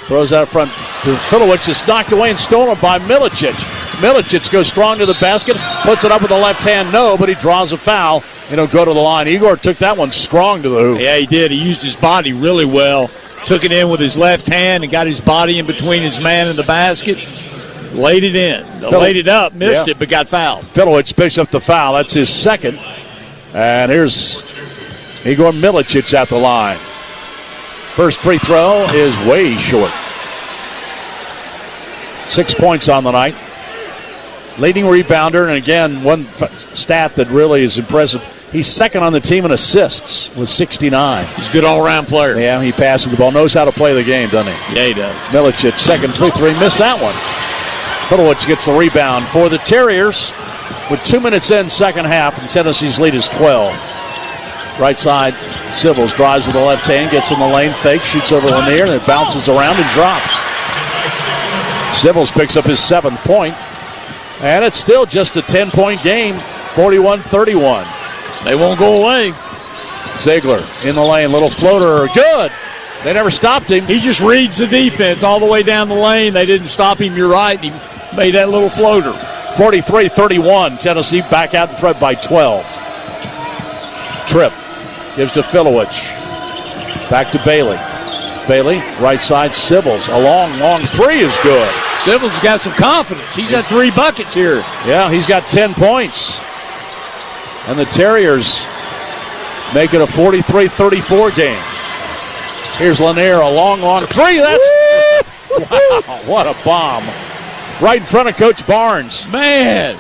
throws out front to Filowicz. It's knocked away and stolen by Milicic. Milicic goes strong to the basket, puts it up with the left hand, no, but he draws a foul, and he'll go to the line. Igor took that one strong to the hoop. Yeah, he did. He used his body really well. Took it in with his left hand and got his body in between his man and the basket. Laid it in. Laid it up, missed it, but got fouled. Filowicz picks up the foul. That's his second. And here's Igor Milicic at the line. First free throw is way short. 6 points on the night. Leading rebounder, and again, one stat that really is impressive. He's second on the team in assists with 69. He's a good all-around player. Yeah, he passes the ball. Knows how to play the game, doesn't he? Yeah, he does. Milicic, second free throw. He missed that one. Filowicz gets the rebound for the Terriers with 2 minutes in second half, and Tennessee's lead is 12. Right side, Sybil's drives with the left hand, gets in the lane, fake, shoots over Lanier, and it bounces around and drops. Sybil's picks up his 7th point, and it's still just a 10-point game, 41-31. They won't go away. Ziegler in the lane, little floater, good. They never stopped him. He just reads the defense all the way down the lane. They didn't stop him, you're right. He made that little floater. 43-31, Tennessee back out in front by 12. Tripp gives to Filowicz. Back to Bailey. Bailey, right side, Sybil's. A long three is good. Sybil's got some confidence. He's got 3 buckets here. Yeah, he's got 10 points. And the Terriers make it a 43-34 game. Here's Lanier, a long three. That's wow, what a bomb. Right in front of Coach Barnes. Man,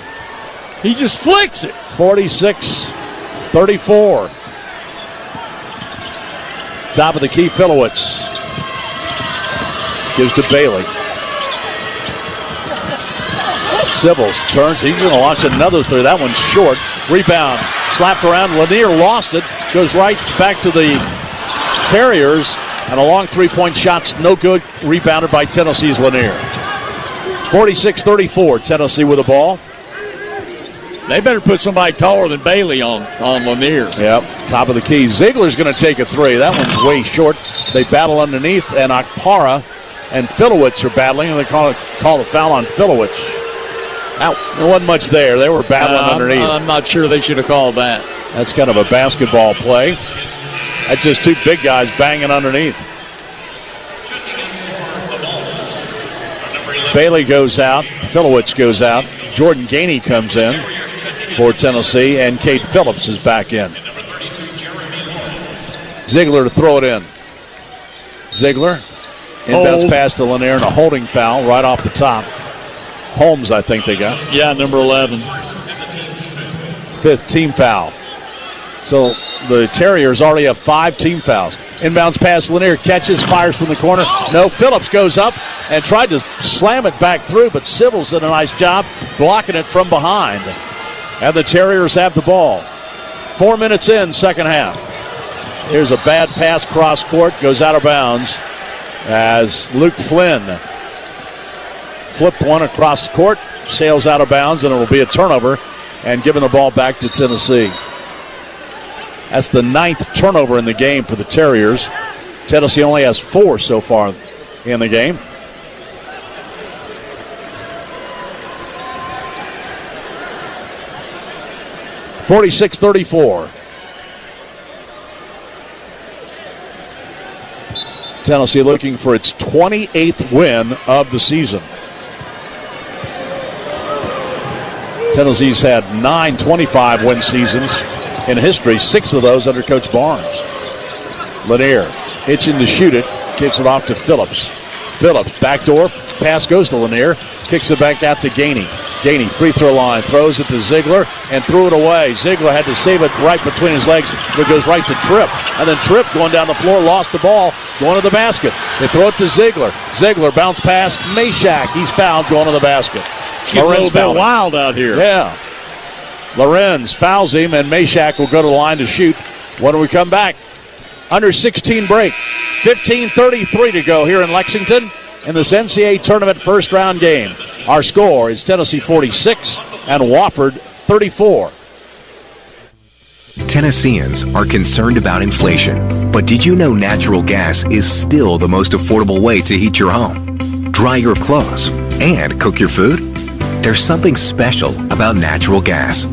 he just flicks it. 46-34. Top of the key, Filowicz. Gives to Bailey. Sybil's turns. He's going to launch another three. That one's short. Rebound. Slapped around. Lanier lost it. Goes right back to the Terriers. And a long three-point shot's no good. Rebounded by Tennessee's Lanier. 46-34. Tennessee with the ball. They better put somebody taller than Bailey on Lanier. Yep, top of the key. Ziegler's going to take a three. That one's way short. They battle underneath, and Akpara and Filowicz are battling, and they call the foul on Filowicz. Now, there wasn't much there. They were battling underneath. I'm not sure they should have called that. That's kind of a basketball play. That's just 2 big guys banging underneath. Bailey goes out. Filowicz goes out. Jordan Gainey comes in for Tennessee, and Cade Phillips is back in. Ziegler to throw it in. Ziegler, inbounds pass to Lanier, and a holding foul right off the top. Holmes, I think they got. Yeah, number 11. 5th team foul. So the Terriers already have 5 team fouls. Inbounds pass, Lanier catches, fires from the corner. No, Phillips goes up and tried to slam it back through, but Sybil's did a nice job blocking it from behind. And the Terriers have the ball. 4 minutes in, second half. Here's a bad pass cross court, goes out of bounds as Luke Flynn flipped one across court, sails out of bounds, and it will be a turnover and giving the ball back to Tennessee. That's the 9th turnover in the game for the Terriers. Tennessee only has 4 so far in the game. (46-34). Tennessee looking for its 28th win of the season. Tennessee's had 9 25-win seasons in history, 6 of those under Coach Barnes. Lanier itching to shoot it, kicks it off to Phillips. Phillips, backdoor, pass goes to Lanier, kicks it back out to Gainey. Gainey, free throw line, throws it to Ziegler and threw it away. Ziegler had to save it right between his legs, but it goes right to Tripp. And then Tripp going down the floor, lost the ball, going to the basket. They throw it to Ziegler. Ziegler bounce pass, Meshach, he's fouled, going to the basket. It's getting a little bit wild out here. Yeah. Lorenz fouls him, and Meshach will go to the line to shoot when we come back. under 16 break. 15:33 to go here in Lexington in this NCAA tournament first round game. Our score is Tennessee 46 and Wofford 34. Tennesseans are concerned about inflation, but did you know natural gas is still the most affordable way to heat your home, dry your clothes, and cook your food? There's something special about natural gas.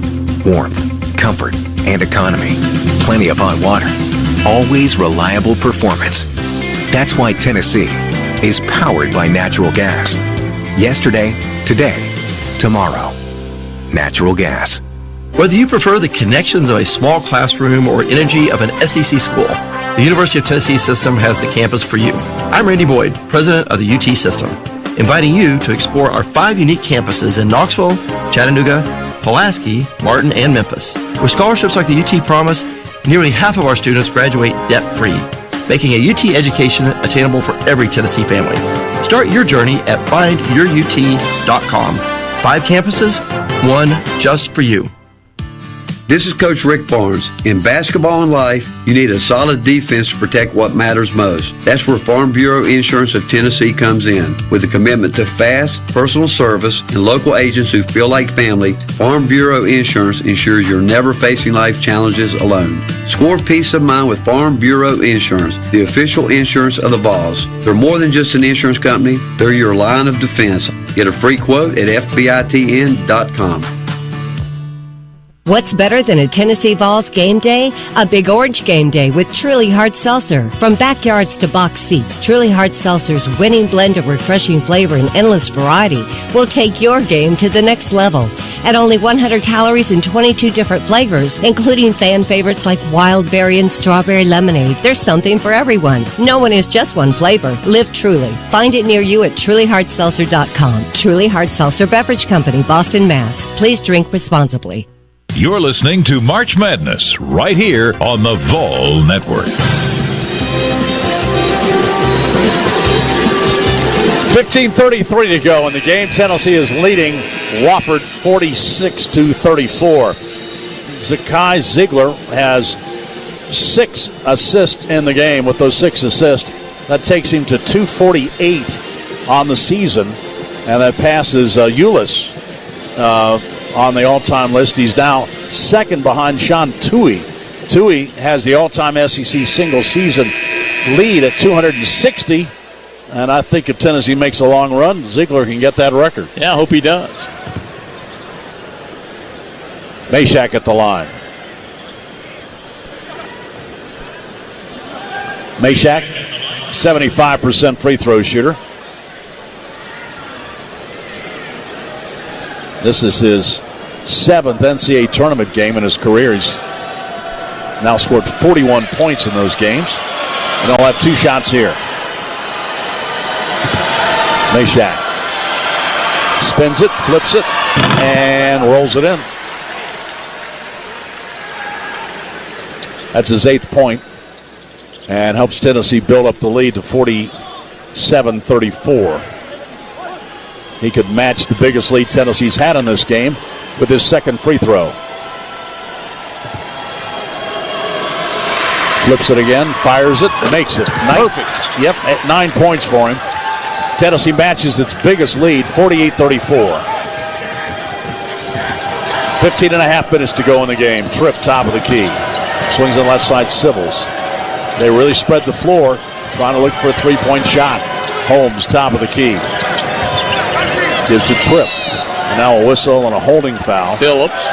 Warmth, comfort, and economy. Plenty of hot water. Always reliable performance. That's why Tennessee is powered by natural gas. Yesterday, today, tomorrow. Natural gas. Whether you prefer the connections of a small classroom or energy of an SEC school, the University of Tennessee System has the campus for you. I'm Randy Boyd, president of the UT System, inviting you to explore our 5 unique campuses in Knoxville, Chattanooga, Pulaski, Martin, and Memphis. With scholarships like the UT Promise, nearly half of our students graduate debt-free, making a UT education attainable for every Tennessee family. Start your journey at findyourut.com. 5 campuses, 1 just for you. This is Coach Rick Barnes. In basketball and life, you need a solid defense to protect what matters most. That's where Farm Bureau Insurance of Tennessee comes in. With a commitment to fast, personal service, and local agents who feel like family, Farm Bureau Insurance ensures you're never facing life challenges alone. Score peace of mind with Farm Bureau Insurance, the official insurance of the Vols. They're more than just an insurance company. They're your line of defense. Get a free quote at fbitn.com. What's better than a Tennessee Vols game day? A Big Orange game day with Truly Hard Seltzer. From backyards to box seats, Truly Hard Seltzer's winning blend of refreshing flavor and endless variety will take your game to the next level. At only 100 calories and 22 different flavors, including fan favorites like wild berry and strawberry lemonade, there's something for everyone. No one is just one flavor. Live Truly. Find it near you at trulyhardseltzer.com. Truly Hard Seltzer Beverage Company, Boston, Mass. Please drink responsibly. You're listening to March Madness right here on the Vol Network. 15:33 to go in the game. Tennessee is leading Wofford 46-34. Zakai Ziegler has 6 assists in the game. With those 6 assists, that takes him to 248 on the season, and that passes Ulis on the all-time list. He's now second behind Sean Tui. Tui has the all-time SEC single-season lead at 260, and I think if Tennessee makes a long run, Ziegler can get that record. Yeah, I hope he does. Meshack at the line. Meshack, 75% free throw shooter. This is his 7th NCAA tournament game in his career. He's now scored 41 points in those games. And he'll have 2 shots here. Meshack spins it, flips it, and rolls it in. That's his 8th point and helps Tennessee build up the lead to 47-34. He could match the biggest lead Tennessee's had in this game with his 2nd free throw. Flips it again, fires it, makes it. Perfect. Yep, at 9 points for him. Tennessee matches its biggest lead, 48-34. 15 and a half minutes to go in the game. Tripp, top of the key. Swings on the left side, Sybil's. They really spread the floor, trying to look for a 3-point shot. Holmes, top of the key. Gives to Tripp. And now a whistle and a holding foul. Phillips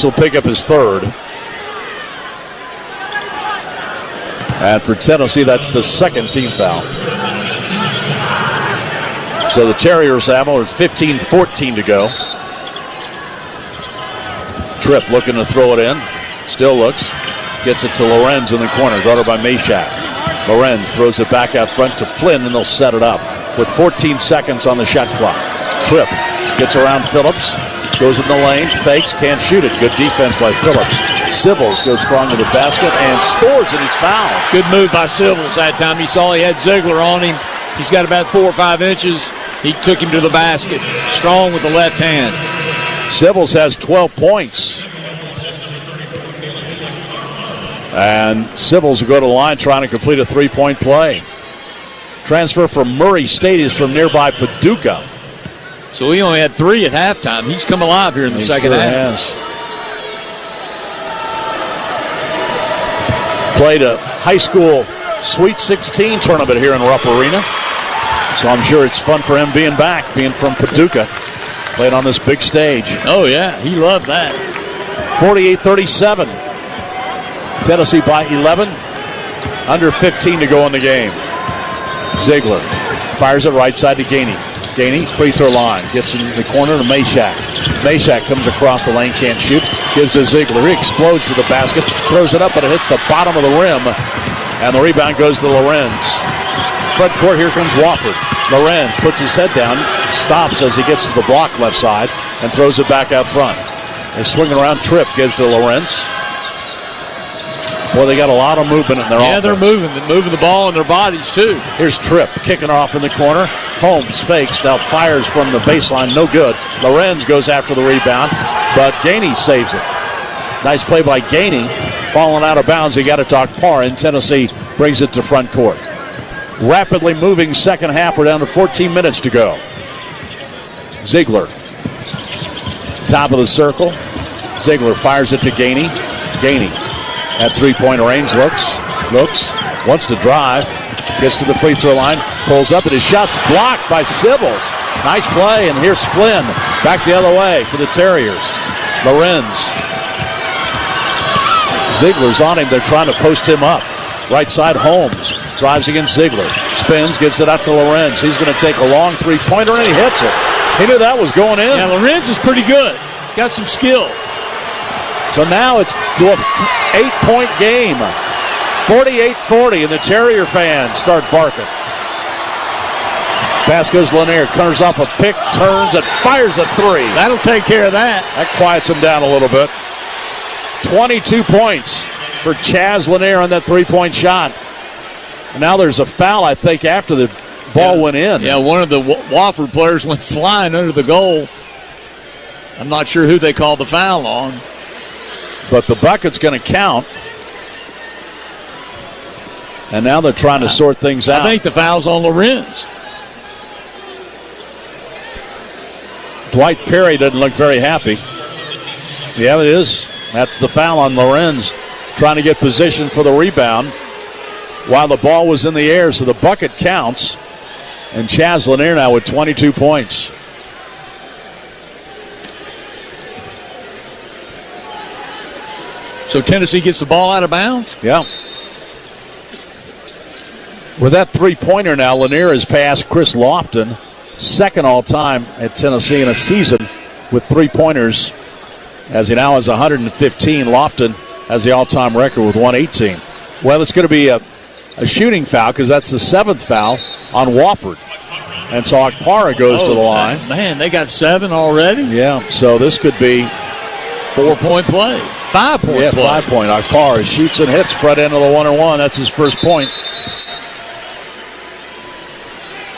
will pick up his 3rd. And for Tennessee, that's the 2nd team foul. So the Terriers have it. It's 15-14 to go. Tripp looking to throw it in. Still looks. Gets it to Lorenz in the corner. Guarded by Meshack. Lorenz throws it back out front to Flynn, and they'll set it up with 14 seconds on the shot clock. Tripp gets around Phillips, goes in the lane, fakes, can't shoot it. Good defense by Phillips. Sybil's goes strong to the basket and scores, and he's fouled. Good move by Sybil's that time. He saw he had Ziegler on him. He's got about 4 or 5 inches. He took him to the basket. Strong with the left hand. Sybil's has 12 points. And Sybil's will go to the line trying to complete a three-point play. Transfer from Murray State is from nearby Paducah. So he only had 3 at halftime. He's come alive here in the second half. Played a high school Sweet 16 tournament here in Rupp Arena. So I'm sure it's fun for him being back, being from Paducah. Played on this big stage. Oh, yeah. He loved that. 48-37. Tennessee by 11. Under 15 to go in the game. Ziegler fires it right side to Gainey. Gainey, free throw line. Gets in the corner to Mashak. Mashak comes across the lane, can't shoot. Gives to Ziegler. He explodes to the basket. Throws it up, but it hits the bottom of the rim. And the rebound goes to Lorenz. Front court, here comes Wofford. Lorenz puts his head down, stops as he gets to the block left side, and throws it back out front. They swing it around. Tripp gives to Lorenz. Boy, they got a lot of movement in their offense. They're moving. They're moving the ball in their bodies, too. Here's Tripp kicking off in the corner. Holmes fakes, now fires from the baseline. No good. Lorenz goes after the rebound, but Gainey saves it. Nice play by Gainey. Falling out of bounds, he got it to Akpar, and Tennessee brings it to front court. Rapidly moving second half. We're down to 14 minutes to go. Ziegler. Top of the circle. Ziegler fires it to Gainey. Gainey at three-point range. Looks. Wants to drive. Gets to the free throw line. Pulls up, and his shot's blocked by Sybil's. Nice play, and here's Flynn. Back the other way for the Terriers. Lorenz. Ziegler's on him. They're trying to post him up. Right side, Holmes drives against Ziegler. Spins, gives it out to Lorenz. He's going to take a long three-pointer, and he hits it. He knew that was going in. Yeah, Lorenz is pretty good. Got some skill. So now it's to an 8-point game. 48-40, and the Terrier fans start barking. Pass goes Lanier, turns off a pick, turns, and fires a three. That'll take care of that. That quiets him down a little bit. 22 points for Chaz Lanier on that three-point shot. Now there's a foul, I think, after the ball went in. Yeah, one of the Wofford players went flying under the goal. I'm not sure who they called the foul on. But the bucket's going to count. And now they're trying to sort things out. I think the foul's on Lorenz. Dwight Perry doesn't look very happy. Yeah, it is. That's the foul on Lorenz, trying to get position for the rebound while the ball was in the air. So the bucket counts. And Chaz Lanier now with 22 points. So Tennessee gets the ball out of bounds? Yeah. With that three-pointer now, Lanier has passed Chris Lofton, second all-time at Tennessee in a season with three-pointers, as he now has 115. Lofton has the all-time record with 118. Well, it's going to be a shooting foul because that's the seventh foul on Wofford. And so Akpara goes to the line. Man, they got 7 already? Yeah, so this could be 4-point play. 5-point play. Yeah, 5-point. Akpara shoots and hits front end of the 1-and-1. That's his first point.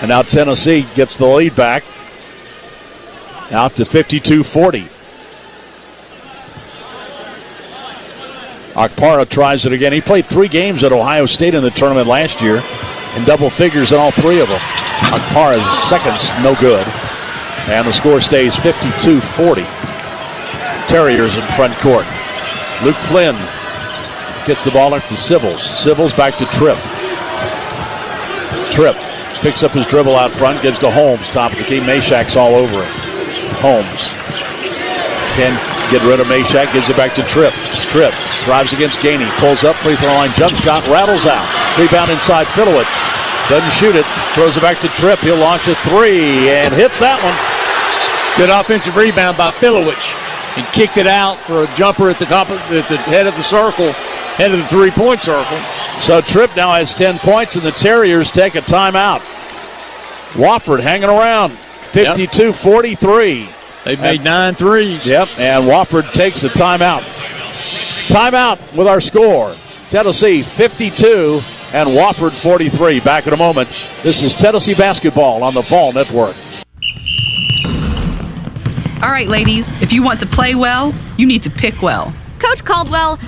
And now Tennessee gets the lead back out to 52-40. Akpara tries it again. He played 3 games at Ohio State in the tournament last year in double figures in all 3 of them. Akpara's seconds, no good. And the score stays 52-40. Terriers in front court. Luke Flynn gets the ball up to Sybil's. Sybil's back to Tripp. Tripp picks up his dribble out front, gives to Holmes. Top of the key, Mashak's all over it. Holmes can get rid of Mashak, gives it back to Tripp. Tripp drives against Gainey, pulls up, free throw line, jump shot, rattles out. Rebound inside, Filowich doesn't shoot it, throws it back to Tripp. He'll launch a 3 and hits that one. Good offensive rebound by Filowich, and kicked it out for a jumper at the top of the head of the circle, head of the three-point circle. So Tripp now has 10 points, and the Terriers take a timeout. Wofford hanging around, 52-43. They've made 9 threes. Yep, and Wofford takes a timeout. Timeout with our score. Tennessee 52 and Wofford 43. Back in a moment. This is Tennessee basketball on the Vol Network. All right, ladies, if you want to play well, you need to pick well. Coach Caldwell,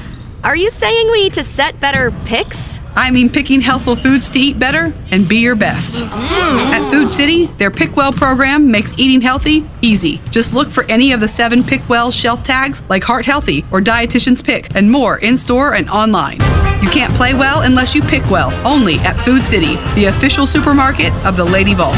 Are you saying we need to set better picks? I mean picking healthful foods to eat better and be your best. At Food City, their Pick Well program makes eating healthy easy. Just look for any of the 7 Pick Well shelf tags like Heart Healthy or Dietitian's Pick and more in-store and online. You can't play well unless you pick well, only at Food City, the official supermarket of the Lady Vols.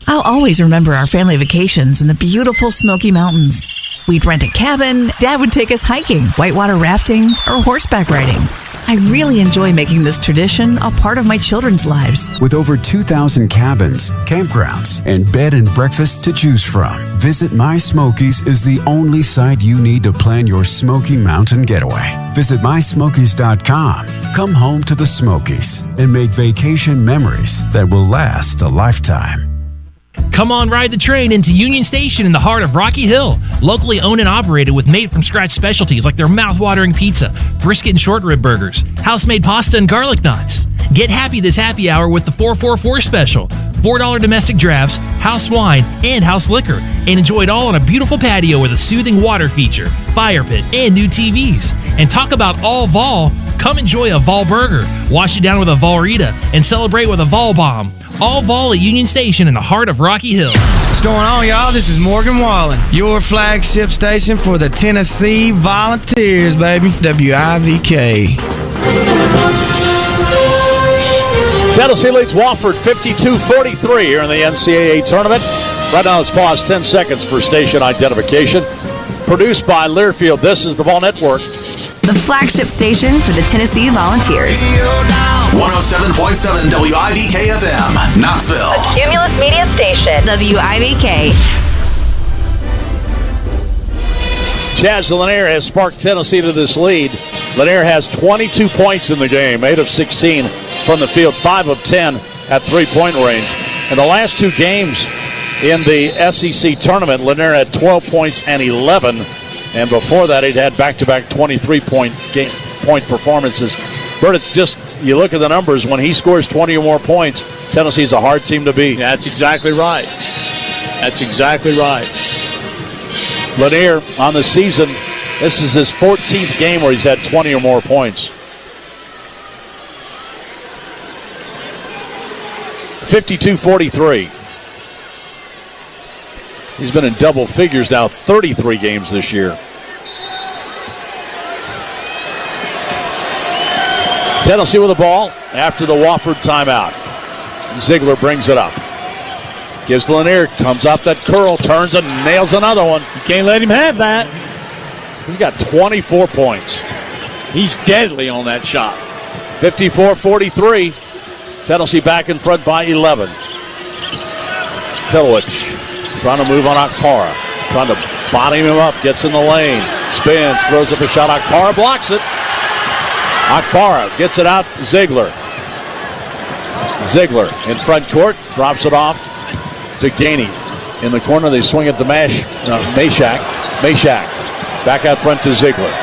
I'll always remember our family vacations in the beautiful Smoky Mountains. We'd rent a cabin, Dad would take us hiking, whitewater rafting, or horseback riding. I really enjoy making this tradition a part of my children's lives. With over 2,000 cabins, campgrounds, and bed and breakfast to choose from, Visit My Smokies is the only site you need to plan your Smoky Mountain getaway. Visit mysmokies.com. Come home to the Smokies and make vacation memories that will last a lifetime. Come on, ride the train into Union Station in the heart of Rocky Hill. Locally owned and operated with made-from-scratch specialties like their mouth-watering pizza, brisket and short rib burgers, house-made pasta and garlic knots. Get happy this happy hour with the 444 special. $4 domestic drafts, house wine, and house liquor. And enjoy it all on a beautiful patio with a soothing water feature, fire pit, and new TVs. And talk about all Vol. Come enjoy a Vol burger, wash it down with a Volrita, and celebrate with a Vol bomb. All Vol at Union Station in the heart of Rocky Hill. What's going on, y'all? This is Morgan Wallen, your flagship station for the Tennessee Volunteers, baby. WIVK. Tennessee leads Wofford 52-43 here in the NCAA tournament. Right now, let's pause 10 seconds for station identification. Produced by Learfield, this is the Vol Network. The flagship station for the Tennessee Volunteers. 107.7 WIVK FM, Knoxville. A Cumulus Media Station. WIVK. Chaz Lanier has sparked Tennessee to this lead. Lanier has 22 points in the game, 8 of 16 from the field, 5 of 10 at three-point range. In the last two games in the SEC tournament, Lanier had 12 points and 11. And before that, he'd had back-to-back 23-point performances. Bert, it's just, you look at the numbers, when he scores 20 or more points, Tennessee's a hard team to beat. Yeah, that's exactly right. That's exactly right. Lanier, on the season, this is his 14th game where he's had 20 or more points. 52-43. He's been in double figures now 33 games this year. Tennessee with the ball after the Wofford timeout. Ziegler brings it up. Gives Lanier, comes off that curl, turns and nails another one. You can't let him have that. He's got 24 points. He's deadly on that shot. 54-43. Tennessee back in front by 11. Pilowich trying to move on Akpara. Trying to bottom him up. Gets in the lane. Spins. Throws up a shot. Akpara blocks it. Akpara gets it out. Ziegler. Ziegler in front court. Drops it off to Gainey. In the corner, they swing it to Meshack. Meshack. Back out front to Ziegler.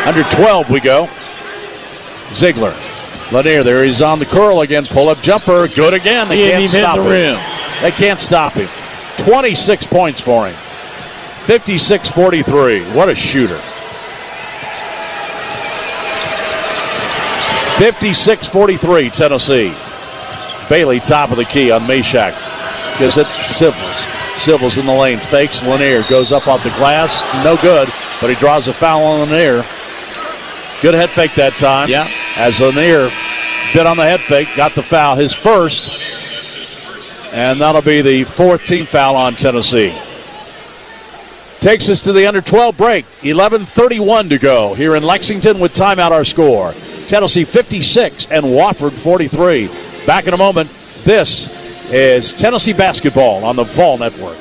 Under 12 we go. Ziegler. Lanier there. He's on the curl again. Pull-up jumper. Good again. They can't stop him. They can't stop him. 26 points for him. 56-43. What a shooter. 56-43, Tennessee. Bailey top of the key on Meshack. Gives it Sivils. Sivils in the lane. Fakes. Lanier goes up off the glass. No good, but he draws a foul on Lanier. Good head fake that time. Yeah. As Lanier bit on the head fake, got the foul, his first. And that'll be the fourth team foul on Tennessee. Takes us to the under 12 break. 11:31 to go here in Lexington with timeout our score. Tennessee 56 and Wofford 43. Back in a moment. This is Tennessee basketball on the Vol Network.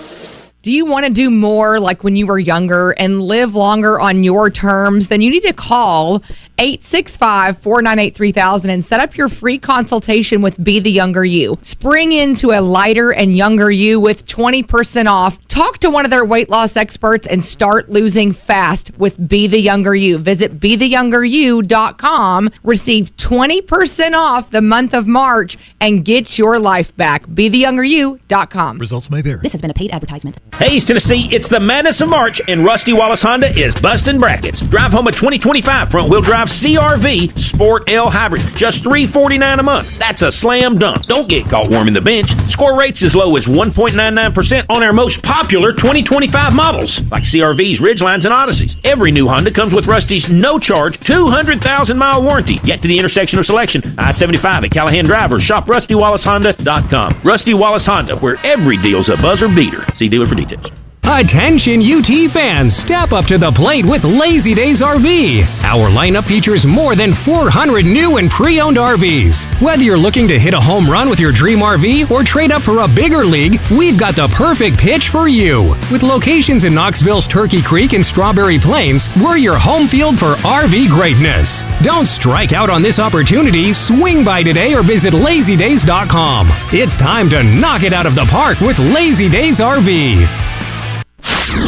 Do you want to do more like when you were younger and live longer on your terms? Then you need to call 865-498-3000 and set up your free consultation with Be the Younger You. Spring into a lighter and younger you with 20% off. Talk to one of their weight loss experts and start losing fast with Be the Younger You. Visit BeTheYoungerYou.com. Receive 20% off the month of March and get your life back. BeTheYoungerYou.com. Results may vary. This has been a paid advertisement. Hey, East Tennessee, it's the madness of March, and Rusty Wallace Honda is busting brackets. Drive home a 2025 front-wheel drive CRV Sport L Hybrid, just $349 a month. That's a slam dunk. Don't get caught warming the bench. Score rates as low as 1.99% on our most popular 2025 models, like CRVs, Ridgelines, and Odysseys. Every new Honda comes with Rusty's no-charge 200,000-mile warranty. Get to the intersection of selection, I-75 at Callahan Drive, or shop RustyWallaceHonda.com. Rusty Wallace Honda, where every deal's a buzzer beater. See dealer for details. Attention UT fans, step up to the plate with Lazy Days RV. Our lineup features more than 400 new and pre-owned RVs. Whether you're looking to hit a home run with your dream RV or trade up for a bigger league, we've got the perfect pitch for you. With locations in Knoxville's Turkey Creek and Strawberry Plains, we're your home field for RV greatness. Don't strike out on this opportunity. Swing by today or visit lazydays.com. It's time to knock it out of the park with Lazy Days RV.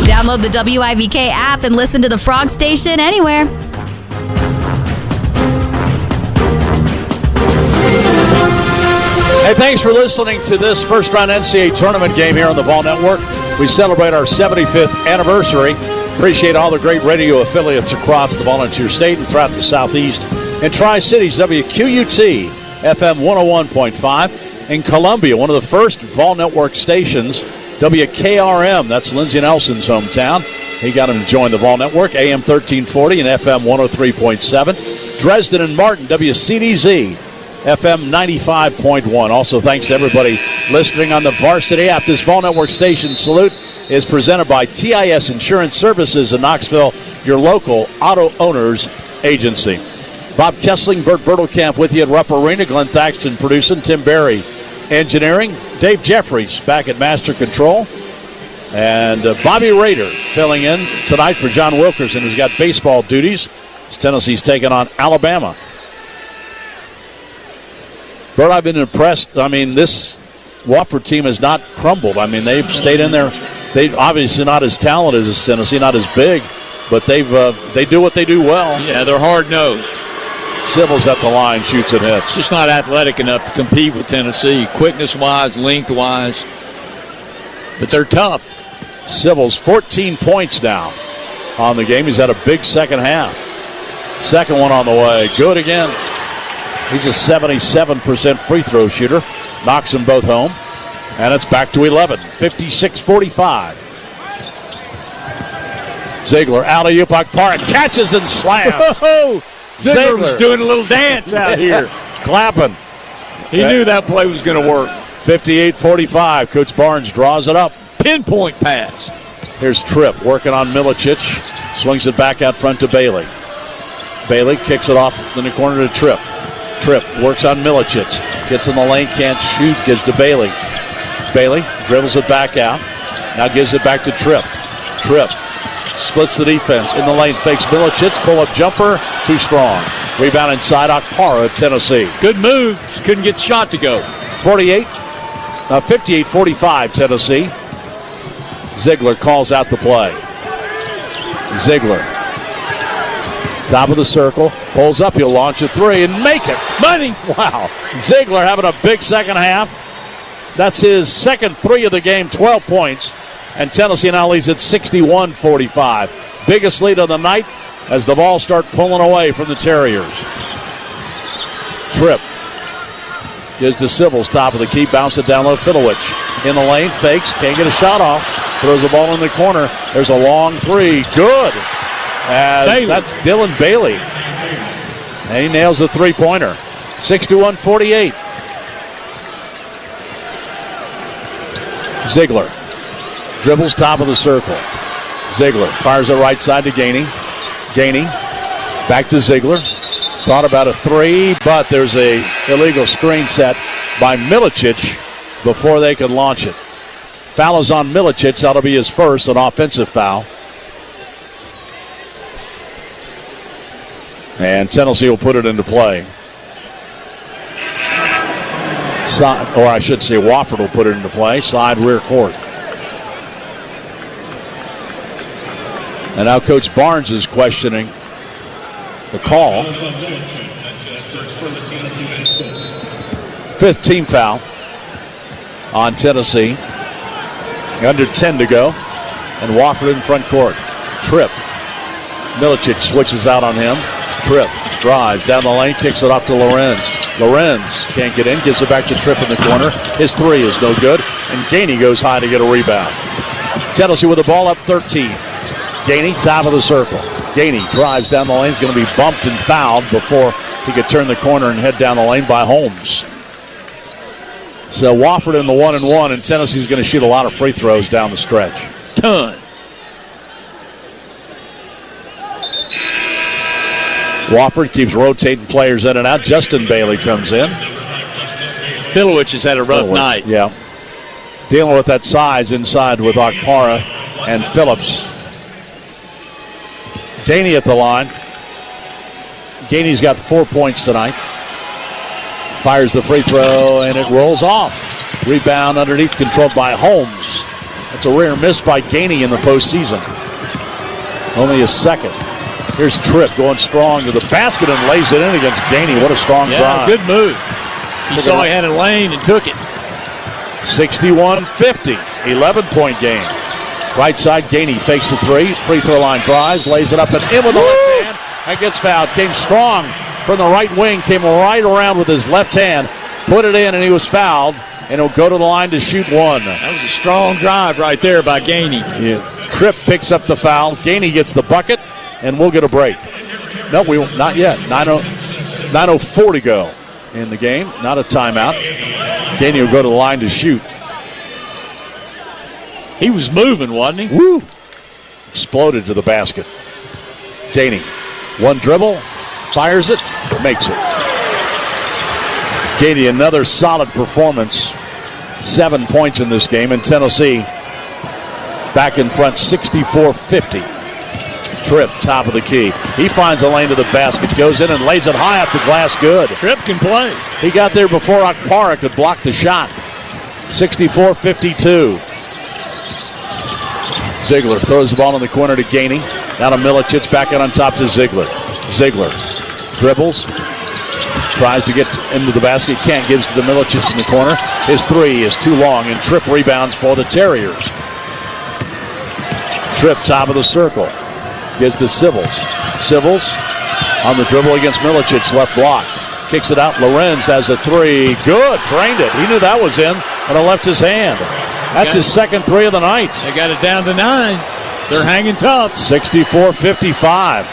Download the WIVK app and listen to the Frog Station anywhere. Hey, thanks for listening to this first-round NCAA tournament game here on the Vol Network. We celebrate our 75th anniversary. Appreciate all the great radio affiliates across the Volunteer State and throughout the Southeast. In Tri-Cities, WQUT, FM 101.5. In Columbia, one of the first Vol Network stations, WKRM, that's Lindsey Nelson's hometown. He got him to join the Vol Network, AM 1340 and FM 103.7. Dresden and Martin, WCDZ, FM 95.1. Also, thanks to everybody listening on the Varsity app. This Vol Network station salute is presented by TIS Insurance Services in Knoxville, your local auto owners agency. Bob Kessling, Bert Bertelkamp with you at Rupp Arena. Glenn Thaxton producing, Tim Berry engineering, Dave Jeffries back at Master Control, and Bobby Rader filling in tonight for John Wilkerson, who's got baseball duties as Tennessee's taking on Alabama. Bert, I've been impressed. I mean, this Wofford team has not crumbled. I mean, they've stayed in there. They obviously not as talented as Tennessee, not as big, but they do what they do well. Yeah, they're hard-nosed. Sybil's at the line, shoots and hits. Just not athletic enough to compete with Tennessee, quickness-wise, length-wise. But they're tough. Sybil's 14 points now on the game. He's had a big second half. Second one on the way. Good again. He's a 77% free throw shooter. Knocks them both home. And it's back to 11. 56-45. Ziegler out of Upok-Park. Catches and slams. Ziegler was doing a little dance out here. Clapping. He knew that play was going to work. 58-45. Coach Barnes draws it up. Pinpoint pass. Here's Tripp working on Milicic. Swings it back out front to Bailey. Bailey kicks it off in the corner to Tripp. Tripp works on Milicic. Gets in the lane, can't shoot. Gives to Bailey. Bailey dribbles it back out. Now gives it back to Tripp. Tripp splits the defense. In the lane, fakes Milicic. Pull-up jumper. Too strong. Rebound inside Okpara of Tennessee. Good move. Just couldn't get the shot to go. 58-45 Tennessee. Ziegler calls out the play. Ziegler. Top of the circle. Pulls up. He'll launch a three and make it. Money. Wow. Ziegler having a big second half. That's his second three of the game. 12 points. And Tennessee now leads at 61-45. Biggest lead of the night as the ball start pulling away from the Terriers. Tripp gives to Sybil's top of the key. Bounce it down low. Fiddlewich in the lane. Fakes. Can't get a shot off. Throws the ball in the corner. There's a long three. Good. That's Dylan Bailey. And he nails the three-pointer. 61-48. Ziegler. Dribbles top of the circle. Ziegler fires it right side to Gainey. Gainey back to Ziegler. Thought about a three, but there's a illegal screen set by Milicic before they could launch it. Foul is on Milicic. That'll be his first, an offensive foul. And Tennessee will put it into play. Or I should say Wofford will put it into play. Side rear court. And now Coach Barnes is questioning the call. Fifth team foul on Tennessee. Under 10 to go. And Wofford in front court. Tripp. Milicic switches out on him. Tripp drives down the lane, kicks it off to Lorenz. Lorenz can't get in, gives it back to Tripp in the corner. His three is no good, and Gainey goes high to get a rebound. Tennessee with the ball up 13. Gainey, top of the circle. Gainey drives down the lane, is going to be bumped and fouled before he could turn the corner and head down the lane by Holmes. So Wofford in the 1-1, and Tennessee's going to shoot a lot of free throws down the stretch. Ton. Wofford keeps rotating players in and out. Justin Bailey comes in. Filowich has had a rough night. Yeah. Dealing with that size inside with Okpara and Phillips. Gainey at the line. Gainey's got 4 points tonight. Fires the free throw, and it rolls off. Rebound underneath, controlled by Holmes. That's a rare miss by Gainey in the postseason. Only a second. Here's Tripp going strong to the basket and lays it in against Gainey. What a strong drive. Good move. He saw he had a lane and took it. 61-50, 11-point game. Right side, Gainey fakes the three. Free throw line drives, lays it up and in with the left hand. And gets fouled. Came strong from the right wing. Came right around with his left hand. Put it in and he was fouled. And he'll go to the line to shoot one. That was a strong drive right there by Gainey. Yeah. Tripp picks up the foul. Gainey gets the bucket. And we'll get a break. No, we won't. Not yet. 9:04 to go in the game. Not a timeout. Gainey will go to the line to shoot. He was moving, wasn't he? Woo! Exploded to the basket. Gainey. One dribble. Fires it. Makes it. Gainey, another solid performance. 7 points in this game. And Tennessee back in front 64-50. Tripp, top of the key. He finds a lane to the basket, goes in and lays it high up the glass. Good. Tripp can play. He got there before Okpara could block the shot. 64-52. Ziegler throws the ball in the corner to Gainey. Now to Milicic, back out on top to Ziegler. Ziegler dribbles, tries to get into the basket, can't, gives to the Milicic in the corner. His three is too long, and Tripp rebounds for the Terriers. Tripp, top of the circle. Gives to Sibbles. Sibbles on the dribble against Milicic, left block. Kicks it out. Lorenz has a three. Good. Drained it. He knew that was in, but it left his hand. That's his second three of the night. They got it down to 9. They're hanging tough. 64-55.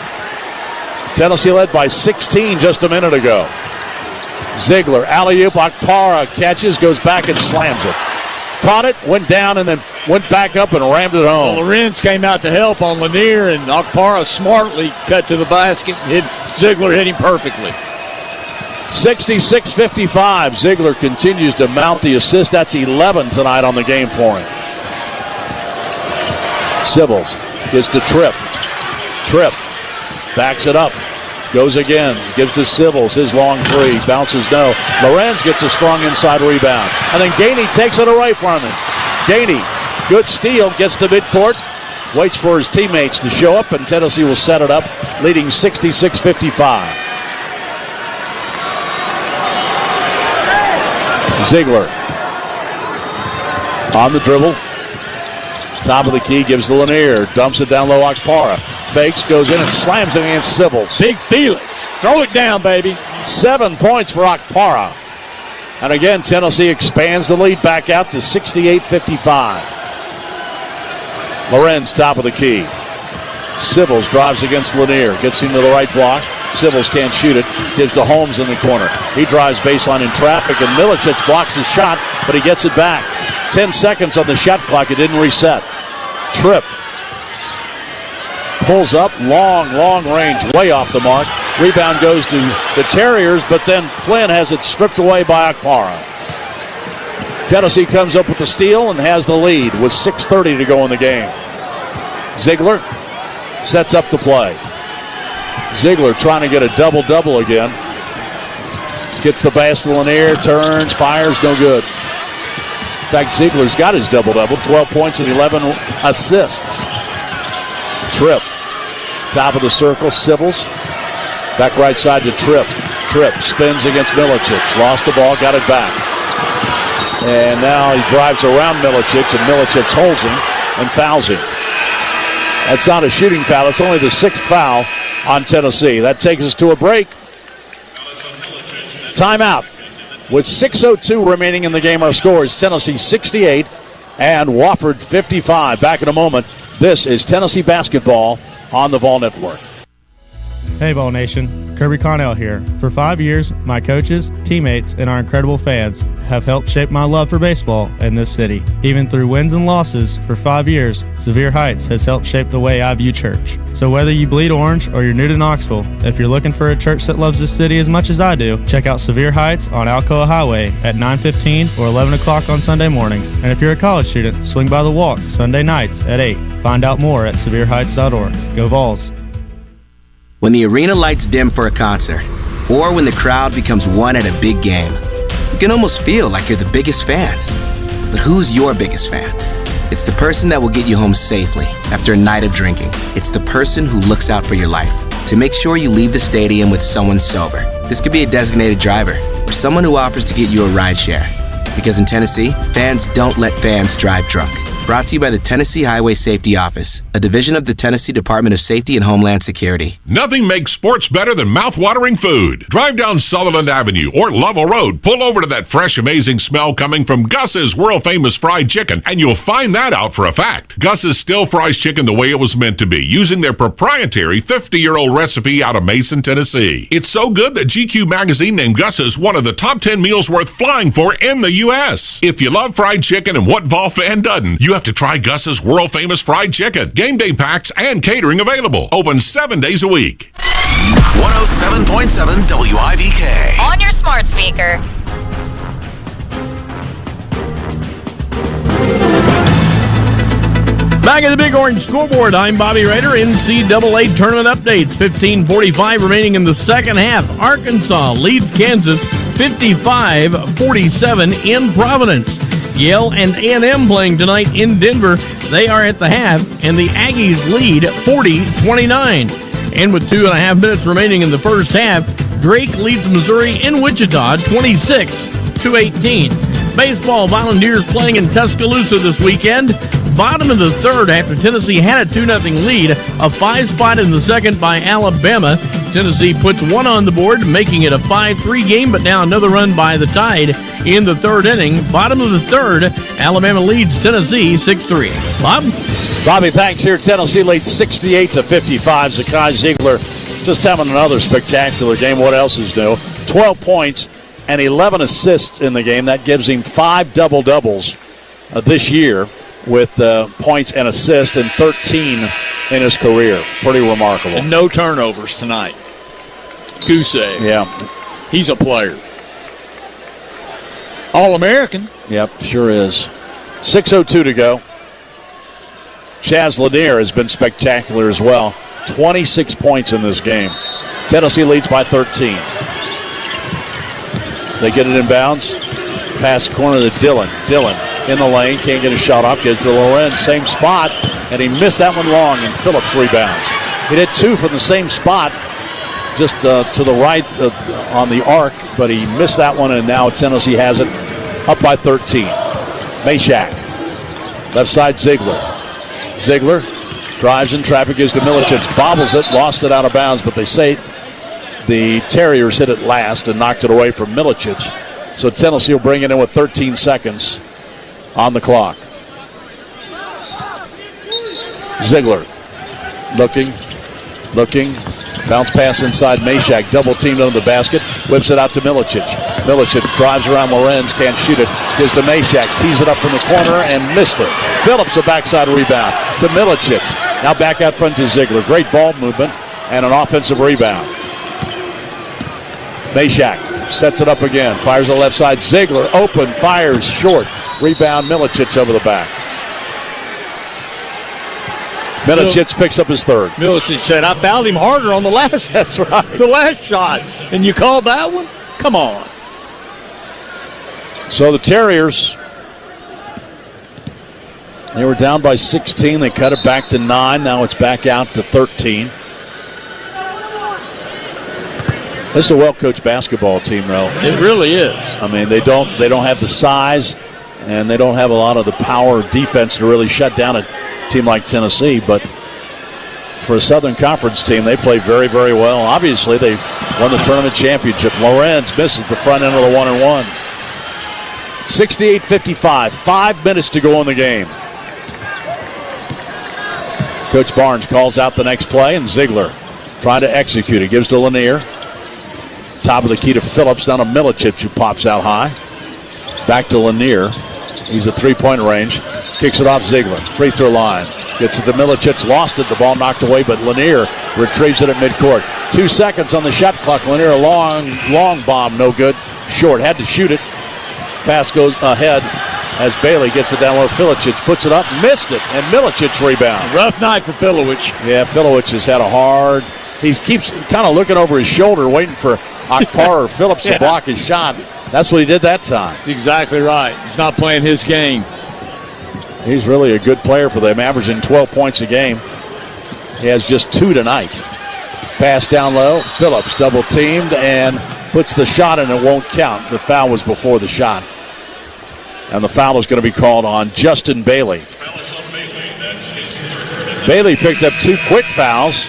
Tennessee led by 16 just a minute ago. Ziegler, alley-oop, Okpara catches, goes back and slams it. Caught it, went down, and then went back up and rammed it home. Well, Lorenz came out to help on Lanier, and Okpara smartly cut to the basket. Ziegler hit him perfectly. 66-55. Ziegler continues to mount the assist. That's 11 tonight on the game for him. Sibbles gives to Tripp. Tripp backs it up. Goes again. Gives to Sibbles. His long three. Bounces no. Lorenz gets a strong inside rebound. And then Gainey takes it away from him. Gainey, good steal. Gets to midcourt. Waits for his teammates to show up. And Tennessee will set it up, leading 66-55. Ziegler on the dribble. Top of the key, gives to Lanier. Dumps it down low, Okpara. Fakes, goes in and slams it against Sibbles. Big Felix. Throw it down, baby. 7 points for Okpara. And again, Tennessee expands the lead back out to 68-55. Lorenz, top of the key. Sibbles drives against Lanier. Gets him to the right block. Sibbles can't shoot it. Gives to Holmes in the corner. He drives baseline in traffic, and Milicic blocks his shot, but he gets it back. 10 seconds on the shot clock. It didn't reset. Tripp pulls up, long range, way off the mark. Rebound goes to the Terriers, but then Flynn has it stripped away by Okpara. Tennessee comes up with the steal and has the lead with 6:30 to go in the game. Ziegler sets up the play. Ziegler trying to get a double-double again. Gets the basket in the air, turns, fires, no good. In fact, Ziegler's got his double-double, 12 points and 11 assists. Tripp, top of the circle, Sibbles. Back right side to Tripp. Tripp spins against Milicic. Lost the ball, got it back. And now he drives around Milicic, and Milicic holds him and fouls him. That's not a shooting foul. It's only the 6th foul on Tennessee. That takes us to a break. Timeout. With 6:02 remaining in the game, our score is Tennessee 68 and Wofford 55. Back in a moment. This is Tennessee basketball on the Vol Network. Hey, Vol Nation. Kirby Connell here. For 5 years, my coaches, teammates, and our incredible fans have helped shape my love for baseball in this city. Even through wins and losses, for 5 years, Sevier Heights has helped shape the way I view church. So whether you bleed orange or you're new to Knoxville, if you're looking for a church that loves this city as much as I do, check out Sevier Heights on Alcoa Highway at 9:15 or 11 o'clock on Sunday mornings. And if you're a college student, swing by the Walk Sunday nights at 8. Find out more at sevierheights.org. Go Vols. When the arena lights dim for a concert, or when the crowd becomes one at a big game, you can almost feel like you're the biggest fan. But who's your biggest fan? It's the person that will get you home safely after a night of drinking. It's the person who looks out for your life to make sure you leave the stadium with someone sober. This could be a designated driver or someone who offers to get you a ride share. Because in Tennessee, fans don't let fans drive drunk. Brought to you by the Tennessee Highway Safety Office, a division of the Tennessee Department of Safety and Homeland Security. Nothing makes sports better than mouth-watering food. Drive down Sutherland Avenue or Lovell Road. Pull over to that fresh, amazing smell coming from Gus's world-famous fried chicken, and you'll find that out for a fact. Gus's still fries chicken the way it was meant to be, using their proprietary 50-year-old recipe out of Mason, Tennessee. It's so good that GQ magazine named Gus's one of the top 10 meals worth flying for in the U.S. If you love fried chicken, and what Vol fan doesn't, you have to try Gus's world-famous fried chicken. Game day packs and catering available. Open 7 days a week. 107.7 WIVK. On your smart speaker. Back at the Big Orange scoreboard, I'm Bobby Rader. NCAA tournament updates. 15:45 remaining in the second half. Arkansas leads Kansas 55-47 in Providence. Yale and A&M playing tonight in Denver. They are at the half, and the Aggies lead 40-29. And with 2.5 minutes remaining in the first half, Drake leads Missouri in Wichita 26-18. Baseball, Volunteers playing in Tuscaloosa this weekend. Bottom of the third after Tennessee had a 2-0 lead. A 5-spot in the second by Alabama. Tennessee puts one on the board, making it a 5-3 game, but now another run by the Tide in the third inning. Bottom of the third, Alabama leads Tennessee 6-3. Bob? Bobby, thanks. Here Tennessee leads 68-55. Zakai Ziegler just having another spectacular game. What else is new? 12 points and 11 assists in the game. That gives him 5 double-doubles this year with points and assists and 13 in his career. Pretty remarkable. And no turnovers tonight. Goose egg. Yeah. He's a player. All-American. Yep, sure is. 6:02 to go. Chaz Lanier has been spectacular as well. 26 points in this game. Tennessee leads by 13. They get it in bounds. Pass corner to Dillon. Dillon in the lane. Can't get a shot off. Gets to Lorenz. Same spot. And he missed that one long, and Phillips rebounds. He did 2 from the same spot, just to the right on the arc, but he missed that one, and now Tennessee has it up by 13. Meshack. Left side, Ziegler. Ziegler drives in traffic, gives to Milicic. Bobbles it, lost it out of bounds, but they say the Terriers hit it last and knocked it away from Milicic. So Tennessee will bring it in with 13 seconds on the clock. Ziegler looking. Bounce pass inside Meshack. Double teamed under the basket. Whips it out to Milicic. Milicic drives around Lorenz. Can't shoot it. Gives to Meshack. Tees it up from the corner and missed it. Phillips a backside rebound to Milicic. Now back out front to Ziegler. Great ball movement and an offensive rebound. Meshack sets it up again. Fires the left side. Ziegler open. Fires short. Rebound Milicic over the back. Milicic picks up his third. Milicic said, I fouled him harder on the last. That's right. The last shot. And you called that one? Come on. So the Terriers, they were down by 16. They cut it back to 9. Now it's back out to 13. This is a well-coached basketball team, though. It really is. I mean, they don't have the size, and they don't have a lot of the power of defense to really shut down a team like Tennessee. But for a Southern Conference team, they play very, very well. Obviously, they won the tournament championship. Lorenz misses the front end of the 1-and-1. 68-55. 5 minutes to go in the game. Coach Barnes calls out the next play, and Ziegler trying to execute it. Gives to Lanier. Top of the key to Phillips, down to Milicic, who pops out high. Back to Lanier. He's at three-point range. Kicks it off Ziegler. Free throw line. Gets it to Milicic. Lost it. The ball knocked away, but Lanier retrieves it at midcourt. 2 seconds on the shot clock. Lanier, a long bomb. No good. Short. Had to shoot it. Pass goes ahead as Bailey gets it down where Filicic puts it up. Missed it. And Milicic rebound. Rough night for Filicic. Yeah, Filicic has had a hard. He keeps kind of looking over his shoulder, waiting for Akpar or Phillips to block his shot. That's what he did that time. That's exactly right. He's not playing his game. He's really a good player for them, averaging 12 points a game. He has just 2 tonight. Pass down low. Phillips double teamed and puts the shot in. It won't count. The foul was before the shot. And the foul is going to be called on Justin Bailey. Bailey picked up 2 quick fouls,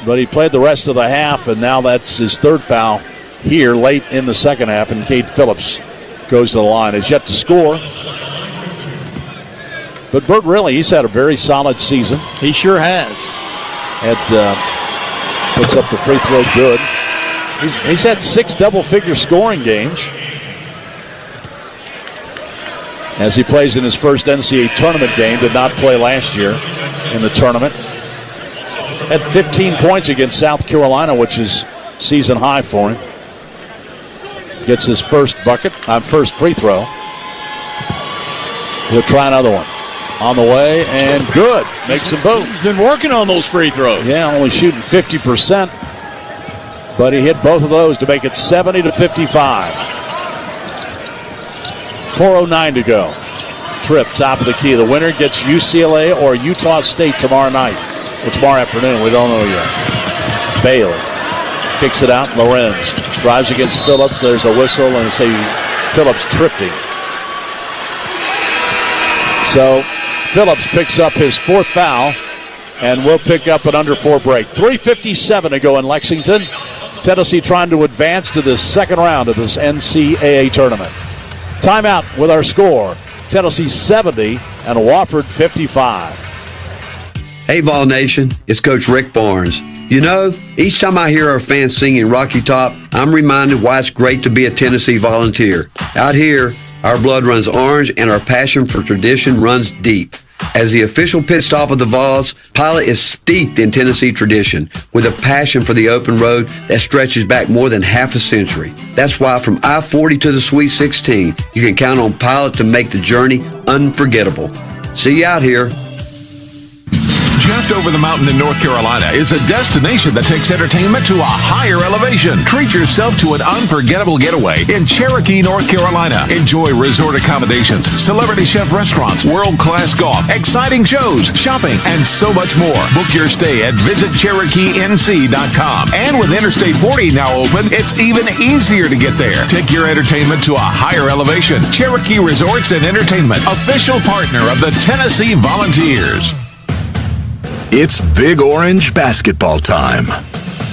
but he played the rest of the half, and now that's his 3rd foul here late in the second half, and Cade Phillips goes to the line. Is yet to score. But Burt really, he's had a very solid season. He sure has. Puts up the free throw good. He's had 6 double-figure scoring games as he plays in his first NCAA tournament game. Did not play last year in the tournament. Had 15 points against South Carolina, which is season high for him. Gets his first first free throw. He'll try another one. On the way, and good. Makes them both. He's been working on those free throws. Yeah, only shooting 50%. But he hit both of those to make it 70-55. 4:09 to go. Tripp, top of the key. The winner gets UCLA or Utah State tomorrow night. Or tomorrow afternoon. We don't know yet. Bailey kicks it out. Lorenz drives against Phillips. There's a whistle, and they say Phillips tripped him. So Phillips picks up his 4th foul, and we'll pick up an under 4 break. 3:57 to go in Lexington. Tennessee trying to advance to the second round of this NCAA tournament. Timeout with our score. Tennessee 70 and Wofford 55. Hey, Vol Nation, it's Coach Rick Barnes. You know, each time I hear our fans singing Rocky Top, I'm reminded why it's great to be a Tennessee Volunteer. Out here, our blood runs orange and our passion for tradition runs deep. As the official pit stop of the Vols, Pilot is steeped in Tennessee tradition with a passion for the open road that stretches back more than half a century. That's why from I-40 to the Sweet 16, you can count on Pilot to make the journey unforgettable. See you out here. Just over the mountain in North Carolina is a destination that takes entertainment to a higher elevation. Treat yourself to an unforgettable getaway in Cherokee, North Carolina. Enjoy resort accommodations, celebrity chef restaurants, world-class golf, exciting shows, shopping, and so much more. Book your stay at visitcherokeenc.com. And with Interstate 40 now open, it's even easier to get there. Take your entertainment to a higher elevation. Cherokee Resorts and Entertainment, official partner of the Tennessee Volunteers. It's Big Orange basketball time.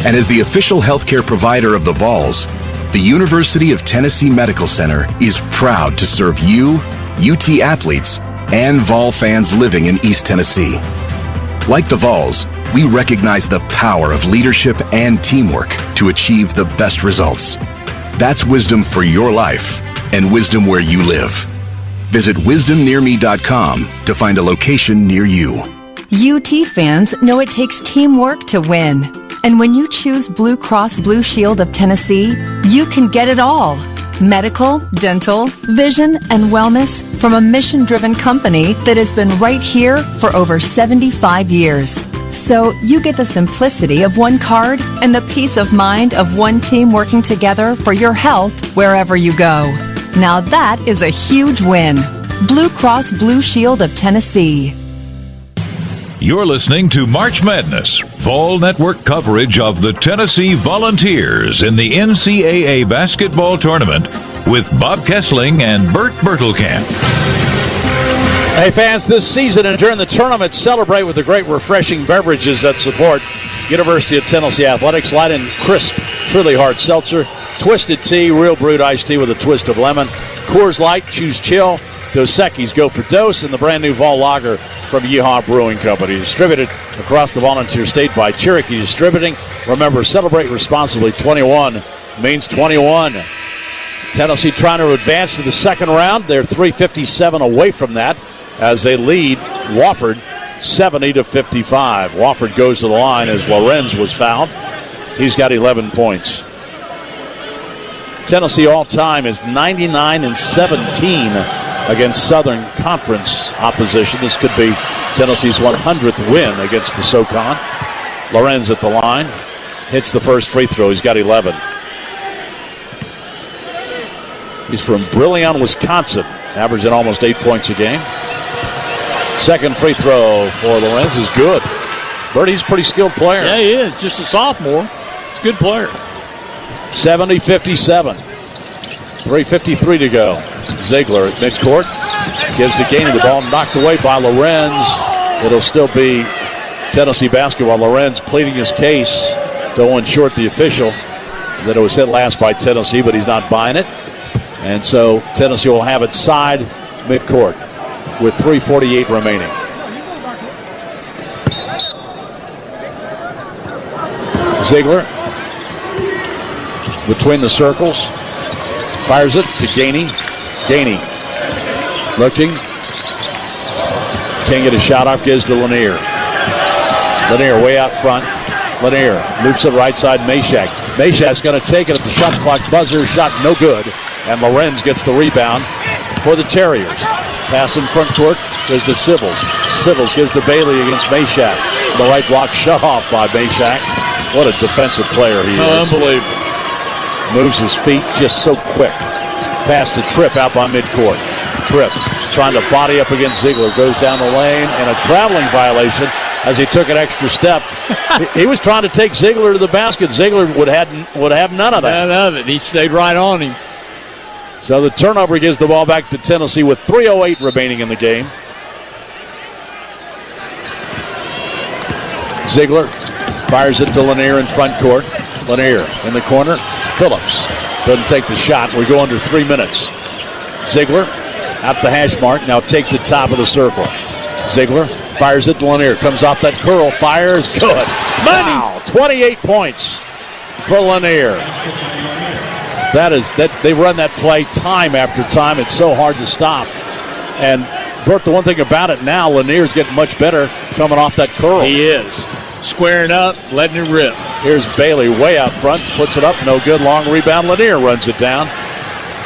And as the official healthcare provider of the Vols, the University of Tennessee Medical Center is proud to serve you, UT athletes, and Vol fans living in East Tennessee. Like the Vols, we recognize the power of leadership and teamwork to achieve the best results. That's wisdom for your life and wisdom where you live. Visit wisdomnearme.com to find a location near you. UT fans know it takes teamwork to win. And when you choose Blue Cross Blue Shield of Tennessee, you can get it all. Medical, dental, vision, and wellness from a mission-driven company that has been right here for over 75 years. So you get the simplicity of one card and the peace of mind of one team working together for your health wherever you go. Now that is a huge win. Blue Cross Blue Shield of Tennessee. You're listening to March Madness, fall network coverage of the Tennessee Volunteers in the NCAA basketball tournament with Bob Kessling and Bert Bertelkamp. Hey fans, this season and during the tournament, celebrate with the great refreshing beverages that support University of Tennessee Athletics. Light and crisp, truly hard seltzer, Twisted Tea, real brewed iced tea with a twist of lemon, Coors Light, choose chill, Dos Equis, go for dose, and the brand new Vol Lager from Yeehaw Brewing Company. Distributed across the Volunteer State by Cherokee Distributing. Remember, celebrate responsibly. 21 means 21. Tennessee trying to advance to the second round. They're 3:57 away from that as they lead Wofford 70-55. Wofford goes to the line as Lorenz was fouled. He's got 11 points. Tennessee all-time is 99-17 against Southern Conference opposition. This could be Tennessee's 100th win against the SoCon. Lorenz at the line. Hits the first free throw. He's got 11. He's from Brillion, Wisconsin, averaging almost 8 points a game. Second free throw for Lorenz is good. Birdie's a pretty skilled player. Yeah, he is. Just a sophomore. He's a good player. 70-57. 3:53 to go. Ziegler at midcourt. Gives to Gainey. The ball knocked away by Lorenz. It'll still be Tennessee basketball. Lorenz pleading his case to Owen Short, the official, that it was hit last by Tennessee, but he's not buying it. And so Tennessee will have it side midcourt with 3:48 remaining. Ziegler between the circles. Fires it to Gainey. Gainey looking. Can't get a shot off. Gives to Lanier. Lanier way out front. Lanier loops it right side. Meshack. Meshack's going to take it at the shot clock buzzer. Shot no good. And Lorenz gets the rebound for the Terriers. Pass in front court. Goes to Sibbles. Sibbles gives to Bailey against Meshack. The right block shut off by Meshack. What a defensive player he is. Unbelievable. Moves his feet just so quick. Pass to Tripp out by midcourt. Tripp trying to body up against Ziegler. Goes down the lane and a traveling violation as he took an extra step. He was trying to take Ziegler to the basket. Ziegler would have none of that. None of it. He stayed right on him. So the turnover gives the ball back to Tennessee with 3:08 remaining in the game. Ziegler fires it to Lanier in front court. Lanier in the corner. Phillips doesn't take the shot. We go under 3 minutes. Ziegler at the hash mark. Now takes it top of the circle. Ziegler fires it to Lanier. Comes off that curl. Fires. Good. Wow. 28 points for Lanier. They run that play time after time. It's so hard to stop. And Bert, the one thing about it now, Lanier's getting much better coming off that curl. He is. Squaring up, letting it rip. Here's Bailey way out front, puts it up, no good. Long rebound, Lanier runs it down.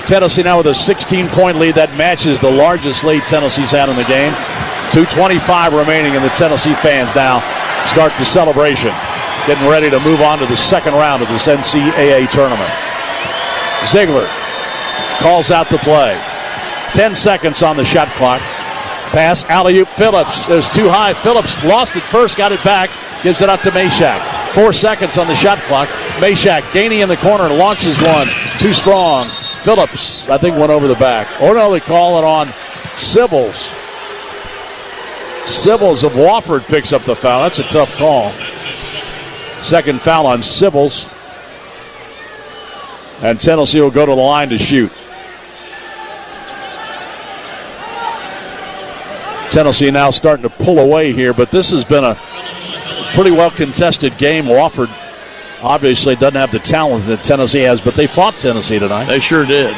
Tennessee now with a 16-point lead. That matches the largest lead Tennessee's had in the game. 2:25 remaining, and the Tennessee fans now start the celebration. Getting ready to move on to the second round of this NCAA tournament. Ziegler calls out the play. 10 seconds on the shot clock. Pass, alley-oop, Phillips. It was too high. Phillips lost it first, got it back. Gives it out to Meshack. 4 seconds on the shot clock. Meshack, Gainey in the corner, launches one. Too strong. Phillips, I think, went over the back. Or no, they call it on Sibbles. Sibbles of Wofford picks up the foul. That's a tough call. Second foul on Sibbles. And Tennessee will go to the line to shoot. Tennessee now starting to pull away here, but this has been a pretty well contested game. Wofford obviously doesn't have the talent that Tennessee has, but they fought Tennessee tonight. They sure did.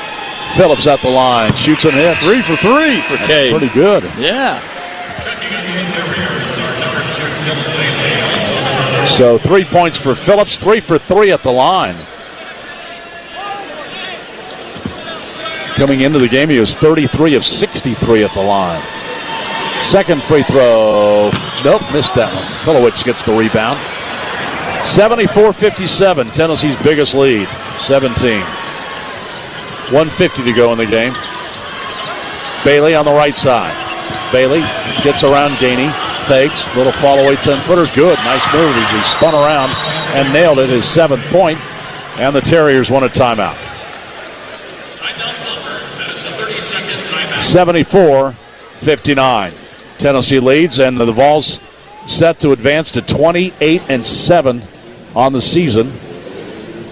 Phillips at the line, shoots and hits. 3 for 3 for Cade. Pretty good. Yeah. So 3 points for Phillips, 3 for 3 at the line. Coming into the game, he was 33 of 63 at the line. Second free throw. Nope, missed that one. Filowich gets the rebound. 74-57, Tennessee's biggest lead. 17. 1:50 to go in the game. Bailey on the right side. Bailey gets around Gainey. Fakes. Little fall away 10-footer. Good. Nice move as he spun around and nailed it. His 7th point. And the Terriers won a timeout. 74-59. Tennessee leads, and the Vols set to advance to 28-7 on the season.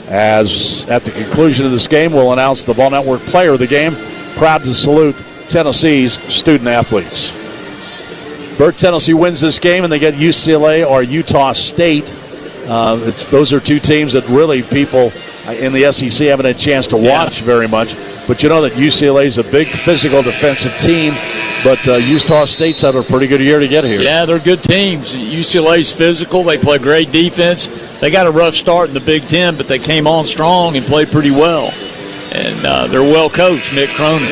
As at the conclusion of this game, we'll announce the Ball Network player of the game. Proud to salute Tennessee's student athletes. Burt, Tennessee wins this game, and they get UCLA or Utah State. Those are two teams that really people in the SEC haven't had a chance to watch very much. But you know that UCLA is a big physical defensive team, but Utah State's had a pretty good year to get here. Yeah, they're good teams. UCLA's physical. They play great defense. They got a rough start in the Big Ten, but they came on strong and played pretty well. And they're well coached, Mick Cronin.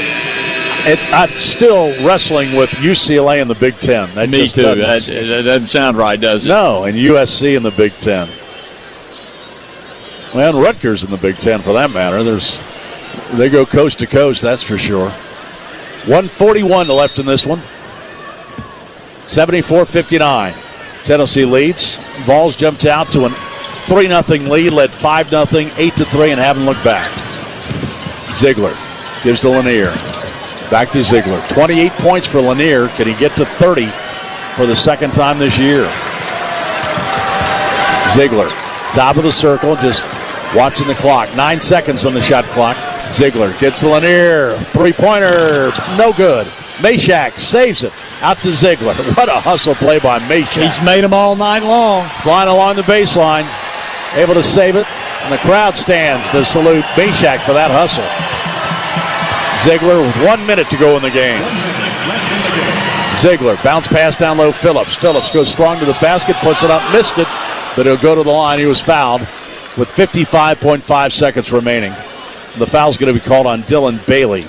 I'm still wrestling with UCLA in the Big Ten. Me too. That doesn't sound right, does it? No, and USC in the Big Ten. Well, and Rutgers in the Big Ten, for that matter. They go coast to coast, that's for sure. 1:41 left in this one. 74-59. Tennessee leads. Vols jumped out to a 3-0 lead, led 5-0, 8-3, and haven't looked back. Ziegler gives to Lanier. Back to Ziegler. 28 points for Lanier. Can he get to 30 for the second time this year? Ziegler, top of the circle, just watching the clock. 9 seconds on the shot clock. Ziegler gets to Lanier. Three-pointer, no good. Meshack saves it. Out to Ziegler. What a hustle play by Meshack. He's made them all night long. Flying along the baseline. Able to save it. And the crowd stands to salute Meshack for that hustle. Ziegler with 1 minute to go in the game. Ziegler, bounce pass down low, Phillips. Phillips goes strong to the basket, puts it up, missed it, but he'll go to the line. He was fouled with 55.5 seconds remaining. The foul's going to be called on Dylan Bailey.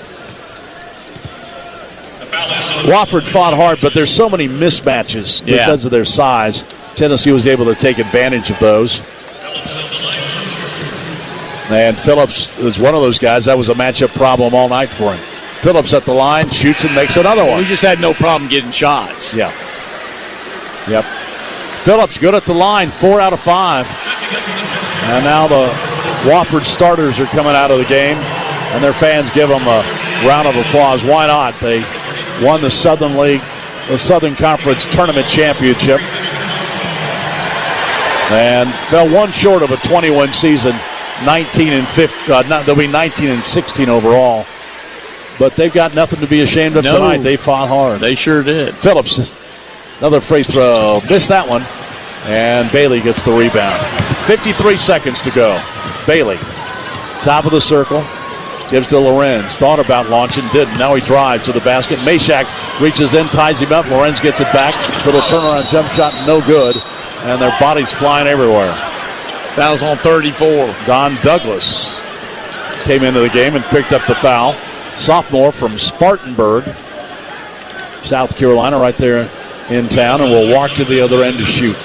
Wofford fought hard, but there's so many mismatches because of their size. Tennessee was able to take advantage of those. And Phillips is one of those guys. That was a matchup problem all night for him. Phillips at the line, shoots and makes another one. We just had no problem getting shots. Yeah. Yep. Phillips good at the line, 4 out of 5. And now the Wofford starters are coming out of the game, and their fans give them a round of applause. Why not? They won the Southern League, the Southern Conference Tournament Championship, and fell one short of a 21 season. 19-15. They'll be 19-16 overall, but they've got nothing to be ashamed of tonight. They fought hard. They sure did. Phillips, another free throw, missed that one, and Bailey gets the rebound. 53 seconds to go. Bailey, top of the circle, gives to Lorenz. Thought about launching, didn't. Now he drives to the basket. Meshack reaches in, ties him up. Lorenz gets it back. Little turnaround jump shot, no good, and their bodies flying everywhere. Foul's on 34. Don Douglas came into the game and picked up the foul. Sophomore from Spartanburg, South Carolina, right there in town, and will walk to the other end to shoot.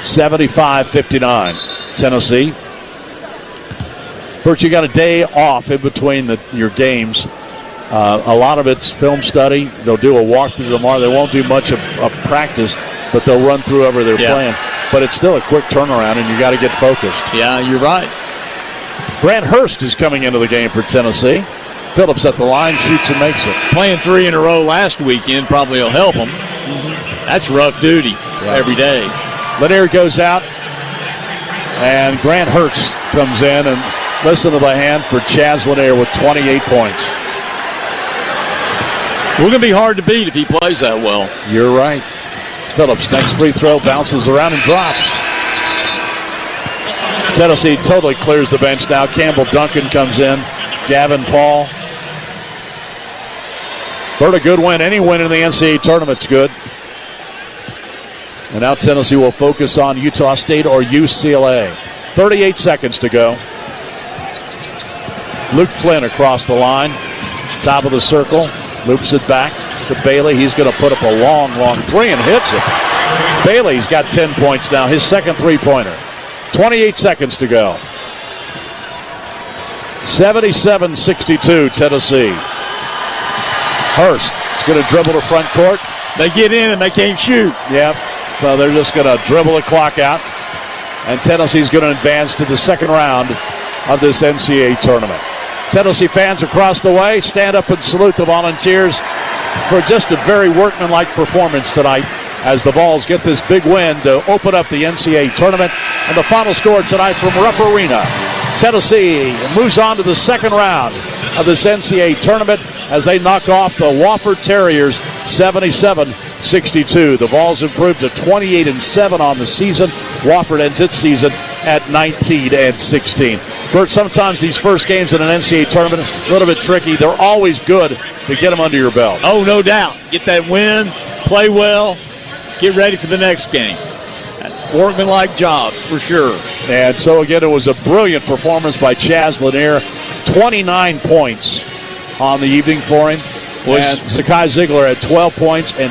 75-59, Tennessee. Bert, you got a day off in between your games. A lot of it's film study. They'll do a walkthrough tomorrow. They won't do much of practice, but they'll run through whatever they're playing. But it's still a quick turnaround, and you got to get focused. Yeah, you're right. Grant Hurst is coming into the game for Tennessee. Phillips at the line, shoots and makes it. Playing 3 in a row last weekend probably will help him. That's rough duty every day. Lanier goes out, and Grant Hurst comes in, and listen to the hand for Chaz Lanier with 28 points. We're going to be hard to beat if he plays that well. You're right. Phillips, next free throw, bounces around and drops. Tennessee totally clears the bench now. Campbell Duncan comes in. Gavin Paul. Bert, a good win. Any win in the NCAA tournament's good. And now Tennessee will focus on Utah State or UCLA. 38 seconds to go. Luke Flynn across the line. Top of the circle. Loops it back to Bailey. He's going to put up a long three and hits it. Bailey's got 10 points now. His second three-pointer. 28 seconds to go. 77-62 Tennessee. Hurst is going to dribble to front court. They get in and they can't shoot. Yep. So they're just going to dribble the clock out. And Tennessee's going to advance to the second round of this NCAA tournament. Tennessee fans across the way, stand up and salute the Volunteers for just a very workmanlike performance tonight as the Vols get this big win to open up the NCAA tournament. And the final score tonight from Rupp Arena. Tennessee moves on to the second round of this NCAA tournament as they knock off the Wofford Terriers 77-62. The Vols improved to 28-7 on the season. Wofford ends its season at 19-16. Bert, sometimes these first games in an NCAA tournament a little bit tricky. They're always good to get them under your belt. Oh, no doubt. Get that win, play well, get ready for the next game. Workmanlike job, for sure. And so, again, it was a brilliant performance by Chaz Lanier. 29 points on the evening for him. And Zakai Ziegler had 12 points and